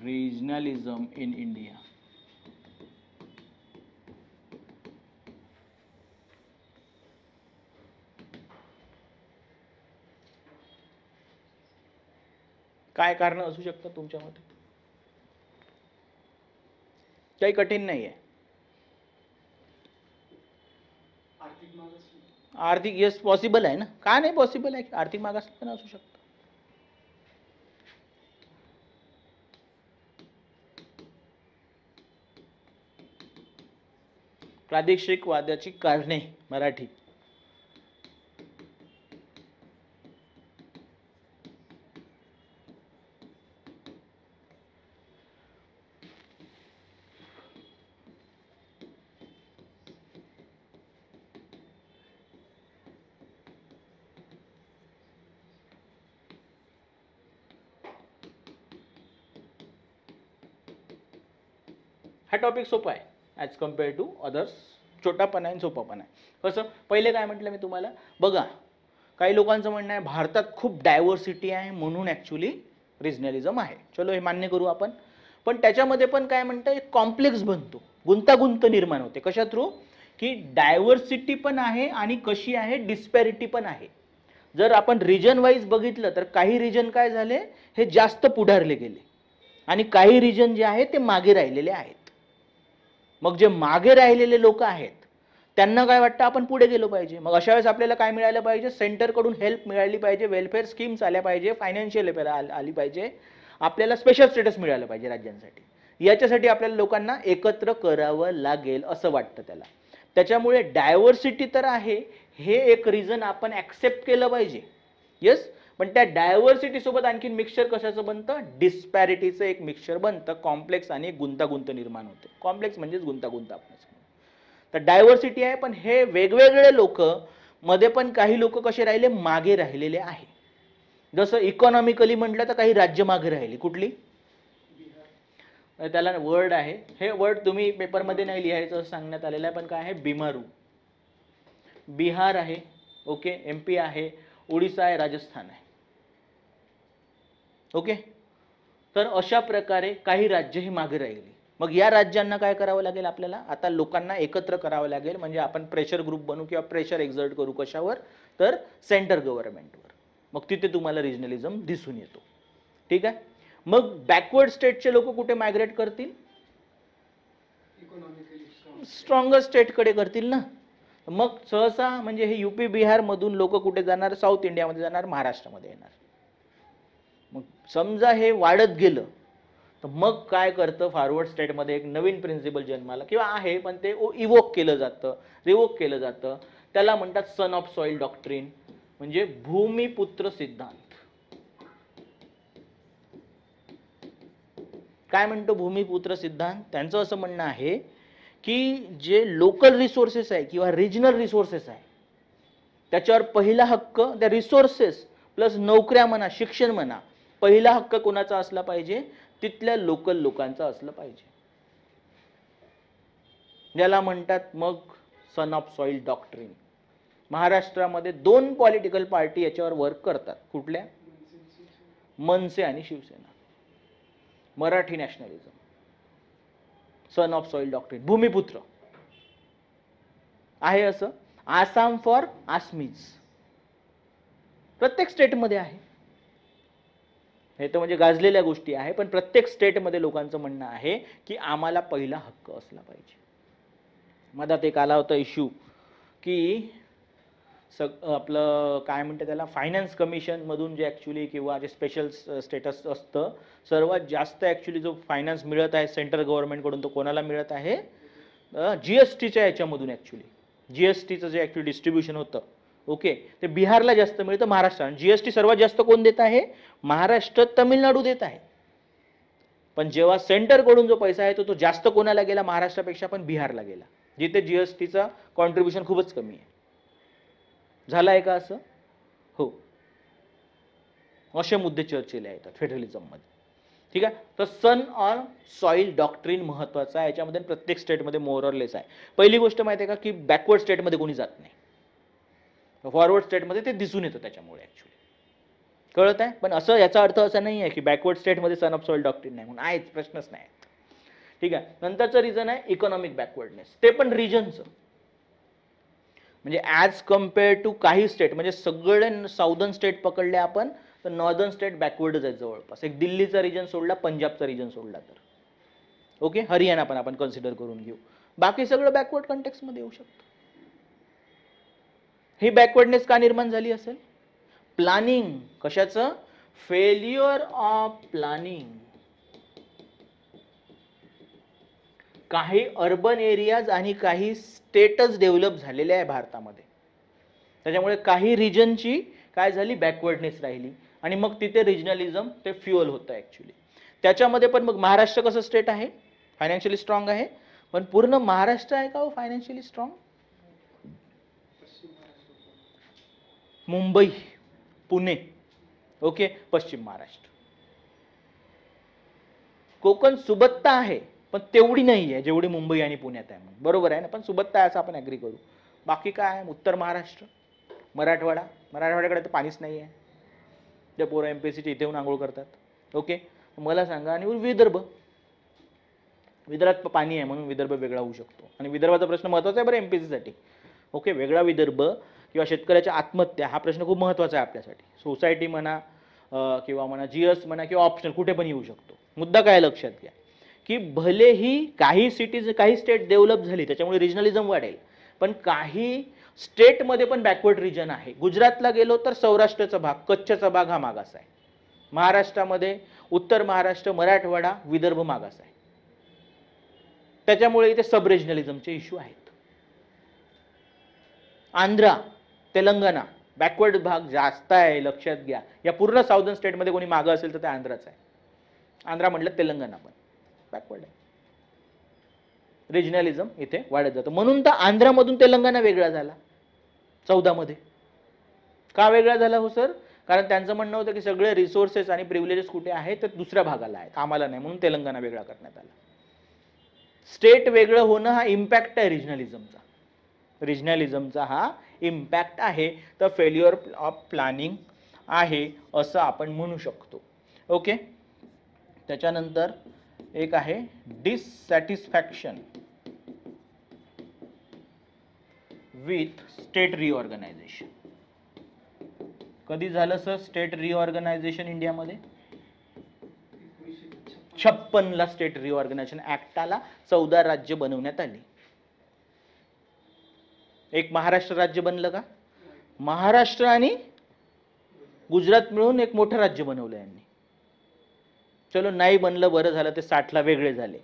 regionalism in India. काय कारण असू शकतात तुमच्या मते? काही कठीण नाही आहे. आर्थिक मागास. आर्थिक यस पॉसिबल आहे ना, का नाही पॉसिबल आहे? आर्थिक मागास पण असू शकतं. प्रादेशिक वादाची कारणे मराठी. हा टॉपिक सोपा आहे ॲज कम्पेअर टू अदर्स. छोटा पण आहे आणि सोपा पण आहे. कसं, पहिले काय म्हटलं मी तुम्हाला, बघा काही लोकांचं म्हणणं आहे भारतात खूप डायव्हर्सिटी आहे म्हणून ॲक्च्युली रिजनलिझम आहे. चलो हे मान्य करू आपण. पण त्याच्यामध्ये पण काय म्हणतं, एक कॉम्प्लेक्स बनतो, गुंतागुंत निर्माण होते. कशा थ्रू? की डायव्हर्सिटी पण आहे आणि कशी आहे, डिस्पॅरिटी पण आहे. जर आपण रिजन वाईज बघितलं तर काही रिजन काय झाले, हे जास्त पुढारले गेले आणि काही रिजन जे आहे ते मागे राहिलेले आहेत. मग जे मागे राहिलेले लोक आहेत त्यांना काय वाटतं, आपण पुढे गेलो पाहिजे. मग अशा वेळेस आपल्याला काय मिळालं पाहिजे, सेंटरकडून हेल्प मिळाली पाहिजे, वेलफेअर स्कीम्स आल्या पाहिजे, फायनान्शियल हेल्प आली पाहिजे, आपल्याला स्पेशल स्टेटस मिळालं पाहिजे राज्यांसाठी. याच्यासाठी आपल्याला लोकांना एकत्र करावं लागेल असं वाटतं त्याला. त्याच्यामुळे डायव्हर्सिटी तर आहे, हे एक रिझन आपण ॲक्सेप्ट केलं पाहिजे. येस, पण त्या डायव्हर्सिटी सोबत आणखीन मिक्सचर कशाचं बनतं, डिस्पॅरिटीचं एक मिक्सचर बनतं, कॉम्प्लेक्स आणि गुंतागुंत निर्माण होते. कॉम्प्लेक्स म्हणजेच गुंतागुंत आपण. तर डायव्हर्सिटी आहे, पण हे वेगवेगळे लोक मध्ये पण काही लोक कसे राहिले, मागे राहिलेले आहे. जसं इकॉनॉमिकली म्हटलं तर काही राज्य मागे राहिली. कुठली? त्याला वर्ड आहे, हे वर्ड तुम्ही पेपरमध्ये नाही लिहायचं सांगण्यात आलेलं आहे, पण काय आहे, बिमारू. बिहार आहे, ओके, MP आहे, ओडिसा आहे, राजस्थान आहे. ओके, तर अशा प्रकारे काही राज्य ही मागे राहिली. मग या राज्यांना काय करावं लागेल, आपल्याला आता लोकांना एकत्र करावं लागेल. म्हणजे आपण प्रेशर ग्रुप बनू किंवा प्रेशर एक्झर्ट करू. कशावर? तर सेंटर गव्हर्नमेंटवर. मग तिथे तुम्हाला रिजनलिझम दिसून येतो. ठीक आहे. मग बॅकवर्ड स्टेटचे लोक कुठे मायग्रेट करतील? स्ट्रॉंगर स्टेटकडे करतील ना. मग सहसा म्हणजे हे UP बिहार मधून लोक कुठे जाणार, साऊथ इंडियामध्ये जाणार, महाराष्ट्रामध्ये येणार. मग समजा हे वाढत गेलं तर मग काय करतं, फॉरवर्ड स्टेटमध्ये एक नवीन प्रिन्सिपल जन्माला किंवा आहे, पण ते इवोक केलं जातं, रिवोक केलं जातं. त्याला म्हणतात सन ऑफ सॉइल डॉक्ट्रिन, म्हणजे भूमिपुत्र सिद्धांत. काय म्हणतो भूमिपुत्र सिद्धांत? त्यांचं असं म्हणणं आहे की जे लोकल रिसोर्सेस आहे किंवा रिजनल रिसोर्सेस आहे त्याच्यावर पहिला हक्क, त्या रिसोर्सेस प्लस नोकऱ्या म्हणा, शिक्षण म्हणा, पहिला हक्क कोणाचा असला पाहिजे, तिथल्या लोकल लोकांचा असलं पाहिजे. ज्याला म्हणतात मग सन ऑफ सॉइल डॉक्ट्रिन. महाराष्ट्रामध्ये 2 पॉलिटिकल पार्टी याच्यावर वर्क करतात. कुठल्या? मनसे आणि Shiv Sena. Marathi nationalism, son of soil doctrine, भूमिपुत्र आहे. असं आसाम फॉर आसमीज प्रत्येक स्टेटमध्ये आहे. हे तर म्हणजे गाजलेल्या गोष्टी आहे, पण प्रत्येक स्टेटमध्ये लोकांचं म्हणणं आहे की आम्हाला पहिला हक्क असला पाहिजे. मधात एक आला होता इश्यू की आपलं काय म्हणतात त्याला, फायनान्स कमिशन मधून जे ॲक्च्युली किंवा जे स्पेशल स्टेटस असतं, सर्वात जास्त ॲक्च्युली जो फायनान्स मिळत आहे सेंट्रल गव्हर्नमेंटकडून तो कोणाला मिळत आहे, GSTच्या याच्यामधून. ॲक्च्युली GSTचं जे ॲक्च्युली डिस्ट्रीब्युशन होतं, ओके, ते बिहारला जास्त मिळतं, महाराष्ट्र. GST सर्वात जास्त कोण देत आहे? महाराष्ट्र, तमिळनाडू देत आहे. पण जेव्हा सेंटरकडून जो पैसा आहे तो जास्त कोणाला गेला महाराष्ट्रापेक्षा, पण बिहारला गेला, जिथे GSTचं कॉन्ट्रीब्युशन खूपच कमी आहे. झालं आहे का असं? हो, असे मुद्दे चर्चेला येतात फेडरलिझममध्ये. ठीक आहे. तर सन ऑन सॉइल डॉक्ट्रिन महत्त्वाचा आहे. याच्यामध्ये प्रत्येक स्टेटमध्ये मोर ऑर लेस आहे. पहिली गोष्ट माहिती आहे का की बॅकवर्ड स्टेटमध्ये कोणी जात नाही, फॉरवर्ड स्टेटमध्ये ते दिसून येतं. त्याच्यामुळे ॲक्च्युली कळत आहे. पण असं याचा अर्थ असा नाही आहे की बॅकवर्ड स्टेटमध्ये सन ऑफ सॉइल डॉक्ट्रिन नाही म्हणून आहेच, प्रश्नच नाही. ठीक आहे. नंतरचं रिझन आहे इकॉनॉमिक बॅकवर्डनेस. ते पण रिजनचं, म्हणजे ॲज कम्पेअर टू काही स्टेट, म्हणजे सगळे साऊदर्न स्टेट पकडले आपण तर नॉर्दर्न स्टेट बॅकवर्डच आहेत जवळपास. एक दिल्लीचा रिजन सोडला, पंजाबचा रिजन सोडला तर. ओके, हरियाणा पण आपण कन्सिडर करून घेऊ. बाकी सगळं बॅकवर्ड कॉन्टेक्स्टमध्ये येऊ शकतं. ही बॅकवर्डनेस का निर्माण झाली असेल? प्लॅनिंग. कशाचं? Failure of planning. काही अर्बन एरियाज आणि काही स्टेटच डेव्हलप झालेले आहे भारतामध्ये. त्याच्यामुळे काही रिजनची काय झाली? बॅकवर्डनेस राहिली आणि मग तिथे रिजनलिझम ते फ्युअल होतं ॲक्च्युली. त्याच्यामध्ये पण मग महाराष्ट्र कसं स्टेट आहे? फायनान्शियली स्ट्रॉंग आहे, पण पूर्ण महाराष्ट्र आहे का हो financially strong? Mumbai, Pune, okay, पश्चिम महाराष्ट्र. कोकण सुबत्ता आहे पण तेवढी नाही आहे जेवढी मुंबई आणि पुण्यात आहे. बरोबर आहे ना, पण सुबत्ता आहे असं आपण ॲग्री करू. बाकी काय आहे? उत्तर महाराष्ट्र, मराठवाडा. मराठवाड्याकडे तर पाणीच नाही आहे, ते पोरं MPSCचे इथे येऊन आंघोळ करतात. ओके, मला सांगा. आणि विदर्भ, विदर्भात पाणी आहे म्हणून विदर्भ वेगळा होऊ शकतो. आणि विदर्भाचा प्रश्न महत्त्वाचा आहे बरं MPSCसाठी. ओके, वेगळा विदर्भ किंवा शेतकऱ्याच्या आत्महत्या हा प्रश्न खूप महत्त्वाचा आहे आपल्यासाठी. सोसायटी म्हणा किंवा म्हणा GS म्हणा किंवा ऑप्शनल कुठे पण येऊ शकतो. मुद्दा काय लक्षात घ्या की भलेही काही सिटीज काही स्टेट डेव्हलप झाली त्याच्यामुळे रिजनलिझम वाढेल, पण काही स्टेटमध्ये पण बॅकवर्ड रिजन आहे. गुजरातला गेलो तर सौराष्ट्राचा भाग, कच्छचा भाग हा मागास आहे. महाराष्ट्रामध्ये उत्तर महाराष्ट्र, मराठवाडा, विदर्भ मागास आहे. त्याच्यामुळे इथे सब रिजनलिझमचे इश्यू आहेत. आंध्रा, तेलंगणा बॅकवर्ड भाग जास्त आहे, लक्षात घ्या. या पूर्ण साऊदर्न स्टेटमध्ये कोणी मागं असेल तर ते आंध्राच आहे. आंध्रा म्हटलं तेलंगणा पण बॅकवर्ड आहे. रिजनलिझम इथे वाढत जातं. म्हणून तर आंध्रामधून तेलंगणा वेगळा झाला 14 मध्ये. का वेगळा झाला हो सर? कारण त्यांचं म्हणणं होतं की सगळे रिसोर्सेस आणि प्रिव्हिलेजेस कुठे आहेत तर दुसऱ्या भागाला आहेत, आम्हाला नाही, म्हणून तेलंगणा वेगळा करण्यात आला. स्टेट वेगळं होणं हा इम्पॅक्ट आहे रिजनलिझमचा. रिजनलिझमचा हा इम्पॅक्ट आहे, तर फेल्युअर ऑफ प्लॅनिंग आहे असं आपण म्हणू शकतो. ओके, त्याच्यानंतर एक आहे डिससॅटिस्फॅक्शन विथ स्टेट रिऑर्गनायझेशन. कधी झालं सर स्टेट रिऑर्गनायझेशन इंडियामध्ये? 56ला स्टेट रिऑर्गनायझेशन ऍक्टाला 14 राज्य बनवण्यात आली. एक महाराष्ट्र राज्य बनलं का? महाराष्ट्र आणि गुजरात मिळून एक मोठं राज्य बनवलं यांनी. चलो नाही बनलं, बरं झालं, ते 60ला वेगळे झाले.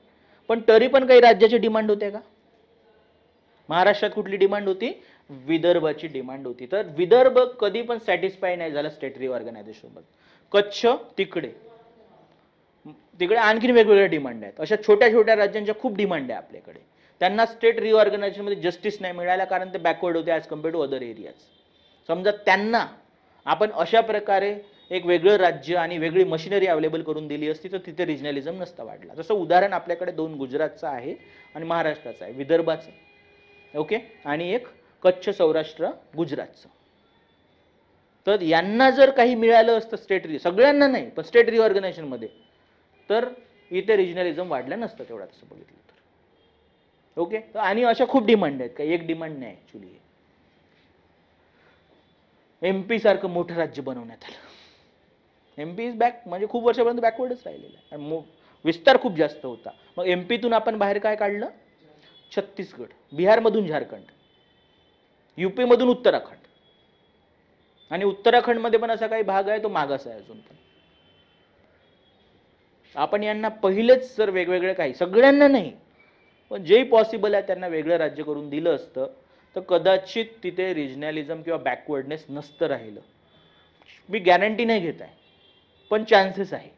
पण तरी पण काही राज्याची डिमांड होते का? महाराष्ट्रात कुठली डिमांड होती? विदर्भाची डिमांड होती. तर विदर्भ कधी पण सॅटिस्फाय नाही झाला स्टेट रिऑर्गनायझेशन सोबत. कच्छ तिकडे आणखीन वेगवेगळ्या डिमांड आहेत. अशा छोट्या छोट्या राज्यांच्या खूप डिमांड आहे आपल्याकडे. त्यांना स्टेट रिऑर्गनायझेशन मध्ये जस्टिस नाही मिळाला कारण ते बॅकवर्ड होते as compared to other areas. समजा त्यांना आपण अशा प्रकारे एक वेगळं राज्य आणि वेगळी मशिनरी अवेलेबल करून दिली असती तर तिथे रिजनलिझम नसता वाढला. जसं उदाहरण आपल्याकडे 2 गुजरातचं आहे आणि महाराष्ट्राचं आहे, विदर्भाचं, ओके, आणि एक कच्छ, सौराष्ट्र, गुजरातचं. तर यांना जर काही मिळालं असतं स्टेट सगळ्यांना नाही पण स्टेट रिऑर्गनायझेशन मध्ये, तर इथे रिजनलिझम वाढलं नसतं तेवढा तसं बघितलं तर. ओके, आणि अशा खूप डिमांड आहेत, काही एक डिमांड नाही ऍक्च्युली. MP सारखं मोठं राज्य बनवण्यात आलं. MP इज बॅक म्हणजे खूप वर्षापर्यंत बॅकवर्डच राहिलेलं आहे आणि विस्तार खूप जास्त होता. मग MP तून आपण बाहेर काय काढलं? छत्तीसगड, बिहारमधून झारखंड, UP मधून उत्तराखंड, आणि उत्तराखंडमध्ये पण असा काही भाग आहे तो मागास आहे अजून पण. आपण यांना पहिलेच जर वेगवेगळे काही, सगळ्यांना नाही पण जेही पॉसिबल आहे त्यांना वेगळं राज्य करून दिलं असतं तर कदाचित तिथे रिजनलिझम किंवा बॅकवर्डनेस नसतं राहिलं. मी गॅरंटी नाही घेत आहे पण चान्सेस आहे.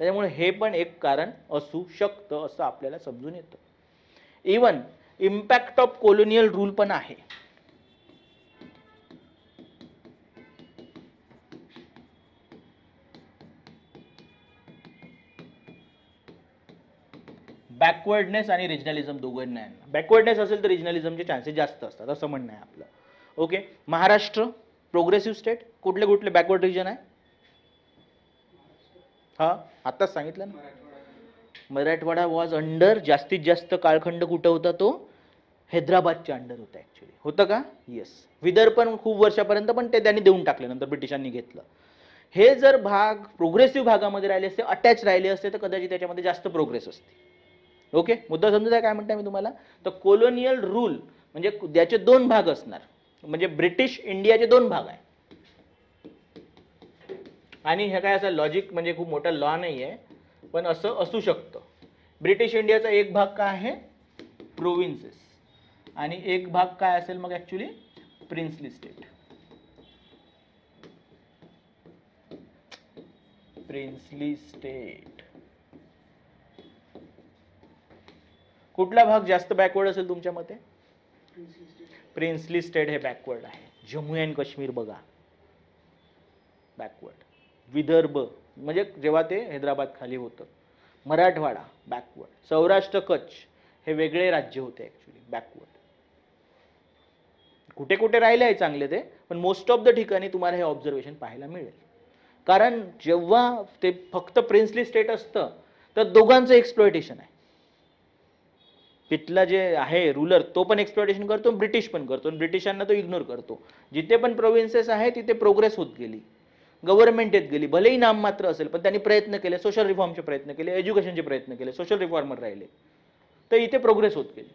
त्याच्यामुळे हे पण एक कारण असू शकतं असं आपल्याला समजून येतं. Even impact of colonial rule पण आहे. बॅकवर्डनेस आणि रिजनलिझम दोघांना आहे. बॅकवर्डनेस असेल तर रिजनलिझमचे चान्सेस जास्त असतात असं म्हणणं आहे आपलं. ओके, महाराष्ट्र प्रोग्रेसिव्ह स्टेट, कुठले कुठले बॅकवर्ड रिजन आहे? हा आत्ताच सांगितलं ना, मराठवाडा वॉज अंडर, जास्तीत जास्त कालखंड कुठं होता तो? हैदराबादच्या अंडर होता ऍक्च्युली. होतं का? येस. विदर्भ पण खूप वर्षापर्यंत, पण ते त्यांनी देऊन टाकले नंतर ब्रिटिशांनी घेतलं. हे जर भाग प्रोग्रेसिव्ह भागामध्ये राहिले असते, अटॅच राहिले असते, तर कदाचित त्याच्यामध्ये जास्त प्रोग्रेस असते. ओके, मुद्दा समजत आहे काय म्हणताय मी तुम्हाला? तर कोलोनियल रूल म्हणजे त्याचे दोन भाग असणार, म्हणजे ब्रिटिश इंडियाचे दोन भाग आहे. आणि हे काय असं लॉजिक म्हणजे खूप मोठा लॉ नाही आहे, पण असं असू शकतं. ब्रिटिश इंडियाचा एक भाग काय आहे? प्रोव्हिन्सेस, आणि एक भाग काय असेल मग actually? Princely state. Princely state. कुठला भाग जास्त बॅकवर्ड असेल तुमच्या मते? प्रिन्सली स्टेट हे बॅकवर्ड आहे. जम्मू अँड काश्मीर बघा बॅकवर्ड. विदर्भ म्हणजे जेव्हा ते हैदराबाद खाली होतं. मराठवाडा बॅकवर्ड. सौराष्ट्र कच्छ हे वेगळे राज्य होते ॲक्च्युली, बॅकवर्ड. कुठे कुठे राहिले आहे चांगले ते, पण मोस्ट ऑफ द ठिकाणी तुम्हाला हे ऑब्झर्वेशन पाहायला मिळेल. कारण जेव्हा ते फक्त प्रिन्सली स्टेट असतं तर दोघांचं एक्सप्लॉयटेशन आहे. तिथला जे आहे रूलर तो पण एक्सप्लॉयटेशन करतो, ब्रिटिश पण करतो, आणि ब्रिटिशांना तो इग्नोर करतो. जिथे पण प्रोव्हिन्सेस आहे तिथे प्रोग्रेस होत गेली, गव्हर्नमेंट येत गेली, भलेही नाममात्र असेल पण त्यांनी प्रयत्न केले, सोशल रिफॉर्मचे प्रयत्न केले, एज्युकेशनचे प्रयत्न केले, सोशल रिफॉर्मर राहिले, तर इथे प्रोग्रेस होत गेली.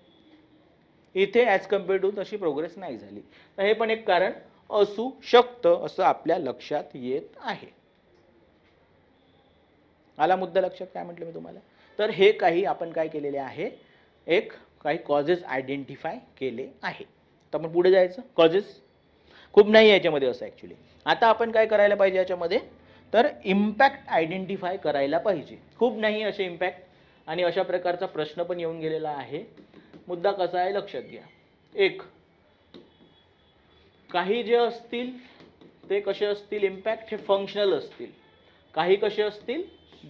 इथे ॲज कम्पेअर टू तशी प्रोग्रेस नाही झाली. तर हे पण एक कारण असू शकतं असं आपल्या लक्षात येत आहे. आला मुद्दा लक्षात? काय म्हटलं मी तुम्हाला? तर हे काही आपण काय केलेले आहे, एक काही कॉजेस आयडेंटिफाय केले आहे. तर आपण पुढे जायचं. कॉजेस खूप नाही याच्यामध्ये असं ॲक्च्युली. आता आपण काय करायला पाहिजे याच्यामध्ये, तर इम्पॅक्ट आयडेंटिफाय करायला पाहिजे. खूप नाही असे इम्पॅक्ट, आणि अशा प्रकारचा प्रश्न पण येऊन गेलेला आहे. मुद्दा कसा आहे लक्षात घ्या. एक, काही जे असतील ते कसे असतील इम्पॅक्ट, हे फंक्शनल असतील. काही कसे असतील?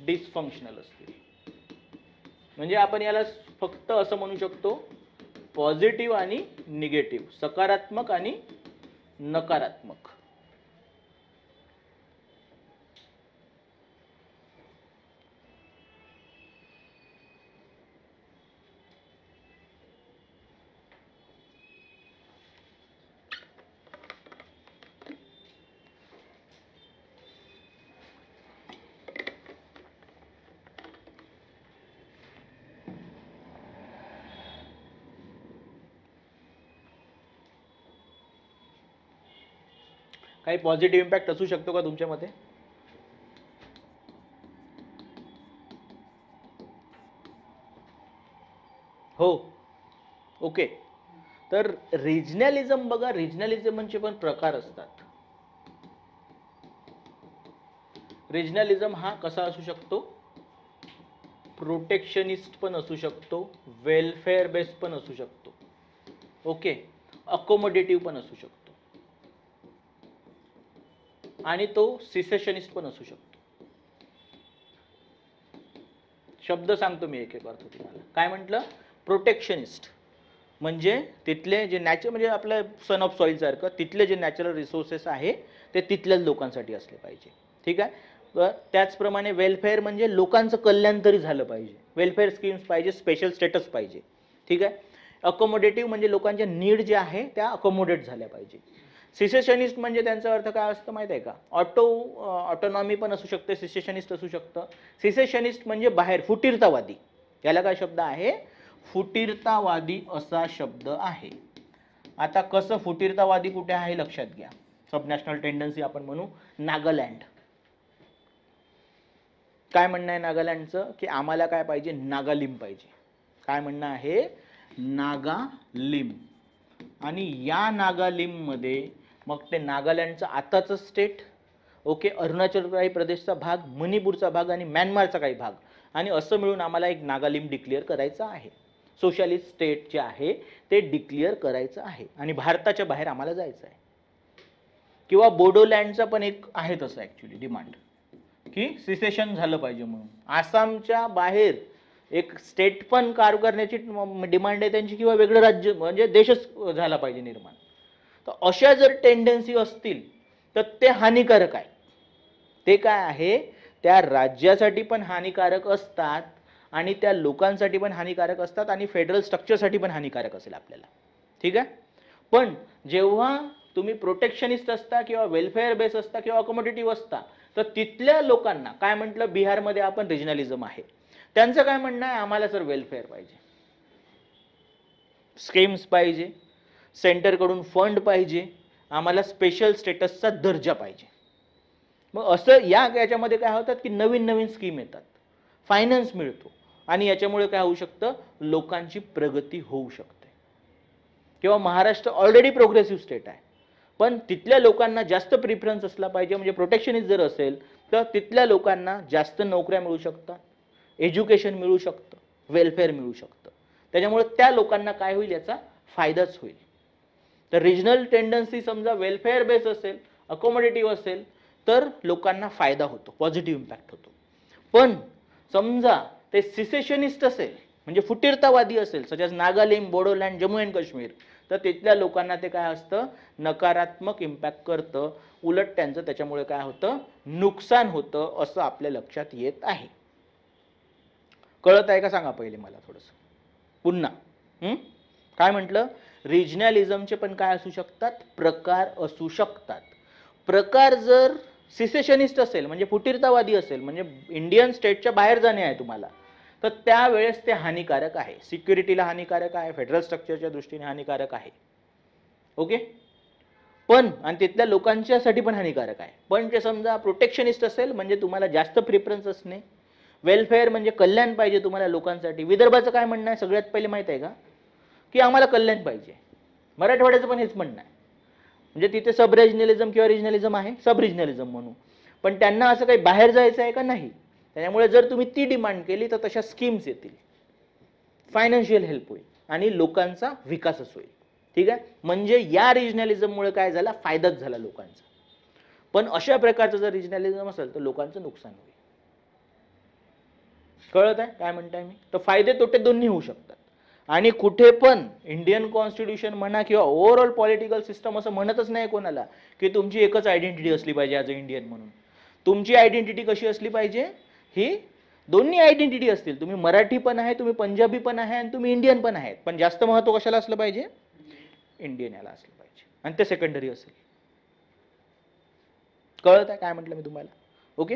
डिसफंक्शनल असतील. म्हणजे आपण याला फक्त असं म्हणू शकतो, पॉझिटिव्ह आणि निगेटिव्ह, सकारात्मक आणि नकारात्मक. काही पॉझिटिव्ह इम्पॅक्ट असू शकतो का तुमच्या मते? हो, ओके. तर रिजनलिझम बघा, रिजनलिझमचे पण प्रकार असतात. रिजनलिझम हा कसा असू शकतो? प्रोटेक्शनिस्ट पण असू शकतो, वेलफेअर बेस्ड पण असू शकतो, ओके, अकोमोडेटिव्ह पण असू शकतो, आणि तो सिसेशनिस्ट पण असू शकतो. शब्द सांगतो मी एक एक अर्थ तुम्हाला. काय म्हटलं? प्रोटेक्शनिस्ट म्हणजे तिथले जे नॅचरल, म्हणजे आपलं सन ऑफ सॉइल सारखं तिथले जे नॅचरल रिसोर्सेस आहे ते तिथल्याच लोकांसाठी असले पाहिजे. ठीक आहे. तर त्याचप्रमाणे वेलफेअर म्हणजे लोकांचं कल्याण तरी झालं पाहिजे, वेलफेअर स्कीम्स पाहिजे, स्पेशल स्टेटस पाहिजे. ठीक आहे. अकोमोडेटिव्ह म्हणजे लोकांच्या नीड जे आहे त्या अकोमोडेट झाल्या पाहिजे. सिसेशनिस्ट म्हणजे त्यांचा अर्थ काय असतं माहिती आहे का? ऑटोनॉमी पण असू शकते, सिसेशनिस्ट असू शकतं. सिसेशनिस्ट म्हणजे बाहेर, फुटीरतावादी. याला काय शब्द आहे? फुटीरतावादी असा शब्द आहे. आता कसं फुटीरतावादी कुठे आहे लक्षात घ्या. सबनॅशनल टेंडन्सी आपण म्हणू. नागालँड. काय म्हणणं आहे नागालँडचं? की आम्हाला काय पाहिजे? नागालिम पाहिजे. काय म्हणणं आहे? नागालिम. आणि या नागालिममध्ये मग ते नागालँडचं आताचं स्टेट, ओके, अरुणाचल प्रदेशचा भाग, मणिपूरचा भाग आणि म्यानमारचा काही भाग, आणि असं मिळून आम्हाला एक नागालिम डिक्लेअर करायचं आहे. सोशलिस्ट स्टेट जे आहे ते डिक्लेअर करायचं आहे आणि भारताच्या बाहेर आम्हाला जायचं आहे. किंवा बोडोलँडचा पण एक आहे तसं ॲक्च्युली डिमांड, की सिसेशन झालं पाहिजे म्हणून. आसामच्या बाहेर एक स्टेट पण कार्व करण्याची डिमांड आहे त्यांची, किंवा वेगळं राज्य म्हणजे देशच झाला पाहिजे निर्माण. तर अशा जर टेंडन्सी असतील तर ते हानिकारक आहे. ते काय आहे? त्या राज्यासाठी पण हानिकारक असतात आणि त्या लोकांसाठी पण हानिकारक असतात आणि फेडरल स्ट्रक्चरसाठी पण हानिकारक असेल आपल्याला. ठीक आहे. पण जेव्हा तुम्ही प्रोटेक्शनिस्ट असता किंवा वेलफेअर बेस असता किंवा अकोमोडेटिव्ह असता, तर तिथल्या लोकांना काय म्हटलं, बिहारमध्ये आपण रिजनलिझम आहे, त्यांचं काय म्हणणं आहे, आम्हाला सर वेलफेअर पाहिजे, स्कीम्स पाहिजे, सेंटरकडून फंड पाहिजे, आम्हाला स्पेशल स्टेटसचा दर्जा पाहिजे. मग असं याच्यामध्ये काय होतात की नवीन नवीन स्कीम येतात, फायनान्स मिळतो आणि याच्यामुळे काय होऊ शकतं, लोकांची प्रगती होऊ शकते. किंवा महाराष्ट्र ऑलरेडी प्रोग्रेसिव्ह स्टेट आहे, पण तिथल्या लोकांना जास्त प्रिफरन्स असला पाहिजे, म्हणजे प्रोटेक्शनिस्ट जर असेल तर तिथल्या लोकांना जास्त नोकऱ्या मिळू शकतात, एज्युकेशन मिळू शकतं, वेलफेअर मिळू शकतं. त्याच्यामुळे त्या लोकांना काय होईल, याचा फायदाच होईल. तर रिजनल टेंडन्सी समजा वेलफेअर बेस असेल, अकोमोडेटिव्ह असेल, तर लोकांना फायदा होतो, पॉझिटिव्ह इम्पॅक्ट होतो. पण समजा ते सिसेशनिस्ट असेल, म्हणजे फुटीरतावादी असेल, such as Nagaland, Bodoland, Jammu and Kashmir, तर तिथल्या लोकांना ते काय असतं, नकारात्मक इम्पॅक्ट करतं, उलट त्यांचं त्याच्यामुळे काय होतं, नुकसान होतं, असं आपल्या लक्षात येत आहे. कळत आहे का सांगा पहिले मला थोडंसं पुन्हा. काय म्हटलं, रिजनलिझमचे पण काय असू शकतात, प्रकार असू शकतात. प्रकार जर सिसेशनिस्ट असेल, म्हणजे फुटीरतावादी असेल, म्हणजे इंडियन स्टेटच्या बाहेर जाणे आहे तुम्हाला, तर त्यावेळेस ते हानिकारक आहे, सिक्युरिटीला हानिकारक आहे, फेडरल स्ट्रक्चरच्या दृष्टीने हानिकारक आहे. ओके, पण आणि तिथल्या लोकांच्यासाठी पण हानिकारक आहे. पण जे समजा प्रोटेक्शनिस्ट असेल, म्हणजे तुम्हाला जास्त प्रिफरन्स असणे, वेलफेअर म्हणजे कल्याण पाहिजे तुम्हाला लोकांसाठी. विदर्भाचं काय म्हणणं आहे सगळ्यात पहिले माहिती आहे का, की आम्हाला कल्याण पाहिजे. मराठवाड्याचं पण हेच म्हणणं आहे, म्हणजे तिथे सब रिजनलिझम किंवा रिजनलिझम आहे, सब रिजनलिझम म्हणू, पण त्यांना असं काही बाहेर जायचं आहे का, नाही. त्यामुळे जर तुम्ही ती डिमांड केली तर तशा स्कीम्स येतील, फायनान्शियल हेल्प होईल आणि लोकांचा विकासच होईल. ठीक आहे, म्हणजे या रिजनलिझममुळे काय झाला, फायदाच झाला लोकांचा. पण अशा प्रकारचं जर रिजनलिझम असेल तर लोकांचं नुकसान होईल. कळत आहे काय म्हणताय मी. तर फायदे तोटे दोन्ही होऊ शकतात. आणि कुठे पण इंडियन कॉन्स्टिट्यूशन म्हणा किंवा ओव्हरऑल पॉलिटिकल सिस्टम असं म्हणतच नाही कोणाला की तुमची एकच आयडेंटिटी असली पाहिजे ॲज अ इंडियन म्हणून. तुमची आयडेंटिटी कशी असली पाहिजे, ही दोन्ही आयडेंटिटी असतील. तुम्ही मराठी पण आहे, तुम्ही पंजाबी पण आहे आणि तुम्ही इंडियन पण आहेत, पण जास्त महत्त्व कशाला असलं पाहिजे, इंडियन याला असलं पाहिजे, आणि ते सेकंडरी असेल. कळत आहे काय म्हटलं मी तुम्हाला. ओके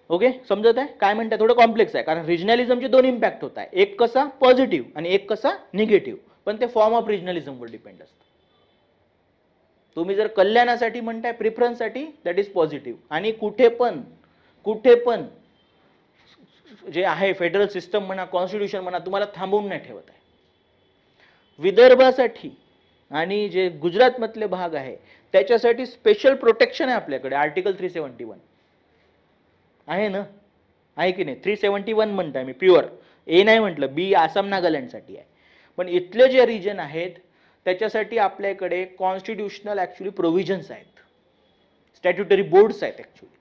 ओके, समजत आहे काय म्हणताय. थोडं कॉम्प्लेक्स आहे, कारण रिजनलिझमचे दोन इम्पॅक्ट होत आहे, एक कसा पॉझिटिव्ह आणि एक कसा निगेटिव्ह, पण ते फॉर्म ऑफ रिजनलिझमवर डिपेंड असतं. तुम्ही जर कल्याणासाठी म्हणताय, प्रिफरन्ससाठी, दॅट इज पॉझिटिव्ह. आणि कुठे पण जे आहे फेडरल सिस्टम म्हणा, कॉन्स्टिट्यूशन म्हणा, तुम्हाला थांबवून नाही ठेवत आहे. विदर्भासाठी आणि जे गुजरातमधले भाग आहे त्याच्यासाठी स्पेशल प्रोटेक्शन आहे आपल्याकडे, आर्टिकल 371 आहे ना, आहे की नाही. 371 म्हणताय मी, प्युअर ए नाही म्हटलं, बी आसाम नागालँडसाठी आहे. पण इथले जे रिजन आहेत त्याच्यासाठी आपल्याकडे कॉन्स्टिट्यूशनल ॲक्च्युली प्रोव्हिजन्स आहेत, स्टॅट्युटरी बोर्ड्स आहेत ॲक्च्युली,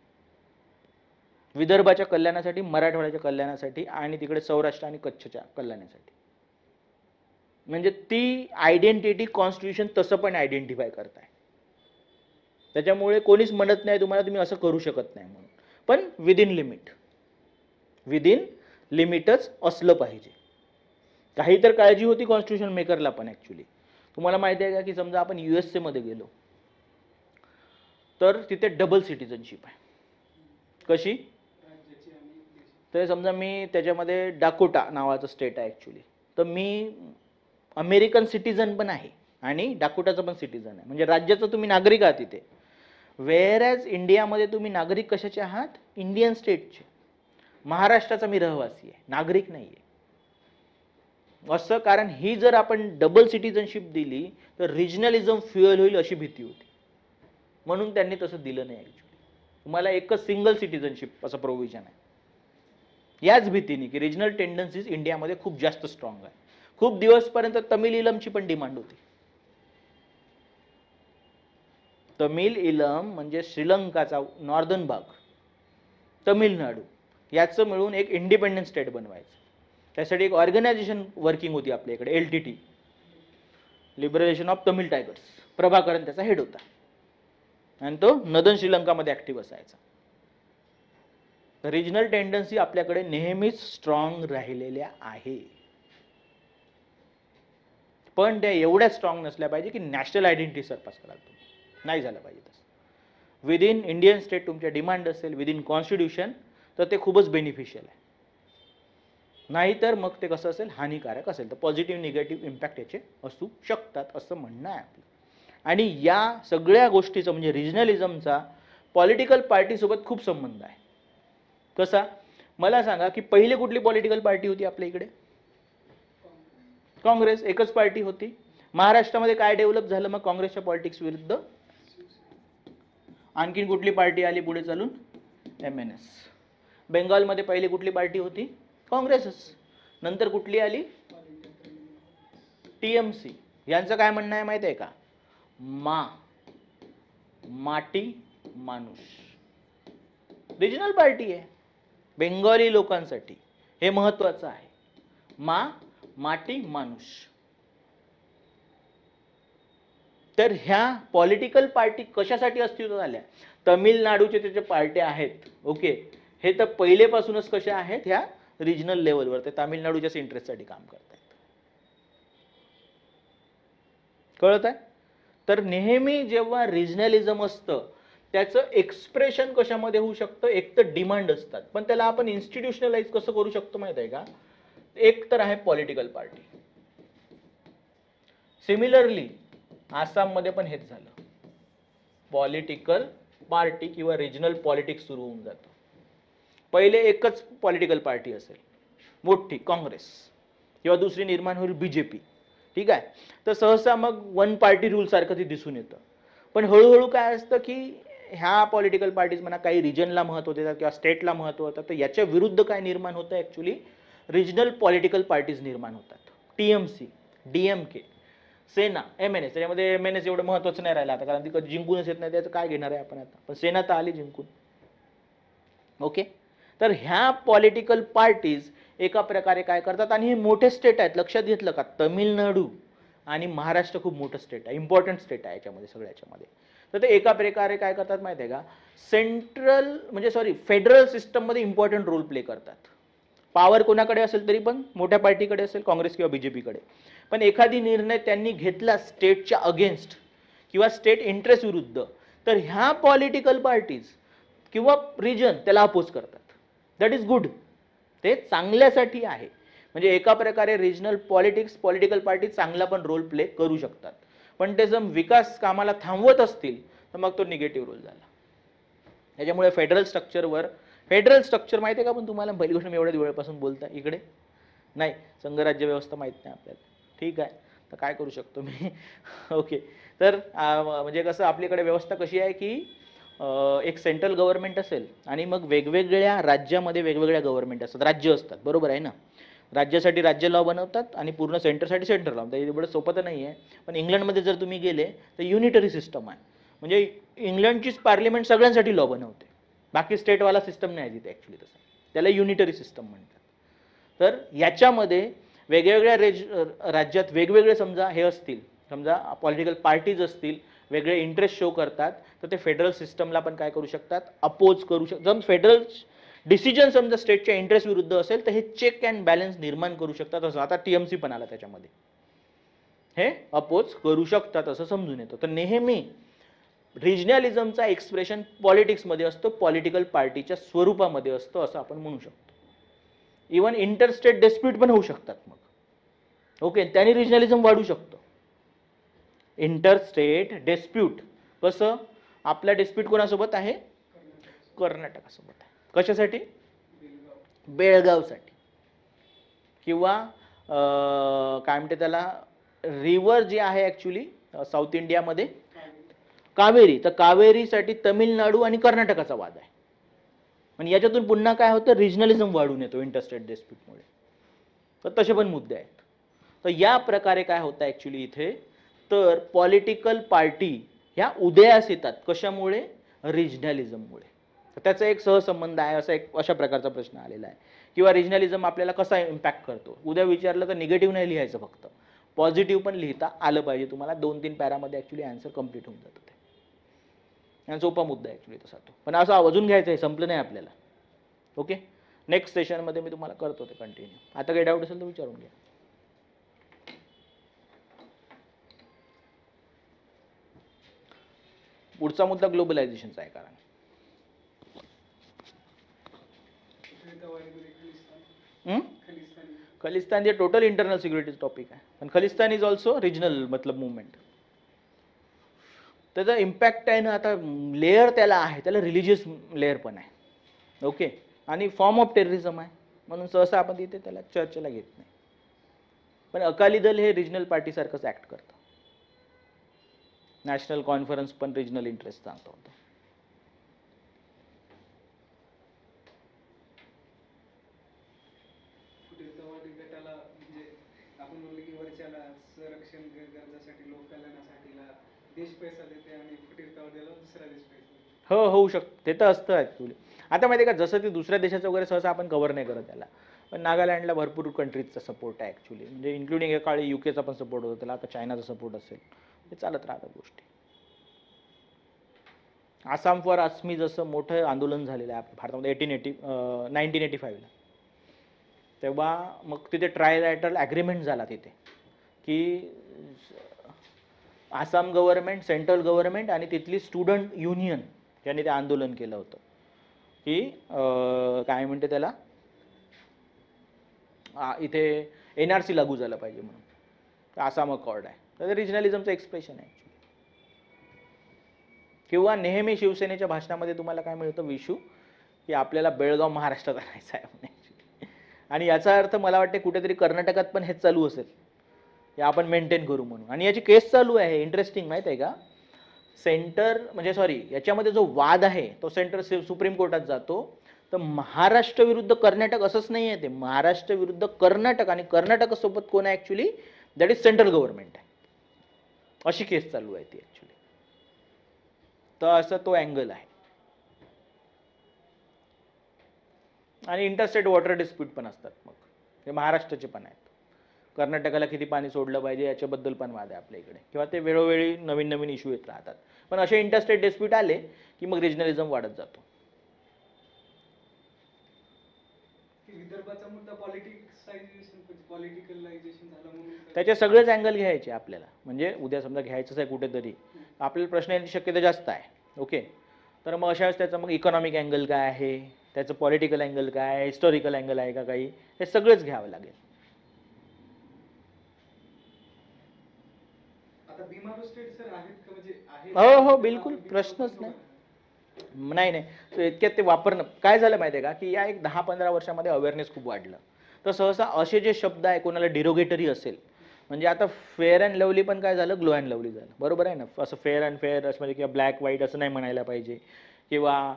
विदर्भाच्या कल्याणासाठी, मराठवाड्याच्या कल्याणासाठी आणि तिकडे सौराष्ट्र आणि कच्छच्या कल्याणासाठी. म्हणजे ती आयडेंटिटी कॉन्स्टिट्यूशन तसं पण आयडेंटिफाय करताय. त्याच्यामुळे कोणीच म्हणत नाही तुम्हाला तुम्ही असं करू शकत नाही म्हणून, पण विदिन लिमिटच असलं पाहिजे. काही तर काळजी होती कॉन्स्टिट्यूशन मेकरला पण ॲक्च्युली. तुम्हाला माहिती आहे का की समजा आपण USA मध्ये गेलो तर तिथे डबल सिटिझनशिप आहे. कशी, तर समजा मी त्याच्यामध्ये डाकोटा नावाचं स्टेट आहे ॲक्च्युली, तर मी अमेरिकन सिटिझन पण आहे आणि डाकोटाचं पण सिटिझन आहे, म्हणजे राज्याचं तुम्ही नागरिक आहात तिथे. वेअर ॲज इंडियामध्ये तुम्ही नागरिक कशाचे आहात, इंडियन स्टेटचे. महाराष्ट्राचा मी रहिवासी आहे, नागरिक नाही आहे असं. कारण ही जर आपण डबल सिटिझनशिप दिली तर रिजनलिझम फ्युअल होईल अशी भीती होती, म्हणून त्यांनी तसं दिलं नाही ॲक्च्युली. तुम्हाला एकच सिंगल सिटिझनशिप असं प्रोव्हिजन आहे, याच भीतीने की रिजनल टेंडन्सीज इंडियामध्ये खूप जास्त स्ट्रॉंग आहे. खूप दिवसपर्यंत तमिल इलमची पण डिमांड होती. तमिल इलम म्हणजे श्रीलंकाचा नॉर्दर्न भाग, तमिळनाडू, याचं मिळून एक इंडिपेंडंट स्टेट बनवायचं. त्यासाठी एक ऑर्गनायझेशन वर्किंग होती आपल्याकडे, LTT, liberation of Tamil tigers. Prabhakaran त्याचा हेड होता आणि तो नदन श्रीलंकामध्ये ॲक्टिव्ह असायचा. रिजनल टेंडन्सी आपल्याकडे नेहमीच स्ट्रॉंग राहिलेल्या आहे, पण त्या एवढ्या स्ट्रॉंग नसल्या पाहिजे की नॅशनल आयडेंटिटी सरपास कराल तुम्ही, नाही झालं पाहिजे तसं. विदिन इंडियन स्टेट तुमच्या डिमांड असेल, विदिन कॉन्स्टिट्यूशन, तर ते खूपच बेनिफिशियल आहे. नाहीतर मग ते कसं असेल, हानिकारक असेल. तर पॉझिटिव्ह निगेटिव्ह इम्पॅक्ट याचे असू शकतात असं म्हणणं आहे आपलं. आणि या सगळ्या गोष्टीचं म्हणजे रिजनलिझमचा पॉलिटिकल पार्टीसोबत खूप संबंध आहे. कसा? मला सांगा की पहिले कुठली पॉलिटिकल पार्टी होती आपल्या इकडे? काँग्रेस. एकच पार्टी होती. महाराष्ट्रामध्ये काय डेव्हलप झालं मग काँग्रेसच्या पॉलिटिक्स विरुद्ध? आणखीन कुठली पार्टी आली पुढे चालून? MNS. बेंगालमध्ये पहिली कुठली पार्टी होती? काँग्रेसच. नंतर कुठली आली? TMC. यांचं काय म्हणणं आहे माहिती आहे का? माटी माणूस. रिजनल पार्टी आहे बेंगाली लोकांसाठी. हे महत्वाचं आहे. माटी माणूस. तर ह्या पॉलिटिकल पार्टी कशासाठी अस्तित्वात आल्या? तमिळनाडूचे त्याचे पार्ट्या आहेत. ओके, हे तर पहिलेपासूनच कशा आहेत? ह्या रिजनल लेवलवर ते तामिळनाडूच्याच इंटरेस्टसाठी काम करत आहेत. कळत आहे? तर नेहमी जेव्हा रिजनलिझम असतं त्याचं एक्सप्रेशन कशामध्ये होऊ शकतं? एक तर डिमांड असतात, पण त्याला आपण इन्स्टिट्यूशनलाइज कसं करू शकतो माहिती आहे का? एक तर आहे पॉलिटिकल पार्टी. सिमिलरली आसाममध्ये पण हेच झालं. पॉलिटिकल पार्टी किंवा रिजनल पॉलिटिक्स सुरू होऊन जातं. पहिले एकच पॉलिटिकल पार्टी असेल मोठी, काँग्रेस, किंवा दुसरी निर्माण होईल BJP. ठीक आहे. तर सहसा मग वन पार्टी रूल सारखं ते दिसून येतं. पण हळूहळू काय असतं की ह्या पॉलिटिकल पार्टीज म्हणा काही रिजनला महत्त्व देतात किंवा स्टेटला महत्त्व होतं, तर याच्या विरुद्ध काय निर्माण होतं? ॲक्च्युली रिजनल पॉलिटिकल पार्टीज निर्माण होतात. TMC, DMK, सेना, MNS. त्याच्यामध्ये MNS एवढं महत्त्वाचं नाही राहिलं आता, कारण ती कधी जिंकूनच येत नाही, त्याचं काय घेणार आहे आपण आता. पण सेना तर आली जिंकून. ओके, तर ह्या पॉलिटिकल पार्टीज एका प्रकारे काय करतात? आणि हे मोठे स्टेट आहेत, लक्षात घेतलं का? तमिळनाडू आणि महाराष्ट्र खूप मोठं स्टेट आहे, इम्पॉर्टंट स्टेट आहे याच्यामध्ये सगळ्याच्यामध्ये. तर ते एका प्रकारे काय करतात माहिती आहे का? फेडरल सिस्टममध्ये इम्पॉर्टंट रोल प्ले करतात. पॉवर कोणाकडे असेल तरी पण मोठ्या पार्टीकडे असेल, काँग्रेस किंवा BJPकडे. पण एखादी निर्णय त्यांनी घेतला स्टेटच्या अगेन्स्ट किंवा स्टेट इंटरेस्ट विरुद्ध, तर ह्या पॉलिटिकल पार्टीज किंवा रिजन त्याला अपोज करतात. That is good. ते चांगल्यासाठी आहे. म्हणजे एका प्रकारे रिजनल पॉलिटिकल पार्टी चांगला पण रोल प्ले करू शकतात. पण ते जर विकास कामाला थांबवत असतील तर मग तो निगेटिव्ह रोल झाला. त्याच्यामुळे फेडरल स्ट्रक्चर माहिती आहे का? पण तुम्हाला पहिली गोष्ट मी एवढ्या वेळेपासून बोलता इकडे नाही, संघराज्य व्यवस्था माहीत नाही आपल्याला. ठीक आहे, तर काय करू शकतो मी? ओके, तर म्हणजे कसं आपल्याकडे व्यवस्था कशी आहे की एक सेंट्रल गव्हर्नमेंट असेल आणि मग वेगवेगळ्या राज्यामध्ये वेगवेगळ्या गव्हर्नमेंट असतात, राज्य असतात, बरोबर आहे ना? राज्यासाठी राज्य लॉ बनवतात आणि पूर्ण सेंटरसाठी सेंटर लॉ. तर एवढं सोपं तर नाही आहे. पण इंग्लंडमध्ये जर तुम्ही गेले तर युनिटरी सिस्टम आहे. म्हणजे इंग्लंडचीच पार्लिमेंट सगळ्यांसाठी लॉ बनवते. बाकी स्टेटवाला सिस्टम नाही आहे तिथे ॲक्च्युली. तसं त्याला युनिटरी सिस्टम म्हणतात. तर याच्यामध्ये वेगवेगळ्या राज्यात वेगवेगळे समजा हे असतील, समजा पॉलिटिकल पार्टीज असतील, वेगळे इंटरेस्ट शो करतात, तर ते फेडरल सिस्टमला पण काय करू शकतात? अपोज करू शकतात. जर फेडरल डिसिजन समजा स्टेटच्या इंटरेस्ट विरुद्ध असेल तर हे चेक अँड बॅलन्स निर्माण करू शकतात. असं आता TMC पण आला त्याच्यामध्ये, हे अपोज करू शकतात असं समजून येतं. तर नेहमी रिजनलिझमचा एक्सप्रेशन पॉलिटिक्समध्ये असतो, पॉलिटिकल पार्टीच्या स्वरूपामध्ये असतो असं आपण म्हणू शकतो. इवन इंटरस्टेट डिस्प्यूट पण होऊ शकतात मग. ओके, त्याने रिजनलिझम वाढू शकतो. इंटरस्टेट डिस्प्यूट कसं? आपला डिस्प्यूट कोणासोबत आहे? कर्नाटकासोबत आहे. कशासाठी? बेळगावसाठी. किंवा काय म्हणते त्याला, रिव्हर जी आहे ॲक्च्युली साऊथ इंडियामध्ये कावेरी, तर कावेरीसाठी तमिळनाडू आणि कर्नाटकाचा वाद आहे. आणि याच्यातून पुन्हा काय होतं? रिजनलिझम वाढून येतो इंटरस्टेट डिस्प्यूटमुळे. तर तसे पण मुद्दे आहेत. तर या प्रकारे काय होतं ॲक्च्युली इथे? तर पॉलिटिकल पार्टी ह्या उदयास येतात. कशामुळे? रिजनलिझममुळे. तर त्याचा एक सहसंबंध आहे, अशा प्रकारचा प्रश्न आलेला आहे. किंवा रिजनलिझम आपल्याला कसा इम्पॅक्ट करतो? उद्या विचारलं तर निगेटिव्ह नाही लिहायचं, फक्त पॉझिटिव्ह पण लिहिता आलं पाहिजे तुम्हाला. 2-3 पॅरामध्ये ॲक्च्युली आन्सर कंप्लीट होऊन जातं. ते सोपा मुद्दा आहे ॲक्च्युली तसा तो. पण असं अजून घ्यायचं आहे, संपलं नाही आपल्याला. ओके, नेक्स्ट सेशनमध्ये मी तुम्हाला करतो ते कंटिन्यू. आता काही डाऊट असेल तर विचारून घ्या. पुढचा मुद्दा ग्लोबलायझेशनचा आहे. कारण हं? खलिस्तान जे टोटल इंटरनल सिक्युरिटीज टॉपिक आहे, पण खलिस्तान इज ऑल्सो रिजनल मतलब मुवमेंट. त्याचा इम्पॅक्ट आहे ना, आता लेअर त्याला आहे, त्याला रिलिजियस लेअर पण आहे. ओके, आणि फॉर्म ऑफ टेररिझम आहे, म्हणून सहसा आपण तिथे त्याला चर्चेला घेत नाही. पण अकाली दल हे रिजनल पार्टीसारखंच ॲक्ट करतं. नॅशनल कॉन्फरन्स पण रिजनल इंटरेस्ट सांगतो होतं. गटाला म्हणजे आपण म्हणलं की वरच्याला संरक्षण गरजासाठी लोक कल्याणासाठीला देश पैसा देते आणि फुटीरतावाद्याला दुसरा देश पैसा देते. हो, होऊ शकतं, ते तर असतं ॲक्च्युली. आता माहिती आहे का, जसं ते दुसऱ्या देशाचं वगैरे सहसा आपण कव्हर नाही करत त्याला, पण नागालँडला भरपूर कंट्रीजचा सपोर्ट आहे ॲक्च्युली, म्हणजे इन्क्लुडिंग एका काळी UK चा पण सपोर्ट होता त्याला, आता चायनाचा सपोर्ट असेल, हे चालत राहतात गोष्टी. आसाम फॉर आसमी जसं मोठं आंदोलन झालेलं आहे भारतामध्ये 1985ला, तेव्हा मग तिथे ट्रायलॅटरल ॲग्रीमेंट झाला तिथे की आसाम गव्हर्नमेंट, सेंट्रल गव्हर्नमेंट आणि तिथली स्टुडंट युनियन ज्यांनी ते आंदोलन केलं होतं की काय म्हणते त्याला, इथे NRC लागू झालं पाहिजे म्हणून. आसाम अकॉर्ड आहे, तर रिजनलिझमचं एक्सप्रेशन आहे. किंवा नेहमी शिवसेनेच्या भाषणामध्ये तुम्हाला काय मिळतं विशू, की आपल्याला बेळगाव महाराष्ट्रात आणायचं आहे म्हणे. आणि याचा अर्थ मला वाटते कुठेतरी कर्नाटकात पण हेच चालू असेल, हे आपण मेंटेन करू म्हणून. आणि याची केस चालू आहे, इंटरेस्टिंग माहीत आहे का. सेंटर म्हणजे सॉरी, याच्यामध्ये जो वाद आहे तो सेंटर सुप्रीम कोर्टात जातो. तर महाराष्ट्र विरुद्ध कर्नाटक असंच नाही आहे, ते महाराष्ट्र विरुद्ध कर्नाटक, आणि कर्नाटकासोबत कोण आहे actually, that is central government आहे. अशी केस चालू आहे ती ॲक्च्युली. तर असं तो अँगल आहे. आणि इंटरस्टेट वॉटर डिस्प्यूट पण असतात, मग हे महाराष्ट्राचे पण आहेत. कर्नाटकाला किती पाणी सोडलं पाहिजे याच्याबद्दल पण वाद आहे आपल्या इकडे, किंवा ते वेळोवेळी नवीन नवीन इश्यू येत राहतात. पण असे इंटरस्टेट डिस्प्यूट आले की मग रिजनलिझम वाढत जातो. विदर्भाचा मुद्दा पॉलिटिकलायझेशन झालं म्हणून त्याचे सगळेच अँगल घ्यायचे आपल्याला. म्हणजे उद्या समजा घ्यायचंच आहे कुठेतरी, आपल्याला प्रश्न येण्याची शक्यता जास्त आहे. ओके, तर मग अशा वेळेस त्याचं मग इकॉनॉमिक अँगल काय आहे, त्याचं पॉलिटिकल अँगल काय आहे, हिस्टॉरिकल अँगल आहे का काही, हे सगळंच घ्यावं लागेल. आता बिमारू स्टेट सर आहेत का, म्हणजे आहे? हो, बिलकुल, प्रश्नच नाही. नाही, तर इतक्यात ते वापरणं काय झालं माहिती आहे का, की या एक 10-15 वर्षामध्ये अवेअरनेस खूप वाढलं. तर सहसा असे जे शब्द आहे कोणाला डिरोगेटरी असेल, म्हणजे आता फेअर अँड लवली पण काय झालं, ग्लो अँड लवली झालं. बरोबर आहे ना. असं फेअर अँड फेअर असं म्हणजे किंवा ब्लॅक व्हाईट असं नाही म्हणायला पाहिजे, किंवा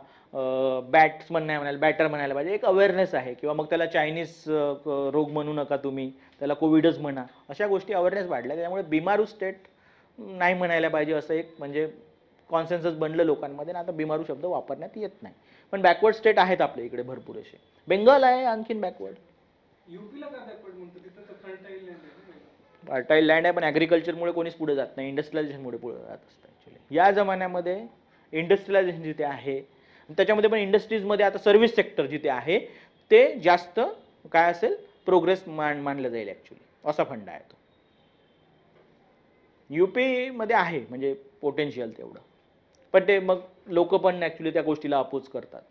बॅट्समन नाही म्हणायला, बॅटर म्हणायला पाहिजे. एक अवेअरनेस आहे. किंवा मग त्याला चायनीज रोग म्हणू नका तुम्ही, त्याला कोविडच म्हणा. अशा गोष्टी अवेअरनेस वाढल्या, त्यामुळे बिमारू स्टेट नाही म्हणायला पाहिजे असं एक म्हणजे कॉन्सेन्सस बनलं लोकांमध्ये. आणि आता बिमारू शब्द वापरण्यात येत नाही. पण बॅकवर्ड स्टेट आहेत आपल्या इकडे भरपूर असे. बेंगाल आहे आणखीन बॅकवर्ड. यूपीला का बॅकवर्ड म्हणतो, तिथं तर फर्टाईल लँड आहे. फर्टाईल लँड आहे, पण ॲग्रिकल्चरमुळे कोणीच पुढे जात नाही, इंडस्ट्रियलायझेशनमुळे पुढे जात असतं ॲक्च्युली. या जमान्यामध्ये इंडस्ट्रियलायझेशन जिथे आहे, त्याच्यामध्ये पण इंडस्ट्रीजमध्ये आता सर्व्हिस सेक्टर जिथे आहे ते जास्त काय असेल, प्रोग्रेस मानलं जाईल ॲक्च्युली. असा फंड आहे तो. UP-मध्ये आहे म्हणजे पोटेन्शियल तेवढं, पण ते मग लोक पण ॲक्च्युली त्या गोष्टीला अपोज करतात.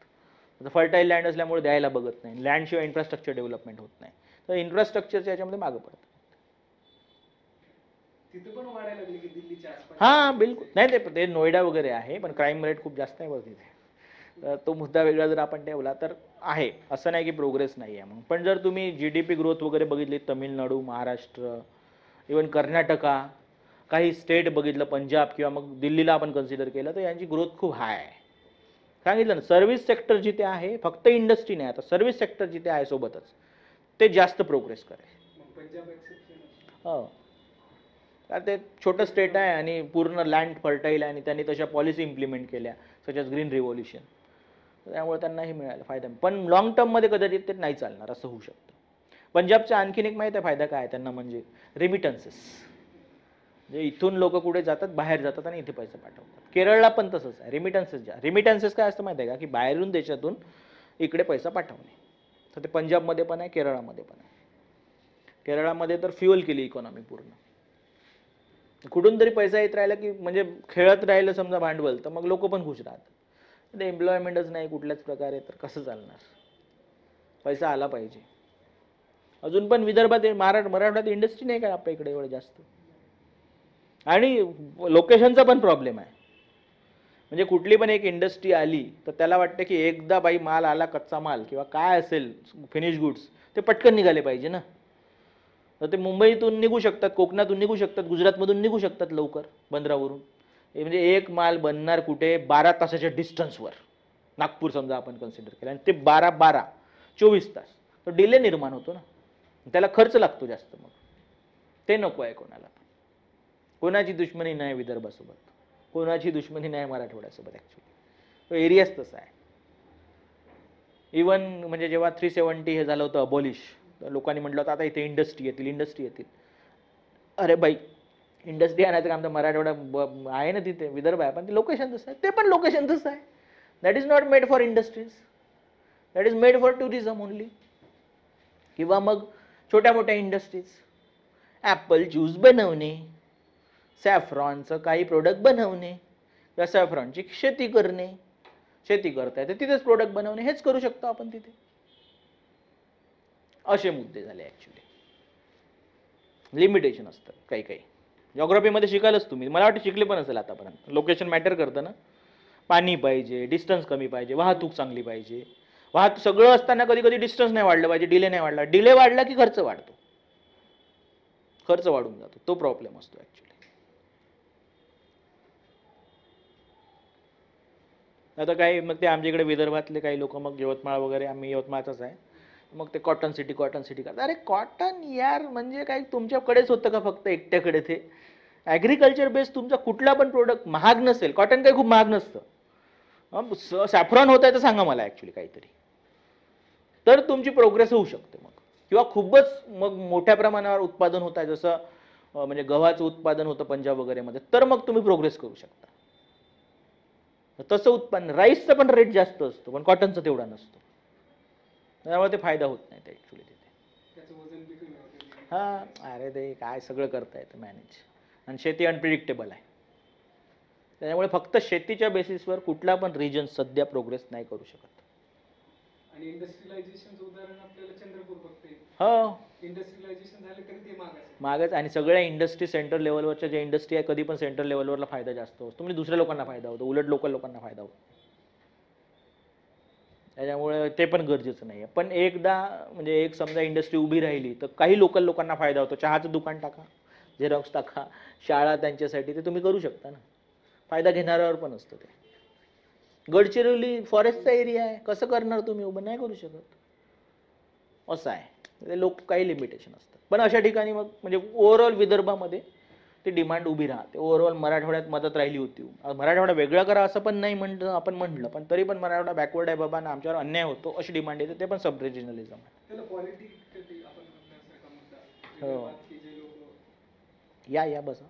आता फर्टाईल लँड असल्यामुळे द्यायला बघत नाही. लँडशिवाय इन्फ्रास्ट्रक्चर डेव्हलपमेंट होत नाही, तर इन्फ्रास्ट्रक्चरच्या याच्यामध्ये मागं पडतात. तिथे पण वाढायला लागली की दिल्लीच्या आसपास. हां, बिलकुल. नाही, ते नोएडा वगैरे आहे, पण क्राईम रेट खूप जास्त आहे बघ तिथे. तर तो मुद्दा वेगळा जर आपण ठेवला तर आहे, असं नाही की प्रोग्रेस नाही आहे. मग पण जर तुम्ही GDP ग्रोथ वगैरे बघितली, तमिळनाडू, महाराष्ट्र, इवन कर्नाटका, काही स्टेट बघितलं, पंजाब किंवा मग दिल्लीला आपण कन्सिडर केलं, तर यांची ग्रोथ खूप हाय आहे. सांगितलं ना, सर्व्हिस सेक्टर जिथे आहे, फक्त इंडस्ट्री नाही, आता सर्व्हिस सेक्टर जिथे आहे सोबतच, ते जास्त प्रोग्रेस करेल. पंजाब एक्सेप्शन. हो, कारण ते छोटं स्टेट आहे आणि पूर्ण लँड फर्टाईल आहे, आणि त्यांनी तशा पॉलिसी इम्प्लिमेंट केल्या सच एज ग्रीन रिव्होल्युशन. त्यामुळे त्यांनाही मिळालं फायदा. पण लॉंग टर्ममध्ये कदाचित ते नाही चालणार, असं होऊ शकतं. पंजाबचा आणखीन एक माहीत आहे फायदा काय आहे त्यांना, म्हणजे रेमिटन्सेस. म्हणजे इथून लोक कुठे जातात, बाहेर जातात आणि इथे पैसे पाठवतात. केरळला पण तसंच आहे. रेमिटन्सेस काय असतं माहिती आहे का, की बाहेरून देशातून इकडे पैसा पाठवणे. तर ते पंजाबमध्ये पण आहे, केरळामध्ये पण आहे. केरळामध्ये तर फ्युअल केली इकॉनॉमी पूर्ण. कुठून तरी पैसा येत राहिला की म्हणजे खेळत राहिलं समजा भांडवल, तर मग लोक पण खुश राहतात. ते एम्प्लॉयमेंटच नाही कुठल्याच प्रकारे, तर कसं चालणार? पैसा आला पाहिजे. अजून पण विदर्भात मराठवाड्यात इंडस्ट्री नाही का आपल्या इकडे एवढं जास्त, आणि लोकेशनचा पण प्रॉब्लेम आहे. म्हणजे कुठली पण एक इंडस्ट्री आली तर त्याला वाटतं की एकदा बाई माल आला, कच्चा माल किंवा काय असेल फिनिश गुड्स, ते पटकन निघाले पाहिजे ना. तर ते मुंबईतून निघू शकतात, कोकणातून निघू शकतात, गुजरातमधून निघू शकतात लवकर बंदरावरून. हे म्हणजे एक माल बनणार कुठे 12 तासाच्या डिस्टन्सवर, नागपूर समजा आपण कन्सिडर केलं, आणि ते 24 तास, तर डिले निर्माण होतो ना, त्याला खर्च लागतो जास्त. मग ते नको आहे कोणाला. कोणाची दुश्मनी नाही विदर्भासोबत, कोणाची दुश्मनी नाही मराठवाड्यासोबत. ॲक्च्युली तो एरियाच तसा आहे. इवन म्हणजे जेव्हा 370 हे झालं होतं अबॉलिश, तर लोकांनी म्हटलं होतं आता इथे इंडस्ट्री येतील. अरे बाई, इंडस्ट्री आणायचं काम तर मराठवाडा आहे ना, तिथे विदर्भ आहे, पण ते लोकेशन तसं आहे. ते पण लोकेशन तसं आहे. That is not made for industries, that is made for tourism only. किंवा मग छोट्या मोठ्या इंडस्ट्रीज, ॲपल ज्यूस बनवणे, सॅफ्रॉनचं काही प्रोडक्ट बनवणे, किंवा सॅफ्रॉनची शेती करणे, शेती करता येते तिथेच प्रोडक्ट बनवणे, हेच करू शकतो आपण तिथे. असे मुद्दे झाले ॲक्च्युली. लिमिटेशन असतं काही काही. जॉग्राफीमध्ये शिकायलाच तुम्ही, मला वाटतं शिकले पण असेल आतापर्यंत. लोकेशन मॅटर करतं ना. पाणी पाहिजे, डिस्टन्स कमी पाहिजे, वाहतूक चांगली पाहिजे. सगळं असताना कधी कधी डिस्टन्स नाही वाढलं पाहिजे, डिले नाही वाढला. डिले वाढला की खर्च वाढतो, खर्च वाढून जातो, तो प्रॉब्लेम असतो ॲक्च्युली. आता काही मग ते आमच्या इकडे विदर्भातले काही लोक, मग यवतमाळ वगैरे, आम्ही यवतमाळचाच आहे, मग ते कॉटन सिटी करतात. अरे कॉटन यार म्हणजे काही तुमच्याकडेच होतं का फक्त एकट्याकडे? ते ॲग्रिकल्चर बेस तुमचा कुठला पण प्रोडक्ट महाग नसेल. कॉटन काही खूप महाग नसतं. सॅफ्रॉन होत आहे तर सांगा मला ॲक्च्युली काहीतरी, तर तुमची प्रोग्रेस होऊ शकते मग. किंवा खूपच मग मोठ्या प्रमाणावर उत्पादन होत आहे, जसं म्हणजे गव्हाचं उत्पादन होतं पंजाब वगैरेमध्ये, तर मग तुम्ही प्रोग्रेस करू शकता. तसं उत्पन्न, राईसचा पण रेट जास्त असतो, पण कॉटनचा तेवढा नसतो. त्यामुळे ते फायदा होत नाही ते ॲक्च्युली तिथे. हां, अरे ते काय सगळं करता येतं मॅनेज, आणि शेती अनप्रिडिक्टेबल आहे. त्यामुळे फक्त शेतीच्या बेसिसवर कुठला पण रिजन सध्या प्रोग्रेस नाही करू शकत. आणि इंडस्ट्रियलायझेशनचं उदाहरण आपल्याला चंद्रपूर बघता येईल. हो, इंडस्ट्रियलायझेशन झालं तरी ते मागास मागच. आणि सगळ्या इंडस्ट्री सेंटर लेवलवरच्या ज्या इंडस्ट्री आहे, कधी पण सेंटर लेवलवरला फायदा जास्त असतो, म्हणजे दुसऱ्या लोकांना फायदा होतो, उलट लोकल लोकांना फायदा होतो. त्याच्यामुळे ते पण गरजेचं नाही आहे. पण एकदा म्हणजे एक समजा इंडस्ट्री उभी राहिली तर काही लोकल लोकांना फायदा होतो. चहाचं दुकान टाका, झेरॉक्स टाका, शाळा त्यांच्यासाठी, ते तुम्ही करू शकता ना. फायदा घेणाऱ्यावर पण असतं ते. गडचिरोली फॉरेस्टचा एरिया आहे, कसं करणार तुम्ही उभं? नाही करू शकत. असं आहे ते. लोक काही लिमिटेशन असतात. पण अशा ठिकाणी मग म्हणजे ओव्हरऑल विदर्भामध्ये ती डिमांड उभी राहते. ओव्हरऑल मराठवाड्यात मदत राहिली होती. मराठवाडा वेगळा करा असं पण नाही आपण म्हटलं, पण तरी पण मराठवाडा बॅकवर्ड आहे बाबा, आमच्यावर अन्याय होतो अशी डिमांड येते. ते पण सब रिजनलिझम आहे. त्याला पॉलिटिक्स आपण म्हणण्यासारखा मुद्दा. हो. विदर्भात की जे लोक या बसा.